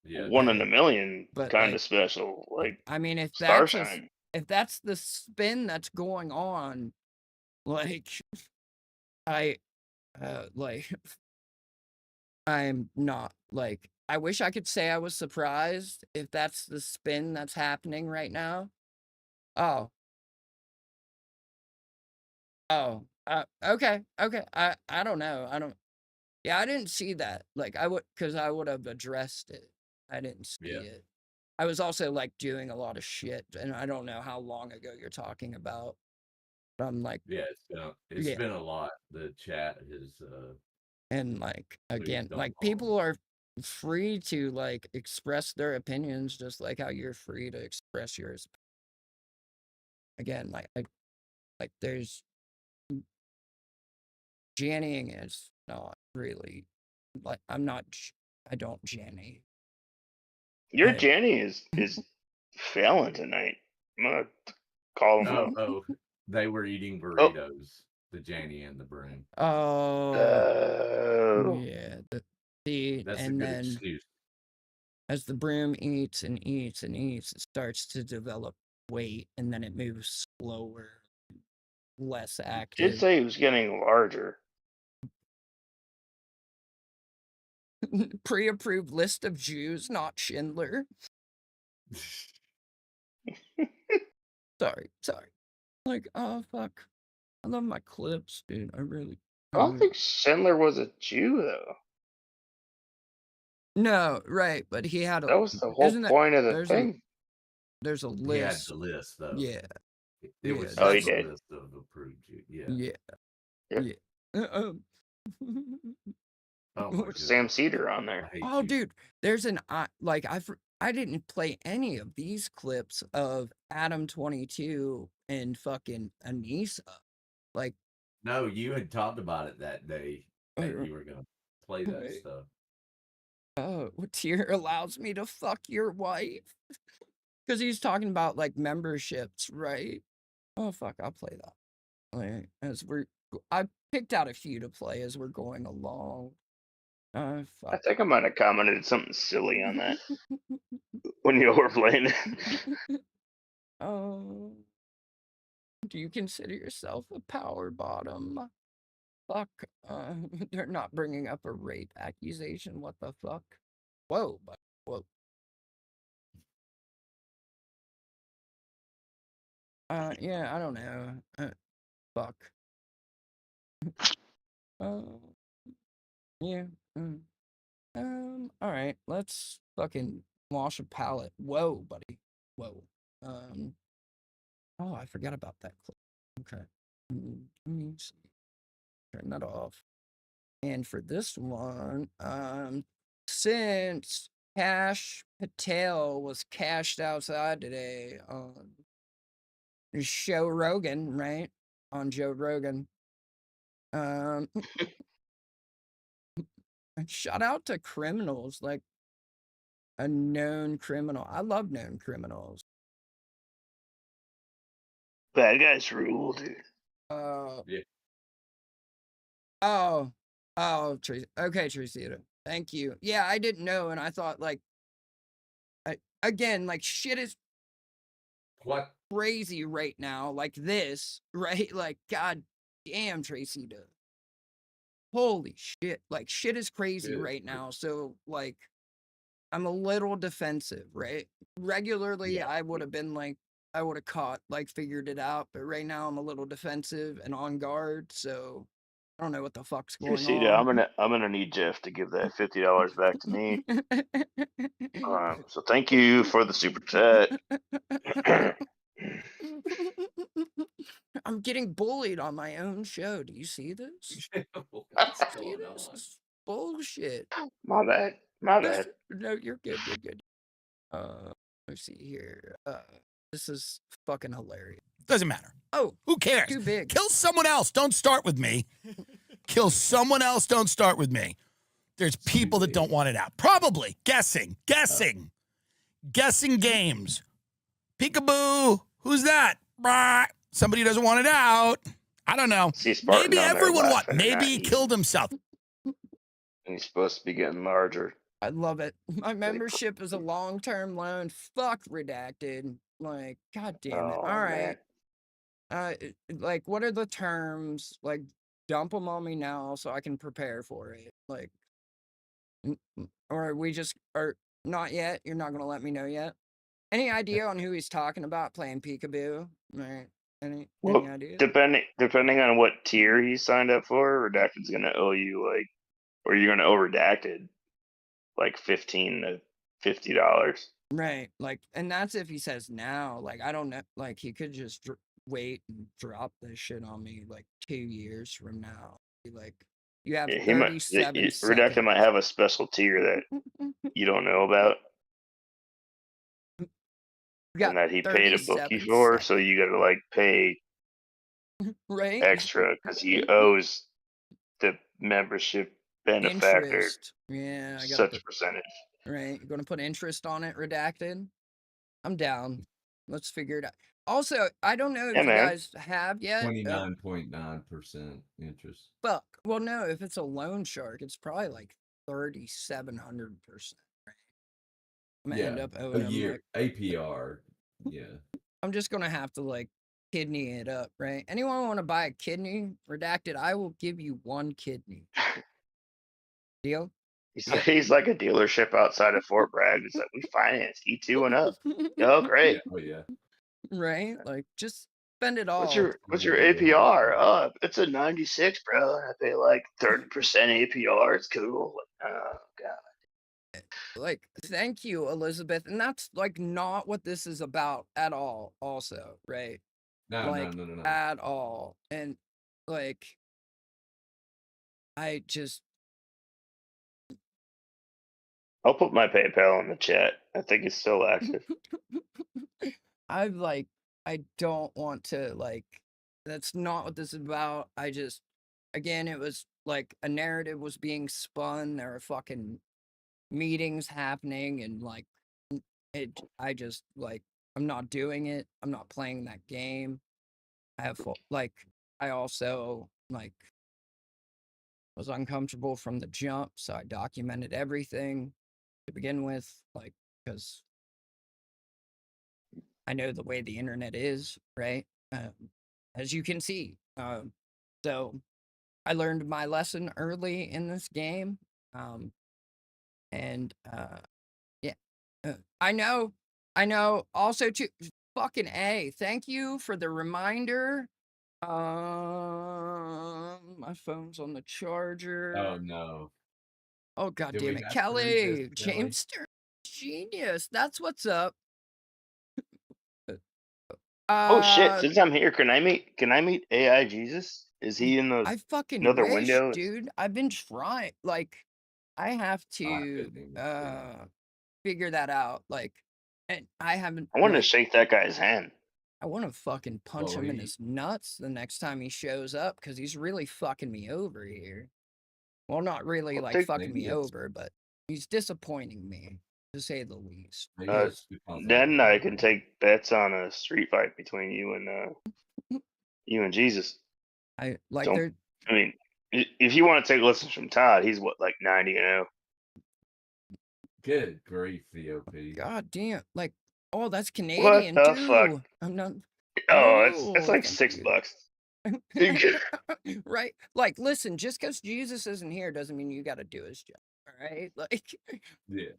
one in a million but kind like, of special. Like, I mean, if star that's sign. if that's the spin that's going on, like I like I'm not like I wish I could say I was surprised if that's the spin that's happening right now. Oh. Oh. Okay. Okay. I don't know. Yeah, I didn't see that. Like cuz I would have addressed it. I didn't see it. I was also like doing a lot of shit and I don't know how long ago you're talking about. But I'm like Yeah, it's been a lot. The chat has and like again, moved like on. people are free to like express their opinions just like how you're free to express yours. Again, like there's Jannying is not really like I don't Janny. Your Jenny is failing tonight. I'm gonna call him out. Oh, they were eating burritos, the Janie and the broom. Oh. Yeah. That's a and good then excuse. as the broom eats and eats and eats, it starts to develop weight and then it moves slower, less active. Did say he was getting larger. Pre-approved list of Jews, not Schindler. Sorry. Like, oh fuck. I love my clips, dude. I really I don't think Schindler was a Jew though. No, right, but he had That was the whole point of the thing. There's a list. He had the list though. Yeah. It was he just a did. list of approved Jews. Yeah. Oh my With Sam Cedar on there. Oh, dude, there's like I didn't play any of these clips of Adam 22 and fucking Anissa. Like, No, you had talked about it that day that you were gonna play that stuff. oh, Tier allows me to fuck your wife because he's talking about like memberships, right? Oh fuck, I'll play that. Like, I picked out a few to play as we're going along. I think I might have commented something silly on that when you were playing it. Oh, do you consider yourself a power bottom? Fuck, they're not bringing up a rape accusation. What the fuck? Whoa, whoa. Yeah, I don't know. Fuck. Yeah. All right. Let's fucking wash a palette. Whoa, buddy. Whoa. Oh, I forgot about that clip. Okay. Let me see. Turn that off. And for this one, since Cash Patel was cashed outside today on Joe Rogan, right? On Joe Rogan. Shout out to criminals, like a known criminal. I love known criminals. Bad guys rule, dude. Yeah. Oh, Tracy. Okay, Tracy. Thank you. Yeah, I didn't know, and I thought like, again, like shit is crazy right now, like this, right? Like, god damn, Tracy. Holy shit! Like shit is crazy right now. So like, I'm a little defensive, right? Regularly, I would have been like, I would have figured it out, but right now I'm a little defensive and on guard. So I don't know what the fuck's going on. I'm gonna need Jeff to give that $50 back to me. So thank you for the super chat. I'm getting bullied on my own show. Do you see this? What's See going this? on? This is bullshit. My bad. My bad. No, you're good. You're good. Let's see here. This is fucking hilarious. Doesn't matter. Oh, who cares? Too big. Kill someone else. Don't start with me. Kill someone else. Don't start with me. There's people that don't want it out. Probably. Guessing games. Peekaboo. Who's that? Bah. Somebody doesn't want it out. I don't know. Maybe everyone maybe he killed himself. He's supposed to be getting larger. I love it. My membership is a long-term loan. Fuck redacted. Like, god damn it. Oh, All man. right. Like, what are the terms? Like, dump them on me now so I can prepare for it. Like, or we just are not yet. You're not gonna let me know yet. Any idea on who he's talking about playing peekaboo? Right. Any Well, ideas? depending on what tier he signed up for, Redacted's gonna owe you like, or you're gonna owe Redacted like $15 to $50. Right. Like, and that's if he says now. Like, I don't know. Like, he could just wait and drop this shit on me like 2 years from now. Be like, you have Yeah, 37 Redacted seconds. might have a special tier that you don't know about, and that he paid a bookie 37 for. So you gotta like pay right? extra because he owes the membership benefactor Interest. Yeah, I gotta such put percentage. right. You're gonna put interest on it, redacted. I'm down. Let's figure it out. Also, I don't know if Yeah, you man. guys have yet. 29.9% interest. Fuck. Well, no, if it's a loan shark, it's probably like 3,700%. Right? I'm gonna end up a owing him year like APR. Yeah. I'm just gonna have to like kidney it up, right? Anyone want to buy a kidney? Redacted, I will give you 1 kidney. Deal? He's like a dealership outside of Fort Bragg. It's like we finance E2 and up. Oh, great. Oh yeah. Right? Like just spend it all. What's your APR? Oh, it's a 96, bro. I pay like 30% APR. It's cool. Oh god. Like, thank you, Elizabeth. And that's like not what this is about at all, also, right? No, like, no. At all. And like I just I'll put my PayPal in the chat. I think it's still active. I don't want to like that's not what this is about. I just again it was like a narrative was being spun. There were fucking meetings happening and like I just like I'm not doing it. I'm not playing that game. I also like was uncomfortable from the jump, so I documented everything to begin with, like because I know the way the internet is, right? As you can see. So I learned my lesson early in this game. And yeah, I know. Also, too, fucking A. Thank you for the reminder. My phone's on the charger. Oh no. Oh god Did damn we it, have to read this, Kelly. Kelly? James Stern, genius. That's what's up. Oh shit! Since I'm here, can I meet AI Jesus? Is he in the I fucking another wish, window? dude. I've been trying. Like, I have to figure that out. Like, and I haven't. I want to like, shake that guy's hand. I want to fucking punch him in his nuts the next time he shows up because he's really fucking me over here. Well, not really Well, like take- fucking me maybe it's- over, but he's disappointing me to say the least. Then I can take bets on a street fight between you and Jesus. I like Don't- they're I mean, if you want to take lessons from Todd, he's what, like 90-0. Good grief, VOP. God damn, like, oh, that's Canadian the too. fuck? I'm not. It's like thank $6. Right? Like, listen, just because Jesus isn't here doesn't mean you got to do his job. All right? Like, yeah.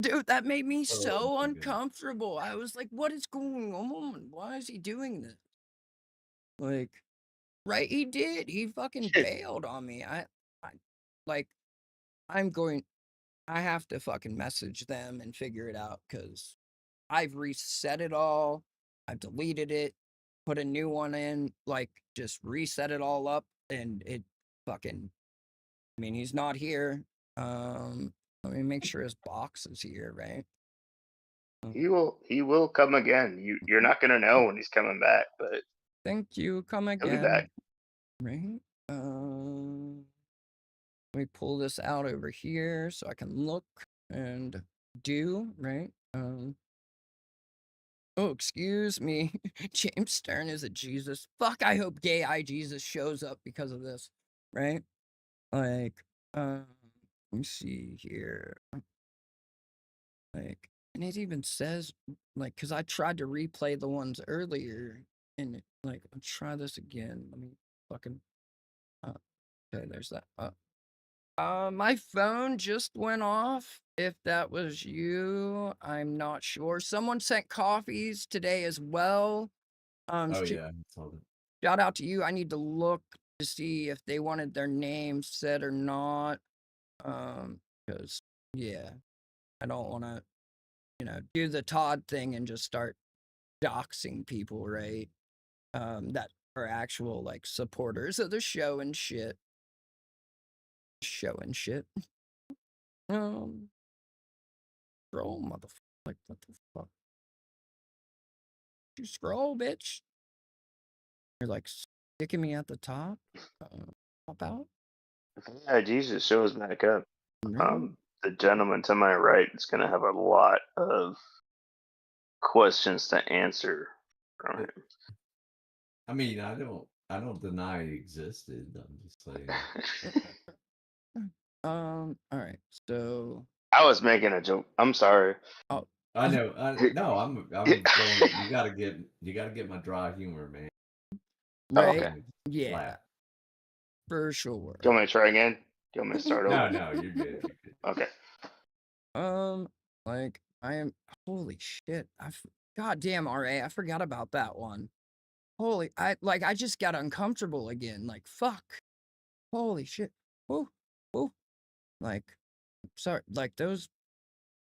Dude, that made me Oh, so my uncomfortable. I was like, what is going on? Why is he doing this? Like, right? He did. He fucking bailed on me. Like, I have to fucking message them and figure it out because I've reset it all. I've deleted it, put a new one in, like just reset it all up, and it fucking. I mean, he's not here. Let me make sure his box is here, right? He will come again. You're not gonna know when he's coming back, but Thank you. Come he'll be back. again. Right. Let me pull this out over here so I can look and do, right? Oh, excuse me. James Stern is a Jesus. Fuck, I hope gay I Jesus shows up because of this, right? Like, let me see here. Like, and it even says, like, because I tried to replay the ones earlier, and like, I'll try this again. Let me fucking, okay, there's that. My phone just went off. If that was you, I'm not sure. Someone sent coffees today as well. Oh yeah, I saw that. Shout out to you. I need to look to see if they wanted their name said or not. Because yeah, I don't want to, do the Todd thing and just start doxing people, right? That are actual like supporters of the show and shit. Scroll, motherfucker. Like, what the fuck? You scroll, bitch. You're like sticking me at the top. Pop out. Yeah, Jesus shows back up. The gentleman to my right is gonna have a lot of questions to answer from him. I mean, I don't deny it existed. I'm just saying. All right. So I was making a joke. I'm sorry. Oh, I know. No, I'm going. You gotta get my dry humor, man. right? Okay. Yeah. Flat. For sure. Do you want me to try again? Do you want me to start over? No, you're good. Okay. Like I am. Holy shit! Goddamn, RA, I forgot about that one. Holy, I just got uncomfortable again. Like fuck. Holy shit. Woo, woo. Like, sorry. Like those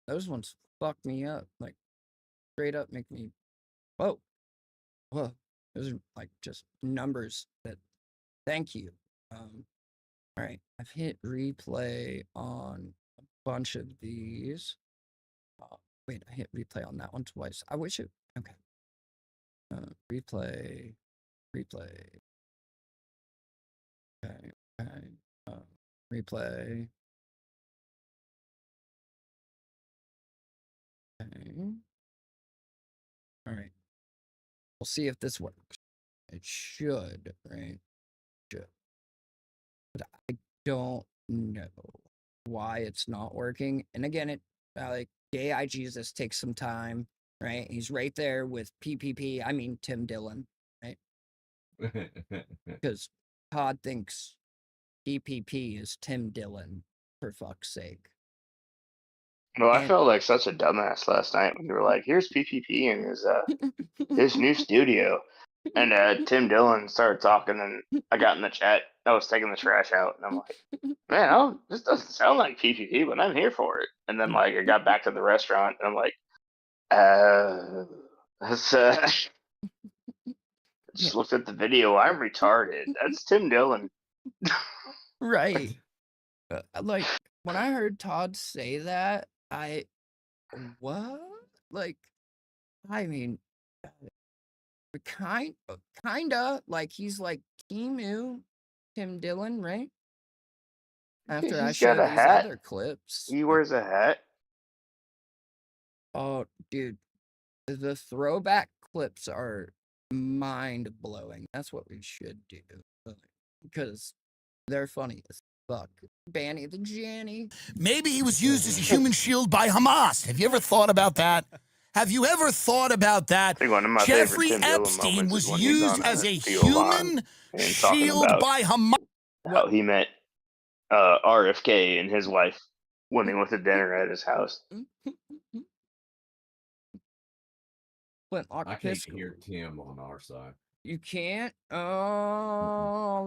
ones fuck me up. Like straight up make me. Whoa, whoa. Those are like just numbers that. Thank you. All right, I've hit replay on a bunch of these. Wait, I hit replay on that one twice. I wish it. Okay. Replay. Okay. Replay. Okay. All right. We'll see if this works. It should, right? Should. But I don't know why it's not working. And again, like gay I Jesus takes some time, right? He's right there with PPP. I mean Tim Dillon, right? Because Todd thinks PPP is Tim Dillon, for fuck's sake. Well, I felt like such a dumbass last night when you were like, "Here's PPP and his new studio," and Tim Dillon started talking, and I got in the chat. I was taking the trash out, and I'm like, "Man, this doesn't sound like PPP, but I'm here for it." And then like I got back to the restaurant, and I'm like, that's just looked at the video. I'm retarded. That's Tim Dillon. Right. Like when I heard Todd say that, what? Like, I mean, kinda like he's like Timu, Tim Dillon, right? After I He's got show a these hat. other clips. He wears a hat. Oh, dude, the throwback clips are mind blowing. That's what we should do because they're funny as fuck. Banny the Janny. Maybe he was used as a human shield by Hamas. Have you ever thought about that? Have you ever thought about that? I think one of my Jeffrey favorite Tim Dillon Epstein moments was is when he's used on as a field line human and talking shield about by Hamas. how he met RFK and his wife when they went to dinner at his house. I can't hear Tim on our side. You can't? Oh,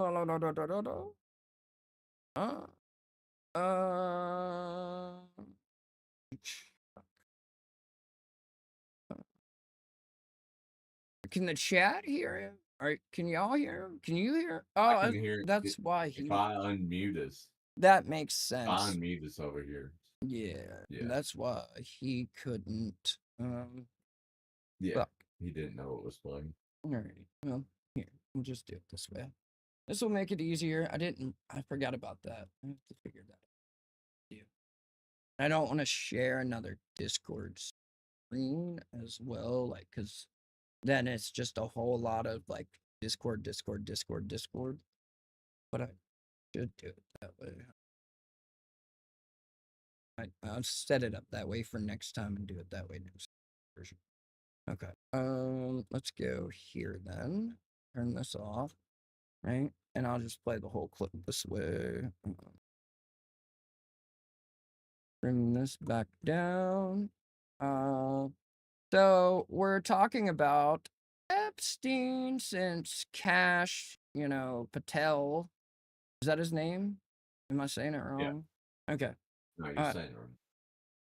no. Can the chat hear him? Or can y'all hear him? Can you hear? Oh, I can hear that's it why he. if I unmute us. That makes I sense. unmute us over here. Yeah, Yeah. that's why he couldn't. Yeah, Fuck. he didn't know it was playing. All right. Well, here we'll just do it this way. This will make it easier. I forgot about that. I have to figure that out. Yeah. I don't want to share another Discord screen as well, like, cause then it's just a whole lot of like Discord. But I should do it that way. I'll set it up that way for next time and do it that way next version. Okay. Let's go here then. Turn this off, right? And I'll just play the whole clip this way. Bring this back down. So we're talking about Epstein since Cash, Patel. Is that his name? Am I saying it wrong? Yeah. Okay. No, you're saying it wrong.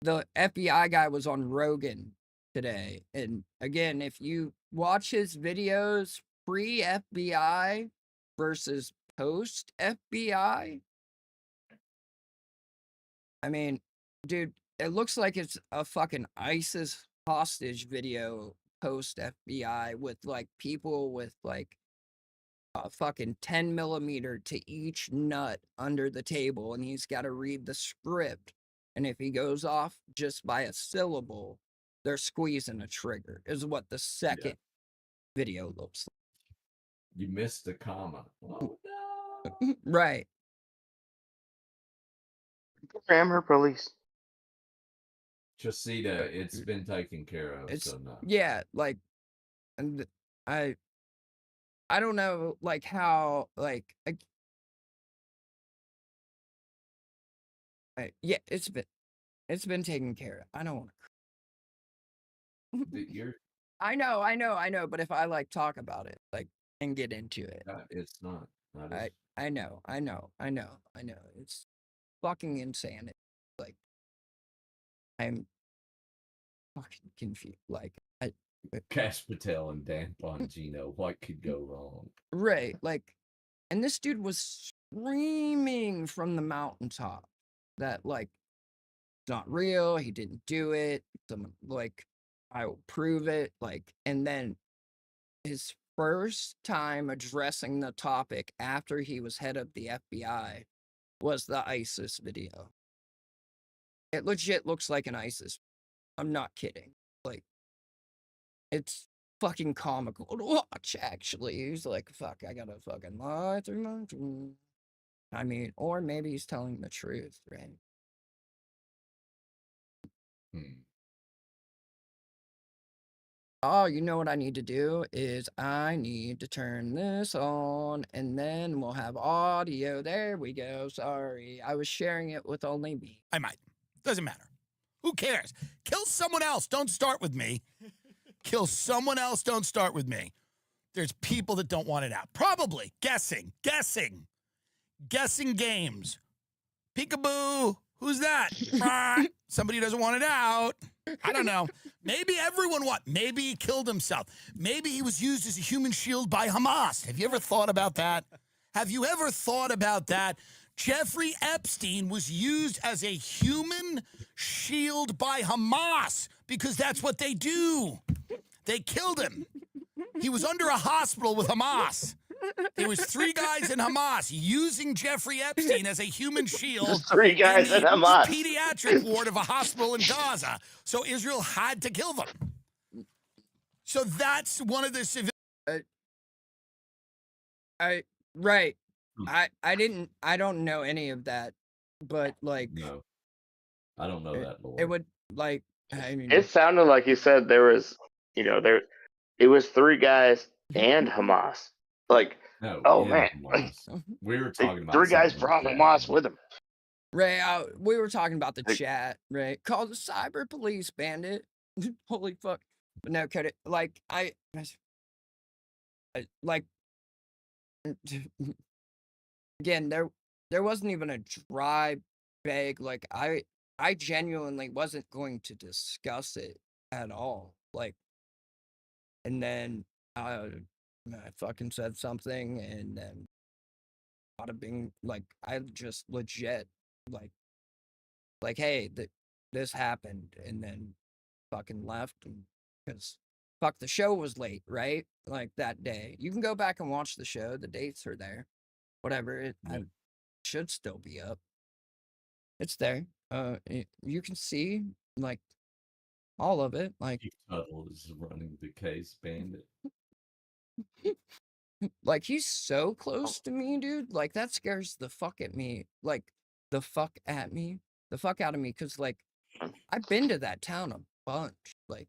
The FBI guy was on Rogan today. And again, if you watch his videos pre-FBI versus post-FBI, I mean, dude, it looks like it's a fucking ISIS hostage video post-FBI with like people with like a fucking 10 millimeter to each nut under the table, and he's got to read the script. And if he goes off just by a syllable, they're squeezing a trigger, is what the second video looks like. You missed a comma. Oh, no. Right. Grammar police. Chasita, it's been taken care of, so no. Yeah, like, and I don't know, like, how, like, yeah, it's been taken care of. I don't want to. You're. I know, but if I like talk about it, like, and get into it, it's not. I know. It's fucking insanity. Like, I'm fucking confused. Like, Cash Patel and Dan Bongino, what could go wrong? Right, like, and this dude was screaming from the mountaintop that, like, it's not real, he didn't do it, like, I will prove it, like, and then his first time addressing the topic after he was head of the FBI was the ISIS video. It legit looks like an ISIS. I'm not kidding. Like, it's fucking comical to watch, actually. He's like, fuck, I gotta fucking lie through my dreams. I mean, or maybe he's telling the truth, right? Oh, you know what I need to do is I need to turn this on and then we'll have audio. There we go. Sorry. I was sharing it with only me. I might. Doesn't matter. Who cares? Kill someone else. Don't start with me. Kill someone else. Don't start with me. There's people that don't want it out. Probably. Guessing games. Peekaboo. Who's that? Somebody doesn't want it out. I don't know. Maybe everyone maybe he killed himself. Maybe he was used as a human shield by Hamas. Have you ever thought about that? Jeffrey Epstein was used as a human shield by Hamas because that's what they do. They killed him. He was under a hospital with Hamas. There was 3 guys in Hamas using Jeffrey Epstein as a human shield. Just 3 guys in Hamas. Pediatric ward of a hospital in Gaza. So Israel had to kill them. So that's one of the civil. Right. I don't know any of that, but like. No, I don't know that. Lord. It would like. I mean, it sounded like you said there was, it was 3 guys and Hamas. Like, no, oh man, we were talking about 3 guys from Hamas with him. Right, we were talking about the chat, right? Call the cyber police, bandit. Holy fuck! But no, cut it. Like I like. Again, there wasn't even a dry bag. Like I genuinely wasn't going to discuss it at all. Like, and then I fucking said something, and then bada bing, like I just legit like hey, this happened, and then fucking left, and because fuck, the show was late, right? Like that day. You can go back and watch the show. The dates are there. Whatever. I should still be up. It's there. You can see like all of it. Like Chief Tuttle is running the case, Bandit. like he's so close to me, dude. Like that scares the fuck at me. Like the fuck at me. The fuck out of me. Cause like I've been to that town a bunch. Like,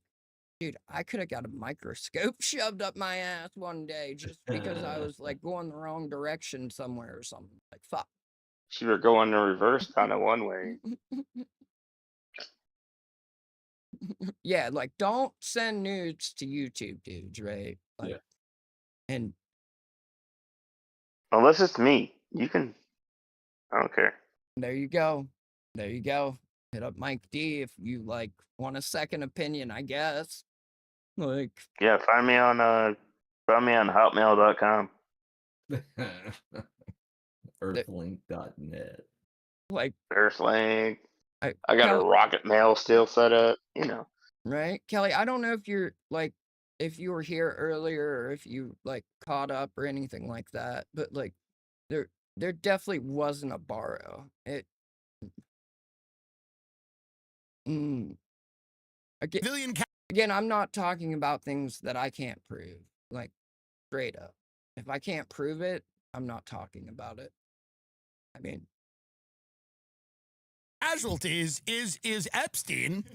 dude, I could have got a microscope shoved up my ass one day just because I was like going the wrong direction somewhere or something. Like fuck. You were going the reverse kind of one way. Yeah, like don't send nudes to YouTube, dudes, right? Like, Yeah. and Unless it's me, you can. I don't care. there you go. There you go. Hit up Mike D if you like want a second opinion, I guess. Like Yeah, find me on hotmail.com. Earthlink.net. Like Earthlink. I got a rocket mail still set up, Right? Kelly, I don't know if you're like if you were here earlier or if you like caught up or anything like that, but like there definitely wasn't a borrow. It again, I'm not talking about things that I can't prove. Like straight up. If I can't prove it, I'm not talking about it. I mean, casualties is Epstein.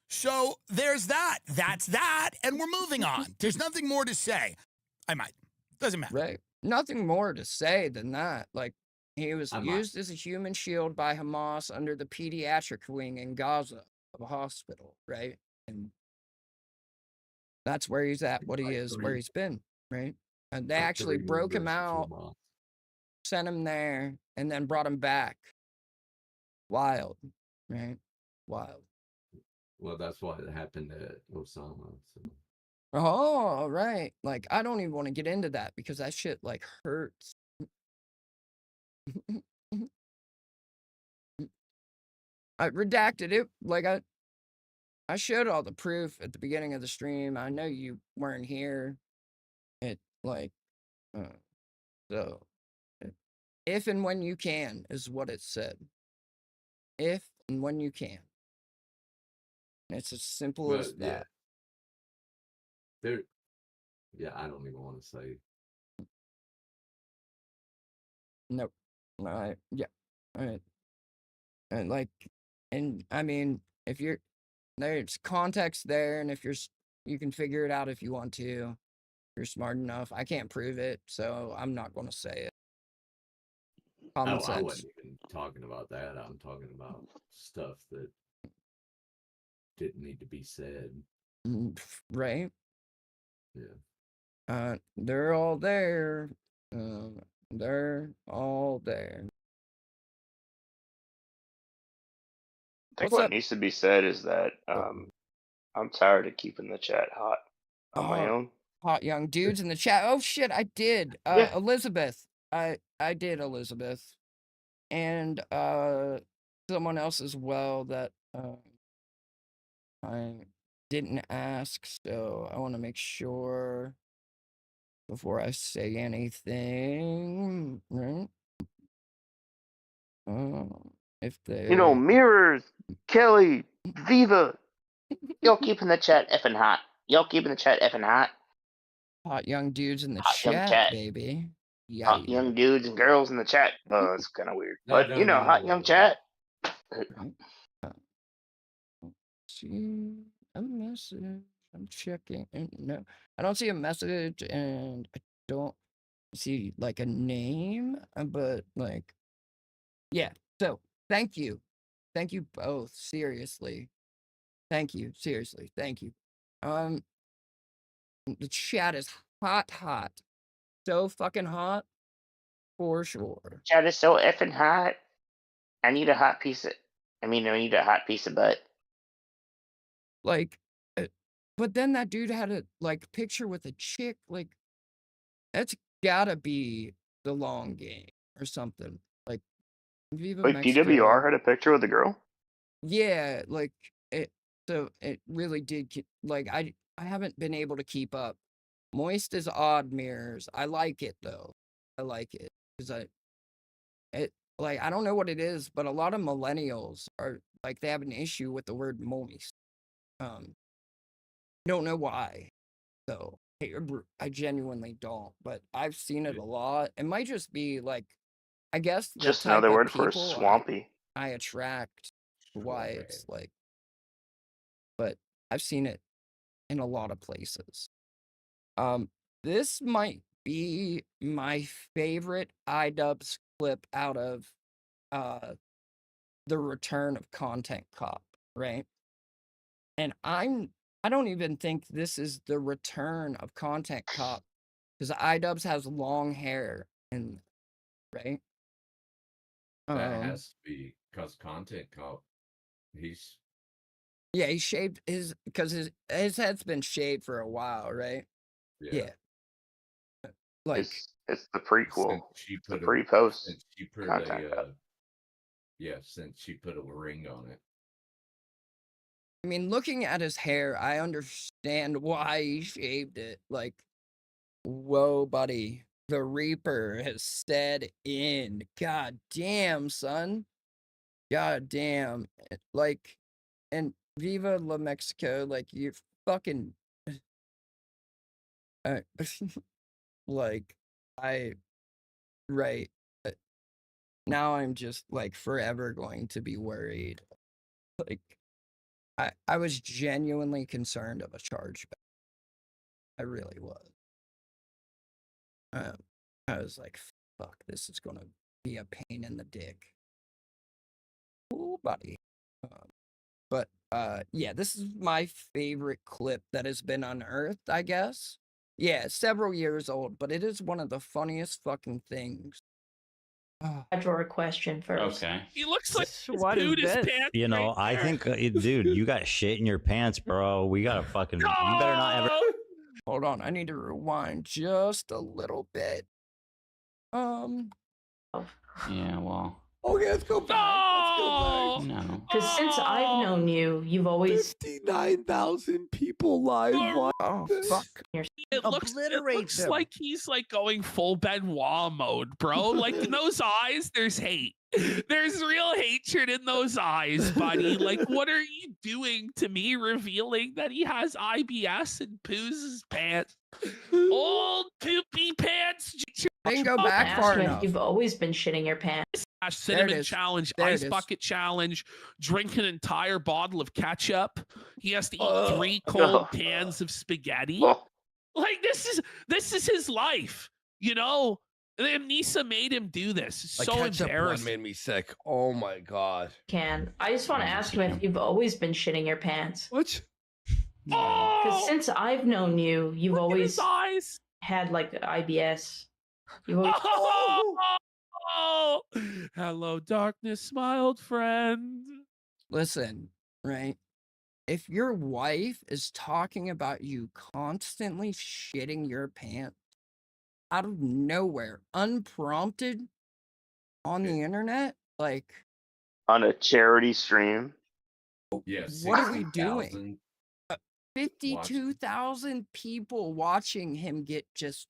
So there's that. That's that. And we're moving on. There's nothing more to say. I might. Doesn't matter. right. Nothing more to say than that. Like he was I might. used as a human shield by Hamas under the pediatric wing in Gaza of a hospital, right? And that's where he's at, what he is, where he's been, right? And they actually broke him out, sent him there, and then brought him back. Wild, right? Wild. Well, that's what happened at Osama. So. Oh, right. Like, I don't even want to get into that because that shit, like, hurts. I redacted it. Like, I showed all the proof at the beginning of the stream. I know you weren't here. It, like, so, if and when you can is what it said. If and when you can. It's as simple as that. Yeah, I don't even want to say. Nope. All right. Yeah. All right. And like, and I mean, if you're there's context there, and if you can figure it out if you want to. You're smart enough. I can't prove it, so I'm not going to say it. Common sense. I wasn't even talking about that. I'm talking about stuff that didn't need to be said. Right? Yeah. They're all there. They're all there. I think what needs to be said is that I'm tired of keeping the chat hot on my own. Hot young dudes in the chat. Oh shit, I did. Elizabeth. I did Elizabeth. And someone else as well that I didn't ask, so I want to make sure before I say anything, right? If they Mirrors, Kelly, Viva, y'all keeping the chat effing hot. Y'all keeping the chat effing hot. Hot young dudes in the young chat, baby. Yeah. Hot young dudes and girls in the chat. It's kind of weird, but hot young chat. See a message. I'm checking. No, I don't see a message, and I don't see like a name. But like, yeah. So thank you both. Seriously, thank you. Seriously, thank you. The chat is hot, so fucking hot, for sure. Chat is so effing hot. I need a hot piece of butt. Like, But then that dude had a like picture with a chick. Like that's gotta be the long game or something. Like Viva Wait, Mexico. DWR had a picture with the girl? Yeah, like it. So it really did. Like I haven't been able to keep up. Moist is odd mirrors. I like it though. I like it because like I don't know what it is, but a lot of millennials are like they have an issue with the word moist. Don't know why though. I genuinely don't, but I've seen it a lot. It might just be like I guess the Just type another of word for people swampy. I attract. Why it's like, but I've seen it in a lot of places. This might be my favorite iDubbbz clip out of the return of Content Cop, right? And I don't even think this is the return of Content Cop because iDubbbz has long hair and right. That has to be because Content Cop, he's Yeah, he shaved because his head's been shaved for a while, right? Yeah. Like it's the prequel. since she The put pre-post since she put content. since she put a ring on it. I mean, looking at his hair, I understand why he shaved it. Like, whoa, buddy. The Reaper has set in. God damn, son. God damn. Like, and Viva La Mexico, like, you fucking. Like, right. Now I'm just, like, forever going to be worried. Like, I was genuinely concerned of a chargeback. I really was. I was like, fuck, this is gonna be a pain in the dick. Ooh, buddy. But yeah, this is my favorite clip that has been unearthed, I guess. Yeah, several years old, but it is one of the funniest fucking things. I draw a question first. Okay. He looks like he's What is pooed his this? pants. You know, I think, dude, you got shit in your pants, bro. We gotta fucking. You better not ever. Hold on, I need to rewind just a little bit. Yeah, well. Okay, let's go back. No. Because since I've known you, you've always 59,000 people live. Oh fuck! It looks like he's like going full Benoit mode, bro. Like in those eyes, there's hate. There's real hatred in those eyes, buddy. Like, what are you doing to me, revealing that he has IBS and poos his pants? Old poopy pants. Didn't go back far enough. You've always been shitting your pants. Cinnamon challenge, ice bucket challenge, drink an entire bottle of ketchup. He has to eat 3 cold cans of spaghetti. Like this is his life, you know. And Nisa made him do this. It's so ketchup one embarrassing. made me sick. Oh my god. I just want to ask him if you've always been shitting your pants. What? Because since I've known you, you've always eyes. had like IBS. You've always... Oh, hello, darkness, my old friend. Listen, right? If your wife is talking about you constantly shitting your pants out of nowhere, unprompted on the internet, like On a charity stream. Yes. what are we doing? 52,000 people watching him get just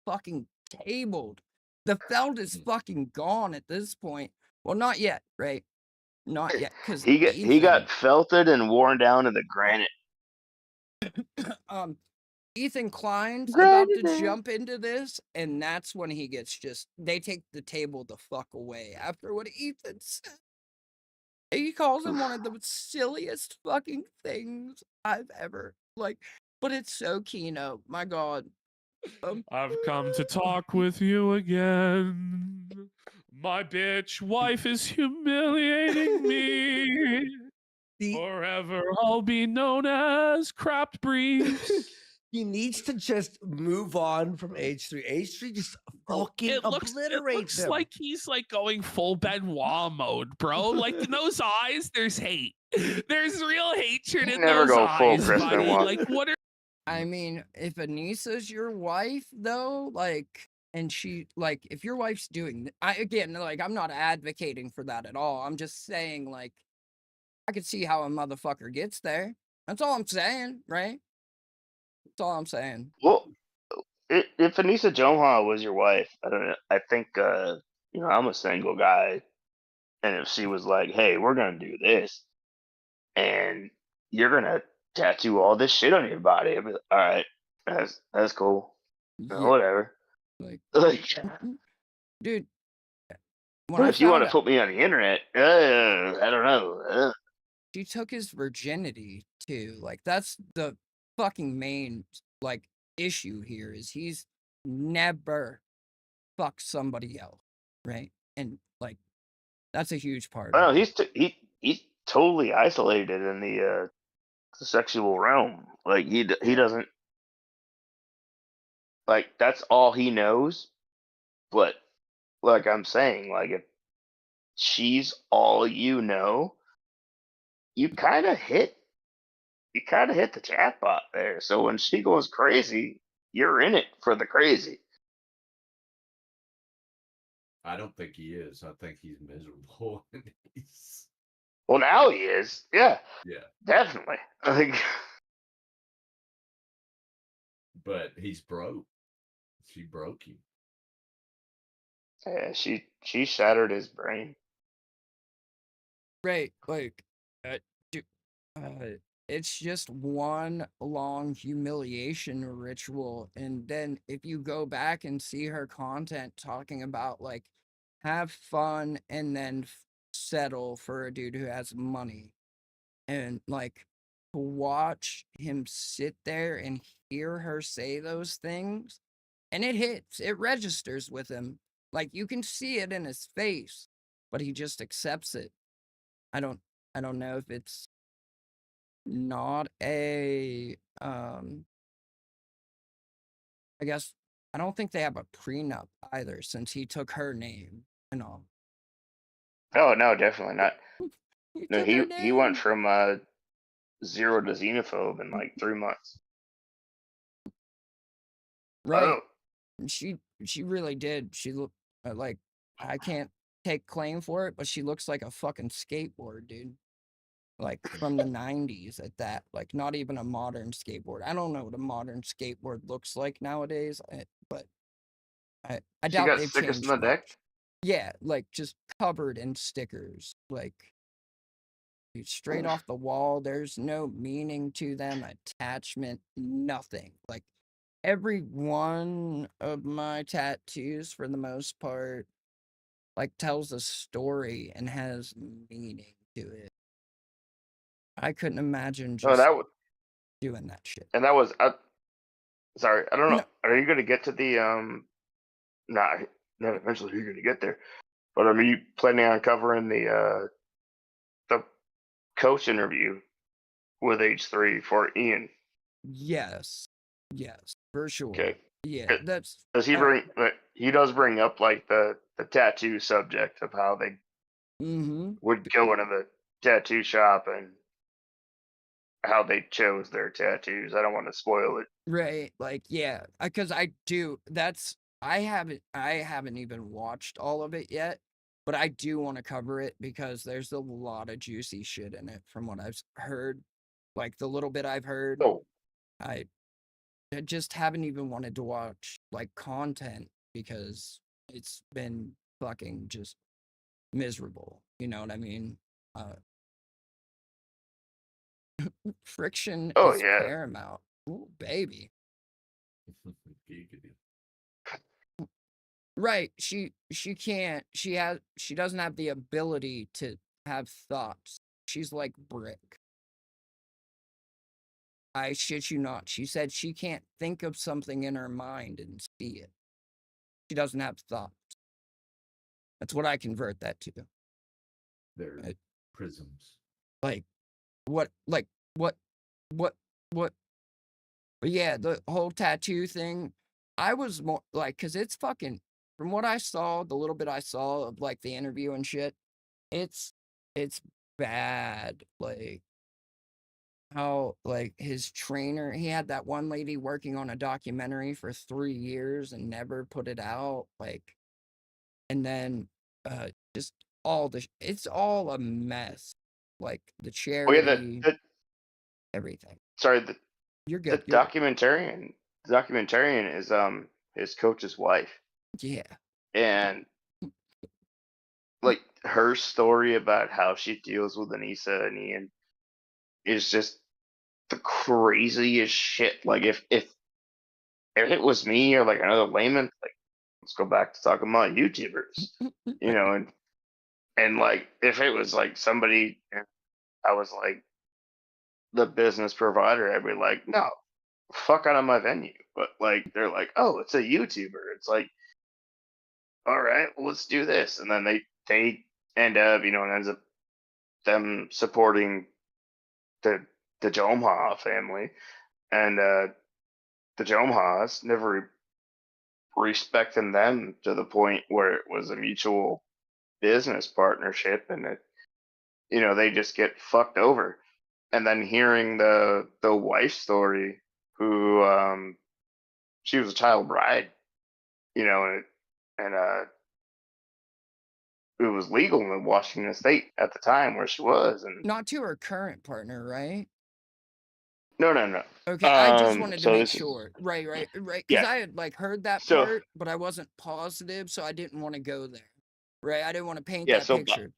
fucking tabled. The felt is fucking gone at this point. Well, not yet, right? Not yet, because He got felted and worn down to the granite. Ethan Klein's about to jump into this, and that's when he gets they take the table the fuck away after what Ethan said. He calls him one of the silliest fucking things I've ever, but it's so Kino, my god. I've come to talk with you again. My bitch wife is humiliating me. Forever I'll be known as Crapped Briefs. He needs to just move on from H3. H3 just fucking obliterates him. Like he's like going full Benoit mode, bro. Like in those eyes, there's hate. There's real hatred You in never those go full eyes, Chris buddy. Benoit. Like, what are I mean, if Anissa's your wife, though, like, and she, like, if your wife's doing, again, like, I'm not advocating for that at all. I'm just saying, like, I could see how a motherfucker gets there. That's all I'm saying, right? That's all I'm saying. Well, if Anissa Johan was your wife, I don't know. I think I'm a single guy, and if she was like, "Hey, we're gonna do this," and you're gonna tattoo all this shit on your body, I'd be like, all right, that's cool. Yeah. Whatever. Like, Like, dude, when but I if you want found to out put me on the internet, I don't know. she took his virginity too, like, that's the fucking main, like, issue here is he's never fucked somebody else, right? And, like, that's a huge part I of don't know. it. He's totally isolated in the sexual realm. Like he doesn't like that's all he knows. But like I'm saying, like if she's all you know, you kind of hit the jackpot there. So when she goes crazy, you're in it for the crazy. I don't think he is. I think he's miserable. Well, now he is. Yeah, Yeah, definitely. Like, but he's broke. She broke him. yeah, she shattered his brain. Right, like, dude, it's just one long humiliation ritual, and then if you go back and see her content talking about, like, have fun and then settle for a dude who has money, and, like, to watch him sit there and hear her say those things, and it hits, it registers with him, like, you can see it in his face, but he just accepts it. I don't I don't know if it's not a I guess I don't think they have a prenup either since he took her name and all. Oh no, definitely not. He No, took her he went name. from zero to xenophobe in like 3 months. Right. Oh, She really did. She looked like I can't take claim for it, but she looks like a fucking skateboard, dude. Like from the 90s at that. Like not even a modern skateboard. I don't know what a modern skateboard looks like nowadays, but I she doubt got they've stickers in changed the deck. much. Yeah, like just covered in stickers. Like straight off the wall. There's no meaning to them, attachment, nothing. Like every one of my tattoos, for the most part, like tells a story and has meaning to it. I couldn't imagine Oh, just doing that shit. and that was sorry, I don't know. No. Are you gonna get to the Nah, no, eventually you're gonna get there. But are you planning on covering the coach interview with H3 for Ian? Yes. Yes, for sure. Okay. Yeah, that's Does he bring? He does bring up like the tattoo subject of how they would go into the tattoo shop and how they chose their tattoos. I don't want to spoil it. right. Like, yeah, because I haven't even watched all of it yet, but I do want to cover it because there's a lot of juicy shit in it from what I've heard. Like the little bit I've heard, Oh, I just haven't even wanted to watch like content because it's been fucking just miserable. You know what I mean? Friction oh is yeah. paramount. Ooh, baby. Right. She can't. She doesn't have the ability to have thoughts. She's like brick. I shit you not. She said she can't think of something in her mind and see it. She doesn't have thoughts. That's what I convert that to. They're prisms. Like what what what what but yeah, the whole tattoo thing, I was more like, cause it's fucking from what I saw, the little bit I saw of like the interview and shit, it's bad. Like how like his trainer, he had that one lady working on a documentary for 3 years and never put it out. Like, and then just it's all a mess. Like the Oh yeah, charity, everything. sorry, You're the good. documentarian is his coach's wife, Yeah. and like her story about how she deals with Anissa and Ian is just the craziest shit. Like if it was me or like another layman, like let's go back to talking about YouTubers, you know, and like if it was like somebody, I was like the business provider, I'd be like, no, fuck out of my venue. But like they're like, oh, it's a YouTuber. It's like, all right, well, let's do this, and then they end up, you know, it ends up them supporting the Jomha family, and the Jomhas never respecting them to the point where it was a mutual business partnership, and it, you know, they just get fucked over. And then hearing the wife story, who she was a child bride, you know, and it was legal in Washington State at the time where she was, and Not to her current partner, right? no. Okay, I just wanted to So make this is sure. Right. Because yeah. I had like heard that So part, but I wasn't positive, so I didn't want to go there. Right? I didn't want to paint yeah, that picture.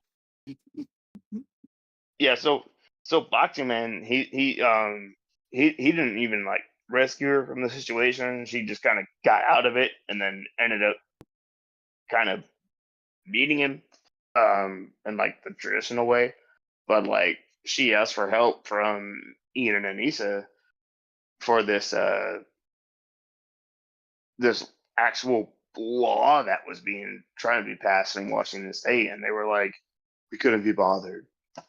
yeah, so Boxing Man, he didn't even like rescue her from the situation. She just kind of got out of it, and then ended up kind of beating him, in like the traditional way. But like she asked for help from Ian and Anissa for this actual law that was being trying to be passed in Washington State, and they were like, we couldn't be bothered.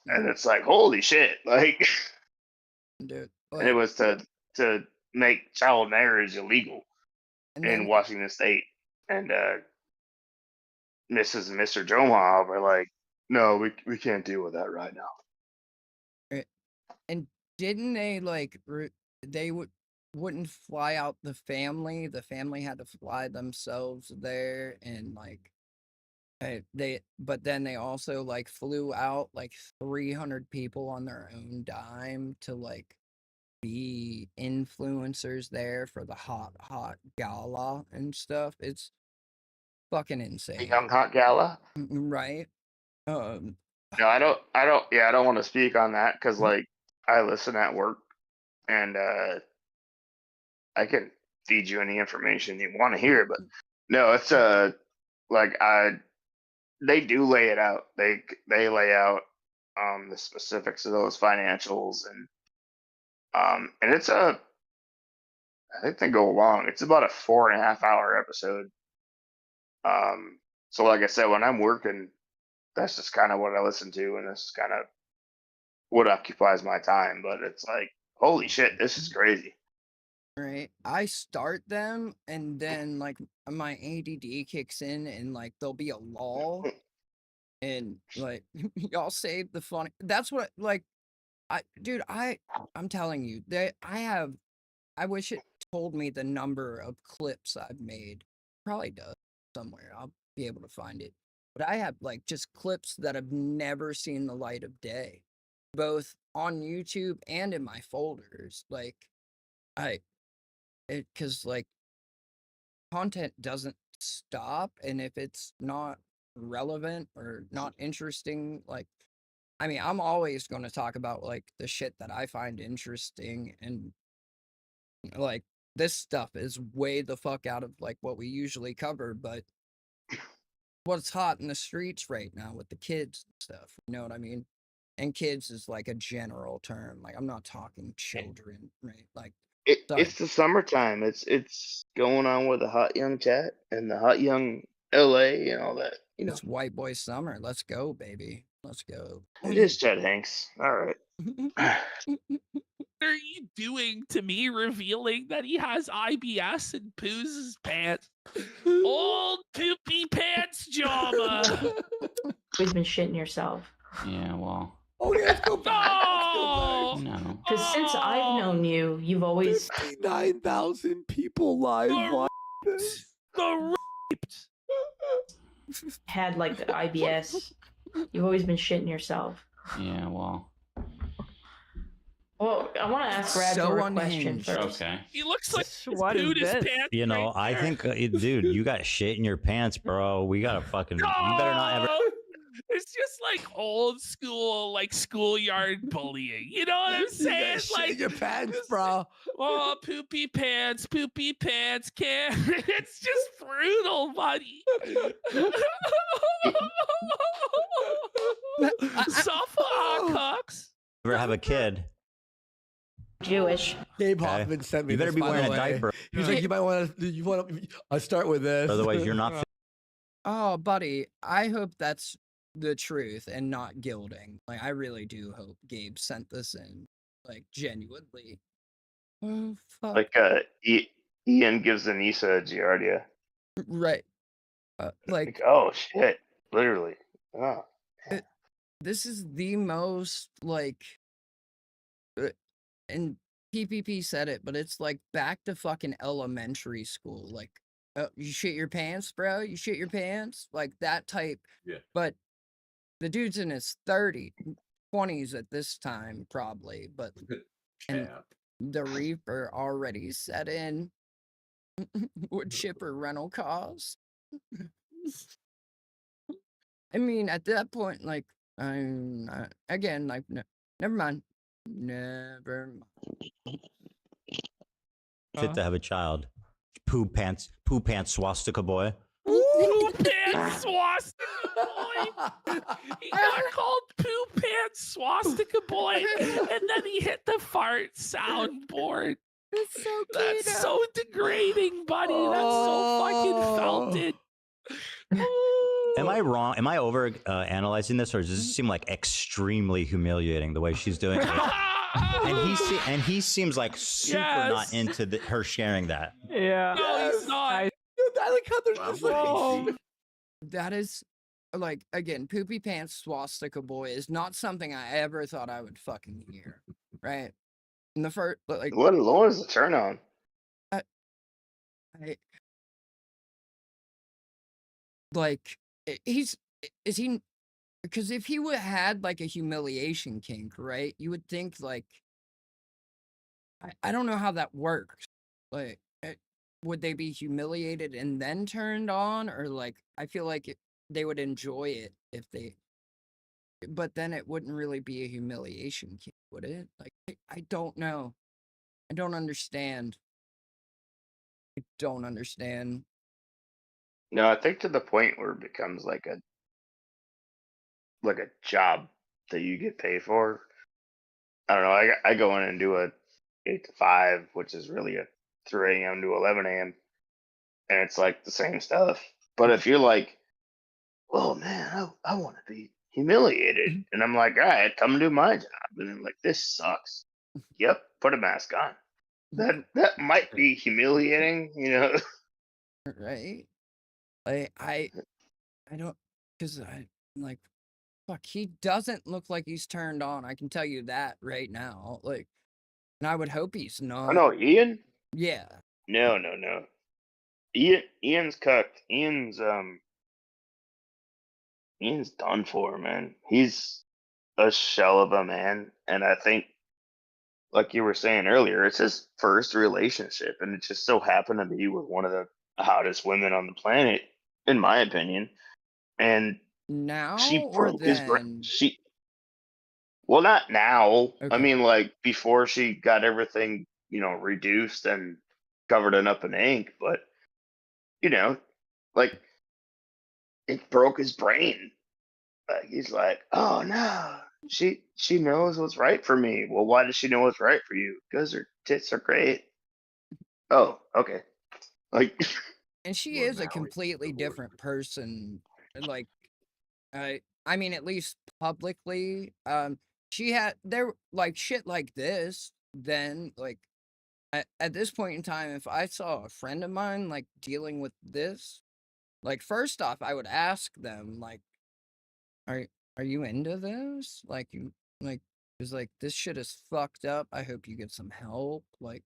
And it's like, holy shit, like, Dude, and it like, was to make child marriage illegal and in then Washington State, and Mrs. and Mr. Jomha were like, no, we can't deal with that right now. and didn't they like they wouldn't fly out the family. The family had to fly themselves there, and like but then they also like flew out like 300 people on their own dime to like be influencers there for the hot gala and stuff. It's fucking The insane. Young Hot Gala. Right? No, I don't want to speak on that because like I listen at work, and I can feed you any information you want to hear, but no, it's like they do lay it out. They lay out the specifics of those financials, and it's I think they go long. It's about a 4.5 hour episode. So like I said, when I'm working, that's just kind of what I listen to, and this is kind of what occupies my time. But it's like, holy shit, this is crazy. Right. I start them and then like my ADD kicks in and like there'll be a lull and like y'all save the funny. That's what like I'm telling you that I wish it told me the number of clips I've made. Probably does somewhere. I'll be able to find it. But I have like just clips that have never seen the light of day, both on YouTube and in my folders. Like because like content doesn't stop, and if it's not relevant or not interesting, like I mean, I'm always going to talk about like the shit that I find interesting, and like this stuff is way the fuck out of like what we usually cover, but what's hot in the streets right now with the kids and stuff, you know what I mean? And kids is like a general term. Like I'm not talking children, right? Like It's the summertime. It's going on with the hot young chat and the hot young LA and all that. You know, it's white boy summer. Let's go, baby. Let's go. it is Chet Hanks. All right. What are you doing to me, revealing that he has IBS and poos his pants? Old poopy pants, Jama. You've been shitting yourself. Yeah, well. Okay, let's go back. No. No. Because since I've known you, you've always 59,000 people live watch this. The raped. had like the IBS. You've always been shitting yourself. Yeah, well. Well, I want to ask Brad So a question unhinged. first. Okay. He looks like What is pooed his this? pants. You know, I think, dude, you got shit in your pants, bro. We gotta fucking. You better not ever. It's just like old school, like schoolyard bullying. You know what I'm saying? Shit Like in your pants, bro. oh, poopy pants, can. It's just brutal, buddy. Soft cocks. Ever have a kid? Jewish. Gabe Okay. Hoffman sent me You better this, be by the wearing a way. diaper. He's like, you want to, I'll start with this. Otherwise, you're not. Oh, buddy, I hope that's the truth and not gilding. Like, I really do hope Gabe sent this in, like, genuinely. Oh, fuck. Like Ian gives Anissa a Giardia. Right. Like oh shit, literally. Oh. This is the most, like, and PPP said it, but it's like back to fucking elementary school. Like, you shit your pants, bro? You shit your pants? Like that type. Yeah. But the dude's in his 20s at this time, probably. But and the Reaper already set in. Would chipper rental costs? I mean, at that point, like, I'm again, like, never mind. Never mind. Fit to have a child. Poo pants swastika boy. Poo pants swastika boy. He got called poo pants swastika boy, and then he hit the fart soundboard. It's so That's so degrading, buddy. That's so fucking felted. Am I wrong? Am I over analyzing this, or does this seem like extremely humiliating the way she's doing it? and he seems like super not into her sharing that. Yeah. No, he's not. I like how there's just like, That is, like, again, poopy pants swastika boy is not something I ever thought I would fucking hear, right? In the first, but like, What was the turn on? like, is he? Because if he would had like a humiliation kink, right? You would think like, I don't know how that works. Like, would they be humiliated and then turned on, or like, I feel like they would enjoy it if they. But then it wouldn't really be a humiliation kink, would it? Like, I don't know. I don't understand. I don't understand. No, I think to the point where it becomes like a job that you get paid for. I don't know. I go in and do a 8 to 5, which is really a 3 a.m. to 11 a.m. and it's like the same stuff. But if you're like, well, man, I want to be humiliated, and I'm like, all right, come do my job, and then like, this sucks. Yep, put a mask on. That might be humiliating, you know. Right? Like, I don't, because I, like, fuck, he doesn't look like he's turned on. I can tell you that right now. Like, and I would hope he's not. Oh no, Ian? Yeah. No. Ian's cooked. Ian's done for, man. He's a shell of a man, and I think, like you were saying earlier, it's his first relationship, and it just so happened to be with one of the hottest women on the planet, in my opinion. And Now she or broke his then? brain. Well, not now. I Okay. mean, like before she got everything, reduced and covered it up in ink. But like it broke his brain. Like he's like, oh no, she knows what's right for me. Well, why does she know what's right for you? Because her tits are great. Oh, okay. Like, And she is a completely different person. Like, I mean, at least publicly, she had like shit like this. Then, like, at this point in time, if I saw a friend of mine like dealing with this, like, first off, I would ask them, like, are you into this? Like, you Like, it was like, this shit is fucked up. I hope you get some help. Like,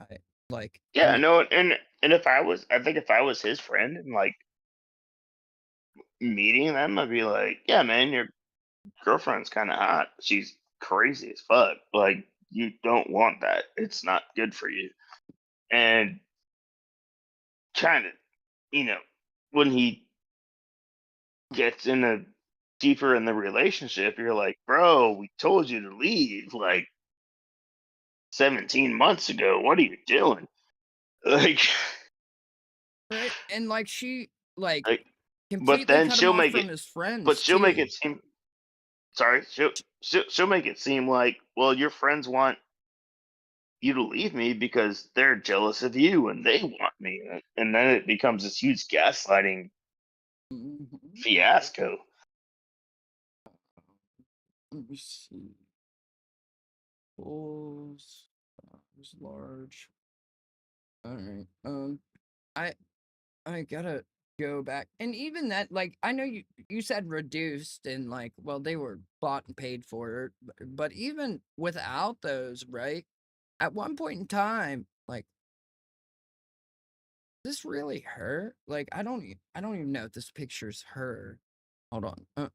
I Yeah, mean, no, and if I think if I was his friend and like meeting them, I'd be like, yeah, man, your girlfriend's kind of hot. She's crazy as fuck. Like, you don't want that. It's not good for you. And kind of, you know, when he gets in a deeper in the relationship, you're like, bro, we told you to leave like 17 months ago. What are you doing? Like, right? And like she like like, but completely then cut him she'll off make it, from his but friends she'll make too. it seem, sorry, she'll make it seem like, well, your friends want you to leave me because they're jealous of you and they want me. And then it becomes this huge gaslighting fiasco. Let me see. Bulls was large. All right. I gotta go back. And even that, like, I know you said reduced and like, well, they were bought and paid for, but even without those, right? At one point in time, like, this really her? Like, I don't even know if this picture's her. Hold on.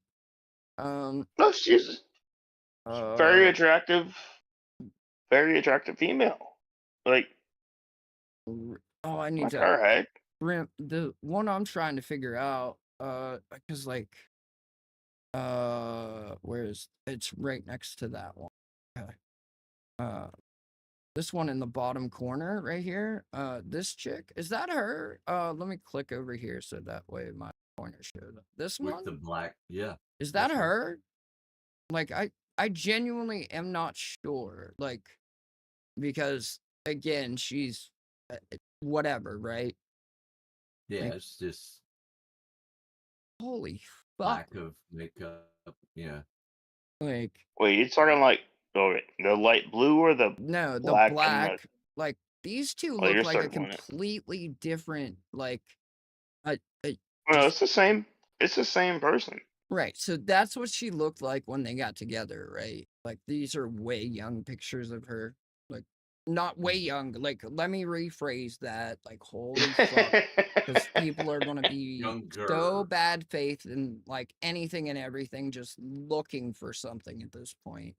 No, she's very Uh, attractive, very attractive female. Like, oh, I need like, to all right. the one I'm trying to figure out, because like, where's it's right next to that one. Okay. Uh, this one in the bottom corner right here. This chick, is that her? Let me click over here so that way my pointer shows up. This with one? the black. Yeah, Is that that's her. her? Like, I genuinely am not sure. Like, because again, she's whatever, right? Yeah, Like, it's just holy fuck. lack of makeup. Yeah. Like, Wait, you're talking like, oh, the light blue or the no, the black and the, black, like these two oh, look you're like a circling it. completely different, like, No, just it's the same. It's the same person. right. So that's what she looked like when they got together, right? Like these are way young pictures of her. Like not way young. Like let me rephrase that. Like holy fuck. Because people are gonna be so Younger. bad faith in like anything and everything, just looking for something at this point.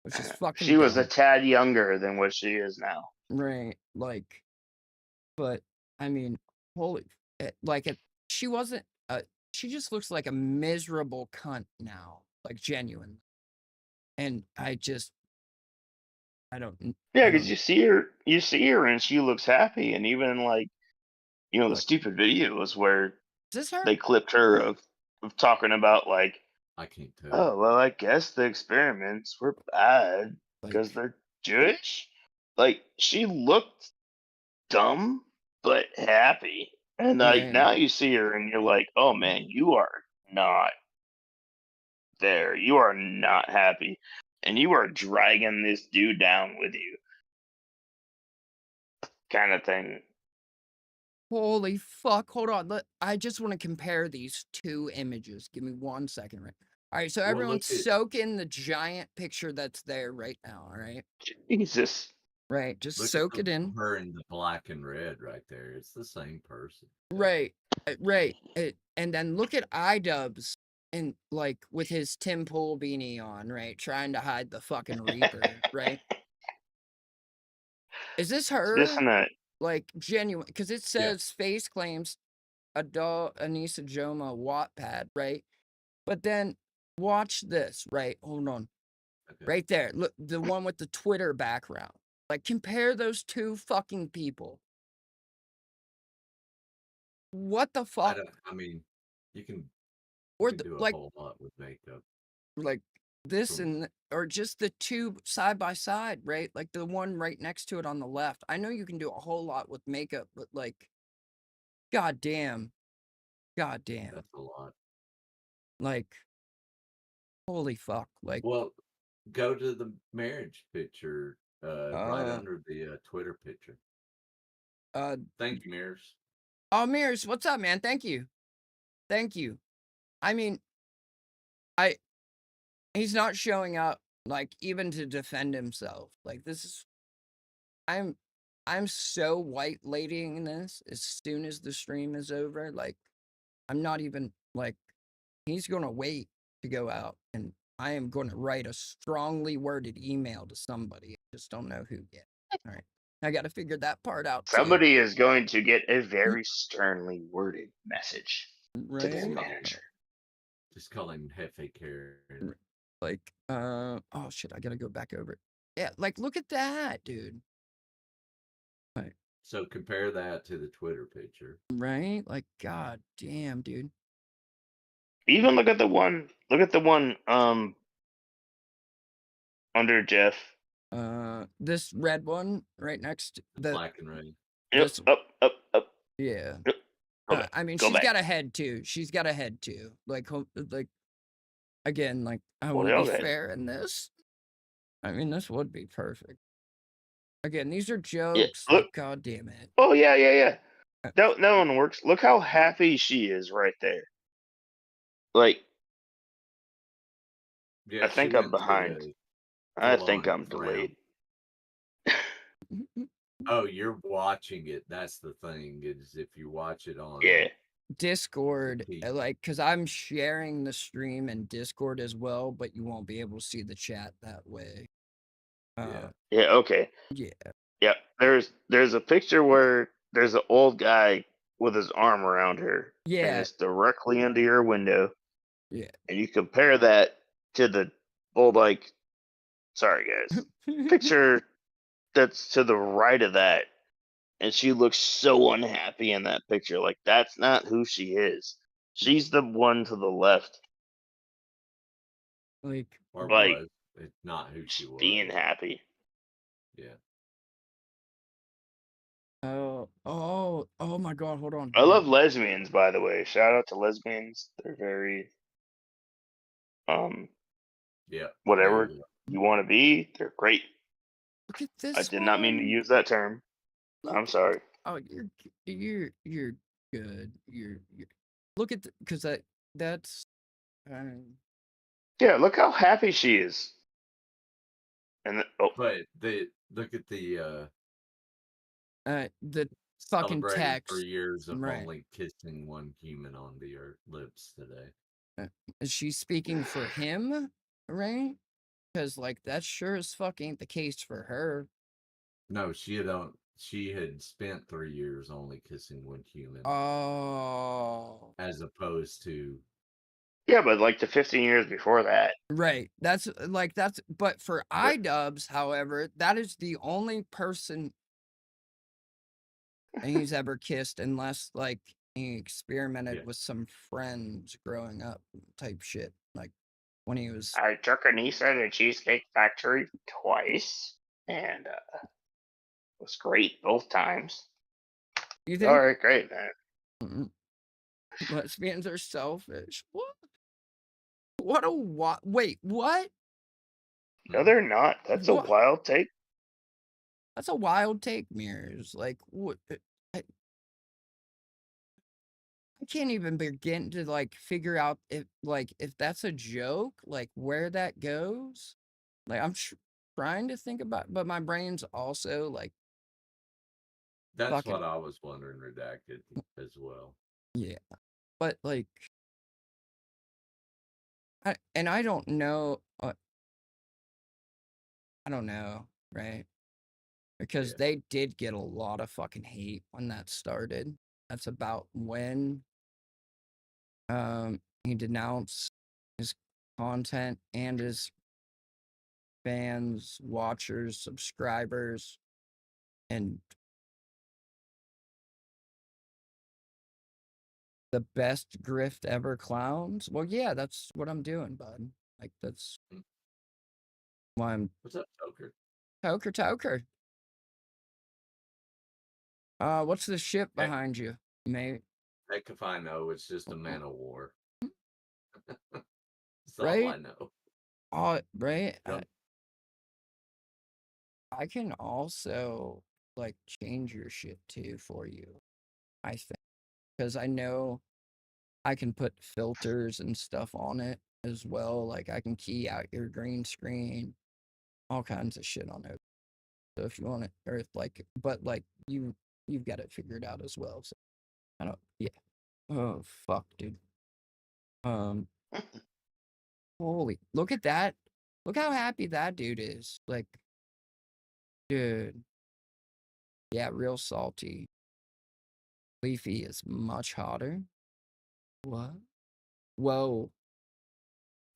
Which is fucking She was a dumb. tad younger than what she is now. Right. Like, but I mean, holy like she wasn't she just looks like a miserable cunt now. Like genuine. And Yeah, I because don't you see her, and she looks happy, and even like, the like, stupid videos where is this her? they clipped her of talking about like, I can't tell. oh well, I guess the experiments were bad because Like, they're Jewish. Like, she looked dumb but happy, and like right. now you see her, and you're like, oh man, you are not there. You are not happy, and you are dragging this dude down with you, kind of thing. Holy fuck. Hold on. I just want to compare these two images. Give me 1 second, right? All right, so Well, everyone look at soak in the giant picture that's there right now, all right? Jesus. Right, just look at soak it in. her in the black and red right there. It's the same person. Right. Right. And then look at iDubbbz and like with his Tim Pool beanie on, right? Trying to hide the fucking Reaper, right? Is this This her? and that. Like genuine because it Yeah. says face claims adult Anissa Joma Wattpad, right? But then watch this, right? Hold on. Okay. Right there. Look, the one with the Twitter background. Like compare those two fucking people. What the fuck? I mean, you can Or do a like whole lot with makeup. like this From and or just the two side by side, right? Like the one right next to it on the left. I know you can do a whole lot with makeup, but like god damn. God damn. that's a lot. Like holy fuck. Like Well, go to the marriage picture, right uh under the Twitter picture. uh Thank you, Mirrors. oh Mears, what's up, man? Thank you. Thank you. I mean I He's not showing up, like, even to defend himself. Like, this is... I'm so white ladying this as soon as the stream is over. Like, I'm not even, like... He's gonna wait to go out, and I am gonna write a strongly worded email to somebody. I just don't know who yet. All right. I gotta figure that part out, too. Somebody is going to get a very sternly worded message to their Right? manager. Just call him Hefe Karen. Like, oh shit, I gotta go back over it. Yeah, like, look at that, dude. Right. So compare that to the Twitter picture. Right? Like, god damn, dude. Even look at the one under Jeff. This red one right next to the black and red. Yep, this, up. Yeah. Yep. Okay, I mean, go she's back. got a head too. She's got a head too. Like, again, like, I Well, want to be okay. fair in this. I mean, this would be perfect. Again, these are Yeah, jokes. look. Like, god damn it. Oh yeah. That one works. Look how happy she is right there. Like, Yeah, I think she I'm went to behind. the I think full-on I'm delayed. Oh, you're watching it. That's the thing, is if you watch it on Yeah. Discord, like, because I'm sharing the stream in Discord as well, but you won't be able to see the chat that way. Yeah, okay. Yeah. Yep. There's a picture where there's an old guy with his arm around her. Yeah. And it's directly under your window. Yeah. And you compare that to the old, like, sorry guys, picture that's to the right of that. And she looks so unhappy in that picture. Like, that's not who she is. She's the one to the left. Like, or like, was. It's not who she was. being happy. Yeah. Oh my god, hold on. I love lesbians, by the way. Shout out to lesbians. They're very Yeah. whatever you want to be, they're great. Look at this I did not mean to use that term. I'm sorry. Oh, you're good. You're look at because that's Yeah, look how happy she is. And but look at the fucking celebrating text. 3 years of Right. only kissing one human on the lips today. Is she speaking for him, right? Because, like, that sure as fuck ain't the case for her. No, she had spent 3 years only kissing one human. Oh. As opposed to... Yeah, but like the 15 years before that. Right. That's but for iDubbbz, however, that is the only person he's ever kissed, unless, like, he experimented with some friends growing up type shit. Like, when he was... I took a niece at a Cheesecake Factory twice, and it was great both times. You think? All right, great, man. Lesbians are selfish. What? What a wait, what? No, they're not. That's a wild take. That's a wild take, Mirrors. Like, what? I can't even begin to, like, figure out if that's a joke, like, where that goes. Like, I'm trying to think about, but my brain's also, like... That's what I was wondering, Redacted, as well. Yeah. But, like... I don't know... I don't know, right? Because they did get a lot of fucking hate when that started. That's about when he denounced his content and his fans, watchers, subscribers, and the best grift ever clowns. Well, yeah, that's what I'm doing, bud. Like, that's why I'm... What's up, Toker? Toker. What's the ship behind you, mate? Heck if I know, it's just a man of war. That's Right? all I know. Oh, right? Yep. I can also, like, change your shit too for you, I think. Because I know I can put filters and stuff on it as well. Like I can key out your green screen, all kinds of shit on it. So if you want it, or like, but like you've got it figured out as well. So I don't, yeah. Oh fuck, dude. Holy, look at that. Look how happy that dude is. Like, dude. Yeah, real salty. Leafy is much hotter. What? Whoa.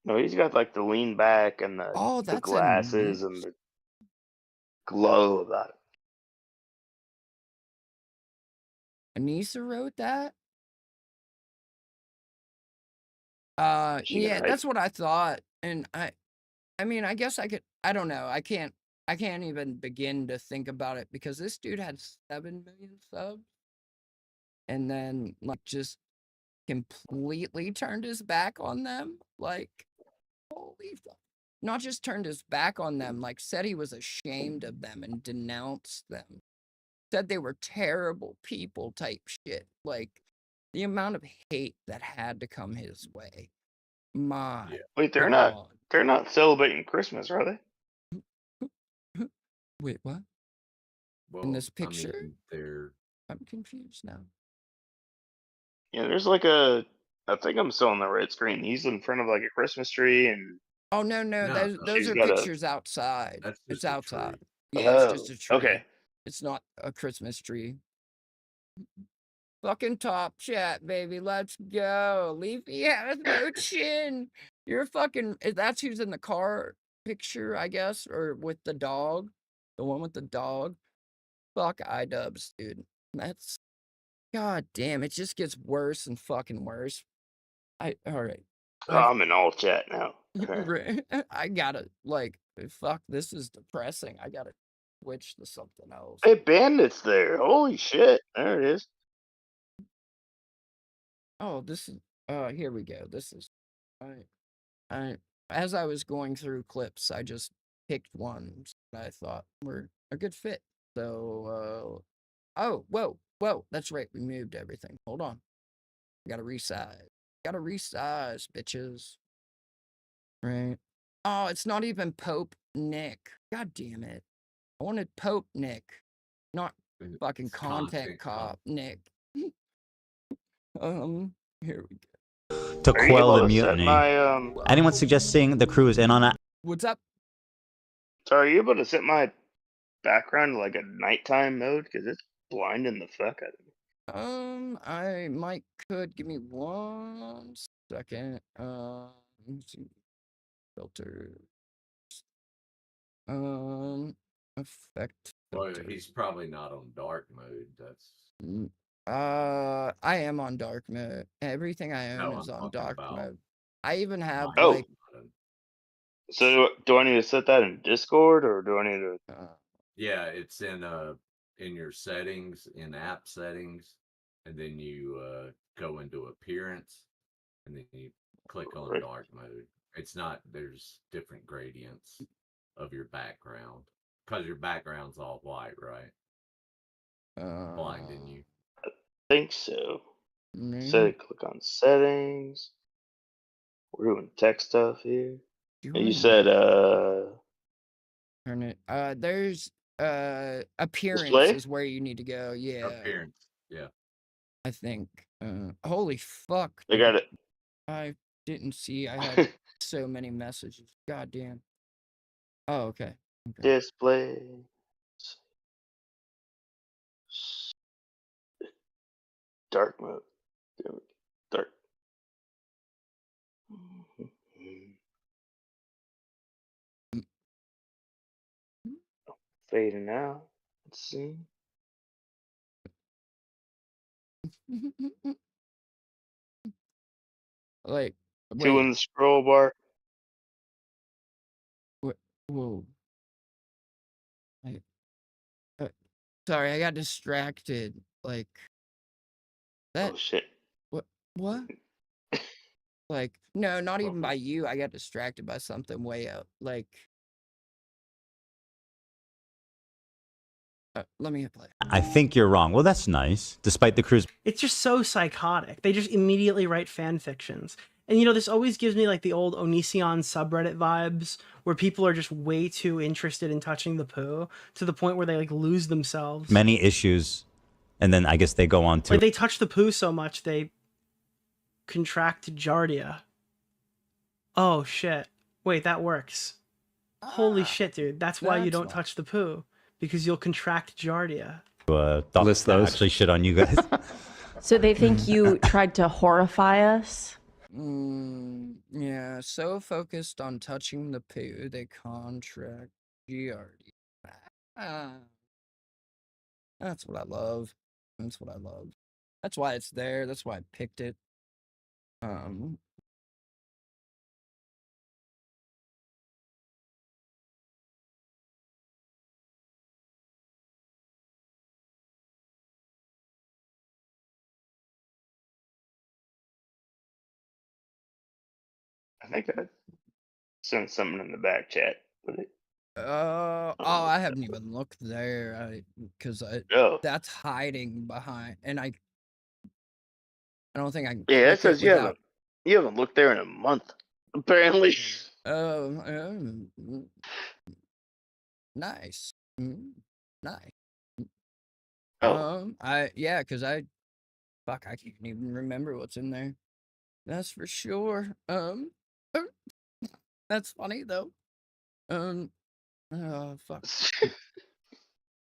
No, he's got like the lean back and Oh, the that's a glasses and the glow about it. Anissa wrote that? She Yeah, got that's what I thought. And I mean, I guess I don't know. I can't even begin to think about it because this dude had 7 million subs and then like just completely turned his back on them. Like, holy fuck. Not just turned his back on them, like said he was ashamed of them and denounced them. Said they were terrible people type shit. Like the amount of hate that had to come his way. My Wait, they're God. not celebrating Christmas, are they? Wait, what? Well, In this I picture? mean, they're I'm confused now. Yeah, there's like I think I'm still on the red screen. He's in front of like a Christmas tree and Oh no, no, those she's are got a. pictures outside. that's It's just a outside. tree. Yeah, it's just Oh, a tree. okay. It's not a Christmas tree. Fucking top chat, baby. Let's go. Leafy has no chin. You're fucking. That's who's in the car picture, I guess, or with the dog. The one with the dog. Fuck iDubbbz, dude. That's. God damn, it just gets worse and fucking worse. All right. Oh, I'm in all chat now. I gotta, like, fuck, this is depressing. I gotta switch to something else. Hey, Bandit's there. Holy shit. There it is. Oh, this is, here we go. This is, as I was going through clips, I just picked ones that I thought were a good fit. So, oh, whoa, that's right. We moved everything. Hold on. I gotta resize. Gotta resize, bitches. Right. Oh, it's not even Pope Nick. God damn it. I wanted Pope Nick, not fucking content cop Nick. Here we go. To Are you quell able the to set mutiny. my Anyone suggesting the crew is in on it? What's up? So are you able to set my background to like a nighttime mode? Because it's blinding the fuck out of me. I might could give me 1 second. Let me see. Filter. Effect. Well, Filter. he's probably not on dark mode. That's I am on dark mode. Everything I own no, is I'm on talking dark about mode. I even have Oh. like So do I need to set that in Discord or do I need to? yeah, it's in your settings, in app settings, and then you go into appearance, and then you click on dark mode. It's not. There's different gradients of your background because your background's all white, right? Blinding you. I think so. Mm-hmm. Click on settings. We're doing tech stuff here. You said Turn it. There's appearance display? is where you need to go. Yeah. Appearance. Yeah. I think. Holy fuck. They Dude. got it. I didn't see. I had so many messages. God damn. Oh, okay. Display. Dark mode. Dark. Fading out. Let's see. Like, Two wait. in the scroll bar. Whoa. Sorry, I got distracted. Like that. Oh shit. What? Like, no, not even by you. I got distracted by something way out. Like, let me hit play. I think you're wrong. Well, that's nice. Despite the crew's It's just so psychotic. They just immediately write fan fictions. And you know, this always gives me like the old Onision subreddit vibes where people are just way too interested in touching the poo to the point where they like lose themselves. Many issues, and then I guess they go on to Like they touch the poo so much they contract giardia. Oh shit. Wait, that works. Holy shit, dude. That's why you That's don't touch the poo. Because you'll contract giardia. thoughts to actually shit on you guys. So they think you tried to horrify us? Yeah, so focused on touching the poo, they contract giardia. Ah, that's what I love. That's what I love. That's why it's there. That's why I picked it. I think I sent something in the back chat. But it, I haven't even looked there. Because Oh. that's hiding behind, and I don't think I can Yeah, it click it says without. you haven't looked there in a month. Apparently. Nice. Nice. Oh. Because I can't even remember what's in there. That's for sure. That's funny though. Oh fuck.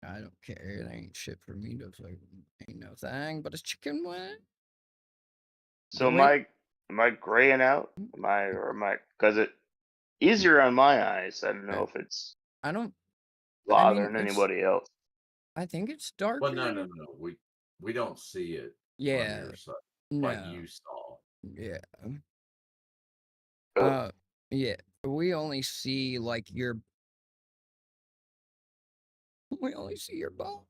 I don't care. It ain't shit for me to fucking ain't no thing, but it's chicken wing. So am I graying out? Am I because it easier on my eyes. I don't know if it's bothering anybody else. I think it's darker. Well, no. We don't see it on Yeah. your side No. like you saw. Yeah. Oh. Yeah. We only see like your. We only see your ball.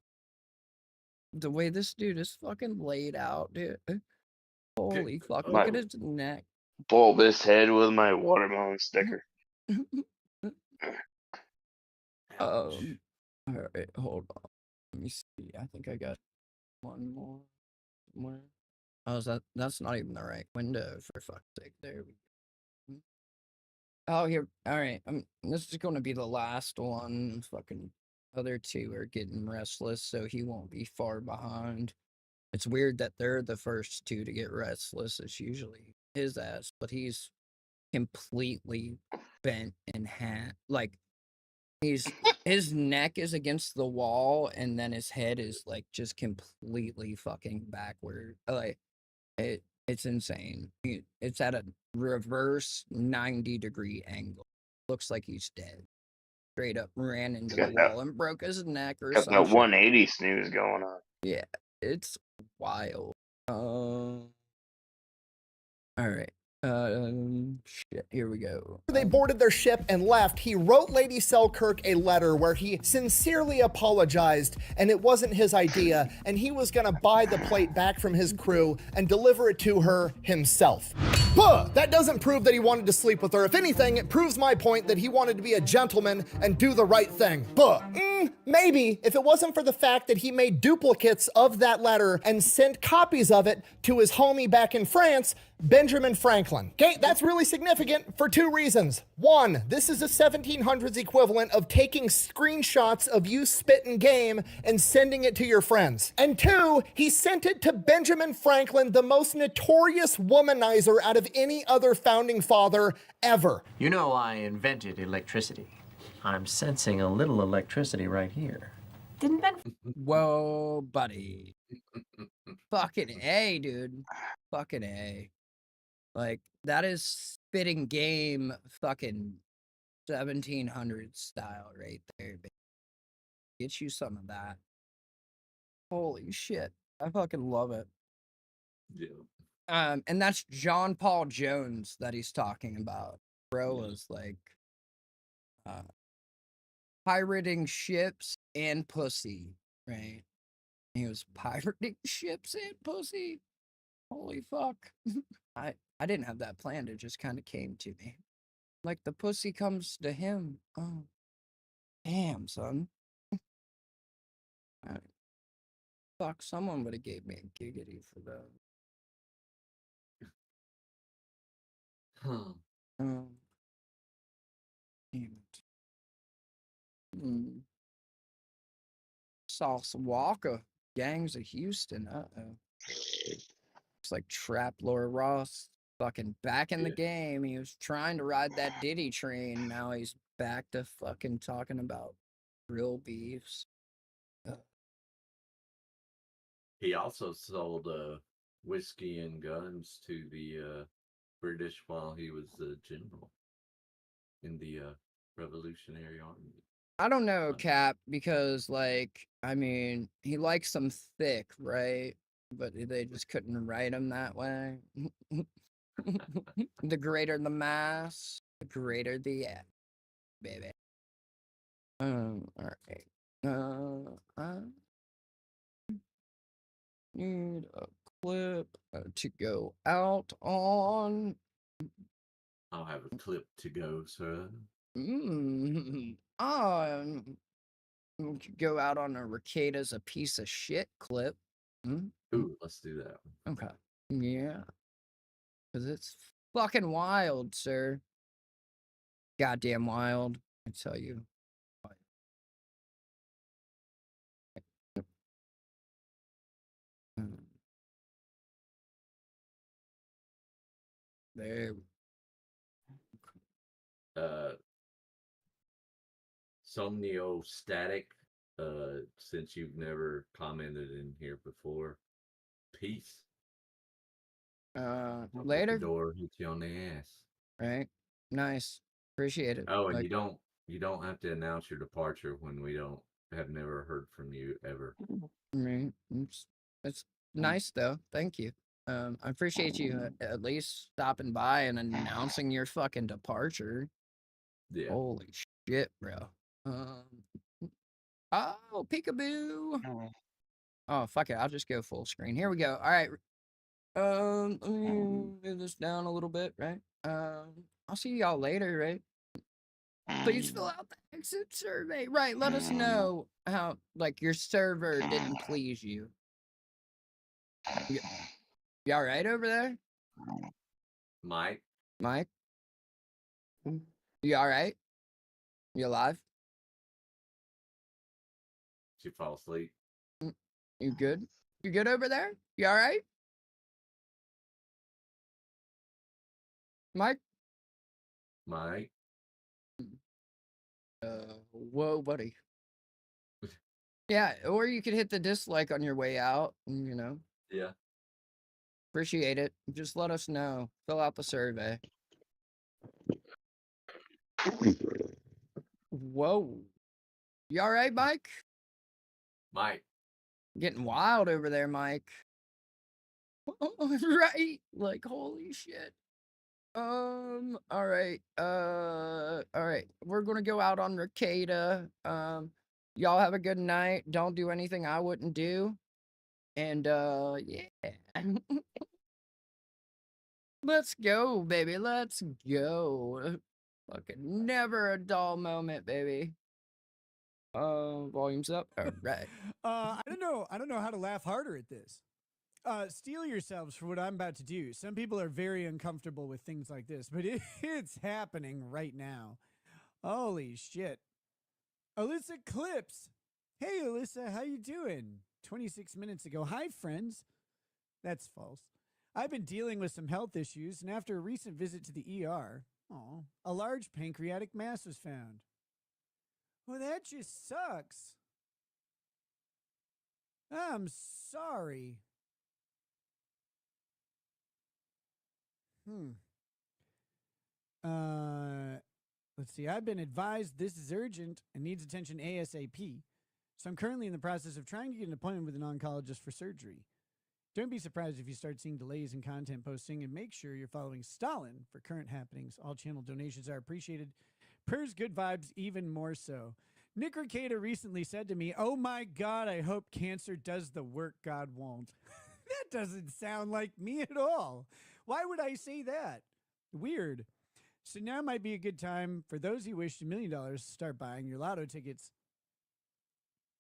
The way this dude is fucking laid out, dude. Holy fuck! Look at his neck. Bulbous head with my watermelon sticker. All right, hold on. Let me see. I think I got one more. Somewhere. Oh, that's not even the right window, for fuck's sake. There we go. Oh, here. All right. This is going to be the last one. Fucking other two are getting restless, so he won't be far behind. It's weird that they're the first two to get restless. It's usually his ass, but he's completely bent in half. Like, his neck is against the wall, and then his head is like just completely fucking backward. Like, it's insane. It's at a reverse 90-degree angle. Looks like he's dead. Straight up ran into the wall and broke his neck or Got some that shit. 180 snooze going on. Yeah, it's wild. All right. Shit. Here we go. They boarded their ship and left. He wrote Lady Selkirk a letter where he sincerely apologized, and it wasn't his idea, and he was gonna buy the plate back from his crew and deliver it to her himself. But that doesn't prove that he wanted to sleep with her. If anything, it proves my point that he wanted to be a gentleman and do the right thing. But maybe if it wasn't for the fact that he made duplicates of that letter and sent copies of it to his homie back in France, Benjamin Franklin. Okay, that's really significant for two reasons. One, this is a 1700s equivalent of taking screenshots of you spitting game and sending it to your friends. And two, he sent it to Benjamin Franklin, the most notorious womanizer out of any other founding father ever. You know I invented electricity. I'm sensing a little electricity right here. Didn't Ben? Whoa, buddy. Fucking A, dude. Fucking A. Like, that is spitting game fucking 1700 style right there, baby. Get you some of that. Holy shit. I fucking love it. Yeah. And that's John Paul Jones that he's talking about. Bro was like pirating ships and pussy, right? He was pirating ships and pussy. Holy fuck. I didn't have that planned. It just kind of came to me. Like the pussy comes to him. Oh, damn, son. Fuck, someone would have gave me a giggity for that. Damn it. Sauce Walker, Gangs of Houston. Uh-oh. It's like Trap Laura Ross fucking back in the game. He was trying to ride that Diddy train. Now he's back to fucking talking about real beefs. He also sold whiskey and guns to the British while he was a general in the Revolutionary Army. I don't know, Cap, because like, I mean, he likes them thick, right? But they just couldn't write him that way. The greater the mass, the greater the app, baby. All right. I need a clip to go out on. I'll have a clip to go, sir. Go out on a Ricada's a piece of shit clip. Ooh, let's do that. Okay. Yeah. Because it's fucking wild, sir. Goddamn wild, I tell you. There. Somnio Static, since you've never commented in here before, peace. Later. The door hits you on the ass. Right. Nice. Appreciate it. Oh, and you don't have to announce your departure when we have never heard from you ever. Right. It's nice though. Thank you. I appreciate you at least stopping by and announcing your fucking departure. Yeah. Holy shit, bro. Oh, peekaboo. Oh, fuck it. I'll just go full screen. Here we go. All right. Let me move this down a little bit, right? I'll see y'all later, right? Please fill out the exit survey. Right, let us know how, like, your server didn't please you. You all right over there? Mike? Mike? You all right? You alive? Did you fall asleep? You good? You good over there? You all right? Mike? Mike? Whoa, buddy. Yeah, or you could hit the dislike on your way out, you know. Yeah. Appreciate it. Just let us know. Fill out the survey. Whoa. You all right, Mike? Mike. Getting wild over there, Mike. Right? Like, holy shit. All right. All right. We're gonna go out on Ricada. Y'all have a good night. Don't do anything I wouldn't do. And yeah. Let's go, baby. Let's go. Fucking never a dull moment, baby. Volume's up. All right. I don't know how to laugh harder at this. Steel yourselves for what I'm about to do. Some people are very uncomfortable with things like this, but it's happening right now. Holy shit. Alyssa Clips. Hey, Alyssa, how you doing? 26 minutes ago. Hi, friends. That's false. I've been dealing with some health issues, and after a recent visit to the ER, a large pancreatic mass was found. Well, that just sucks. I'm sorry. Let's see. I've been advised this is urgent and needs attention ASAP. So I'm currently in the process of trying to get an appointment with an oncologist for surgery. Don't be surprised if you start seeing delays in content posting, and make sure you're following Stalin for current happenings. All channel donations are appreciated. Prayers, good vibes, even more so. Nick Ricada recently said to me, "Oh my God, I hope cancer does the work God won't." That doesn't sound like me at all. Why would I say that? Weird. So now might be a good time for those who wish $1 million to start buying your lotto tickets.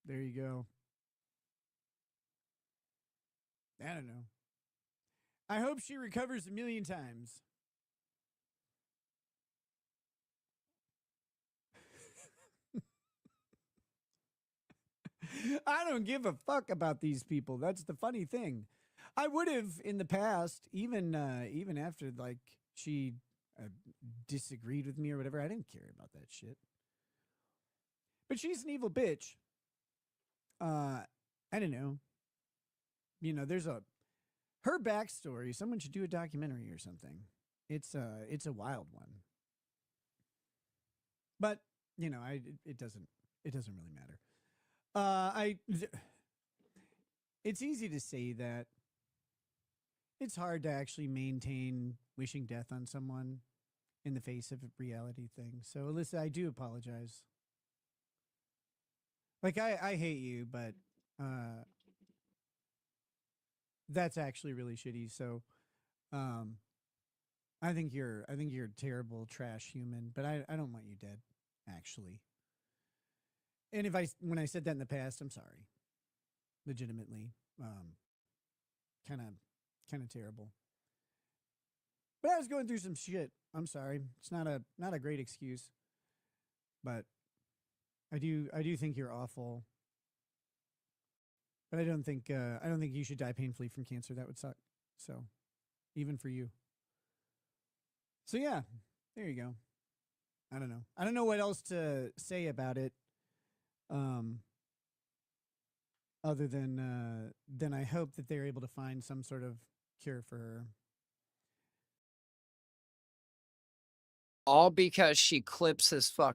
There you go. I don't know. I hope she recovers 1,000,000 times. I don't give a fuck about these people. That's the funny thing. I would have in the past, even after like she disagreed with me or whatever. I didn't care about that shit. But she's an evil bitch. I don't know. You know, there's her backstory. Someone should do a documentary or something. It's a wild one. But you know, it doesn't really matter. It's easy to say that. It's hard to actually maintain wishing death on someone in the face of a reality thing. So Alyssa, I do apologize. Like I hate you, but that's actually really shitty. So I think you're a terrible trash human, but I don't want you dead, actually. And when I said that in the past, I'm sorry. Legitimately. Kind of terrible. But I was going through some shit. I'm sorry. It's not a great excuse. But I do think you're awful. But I don't think you should die painfully from cancer. That would suck. So, even for you. So yeah, there you go. I don't know. I don't know what else to say about it. Other than I hope that they're able to find some sort of cure for her. All because she clips his fuck.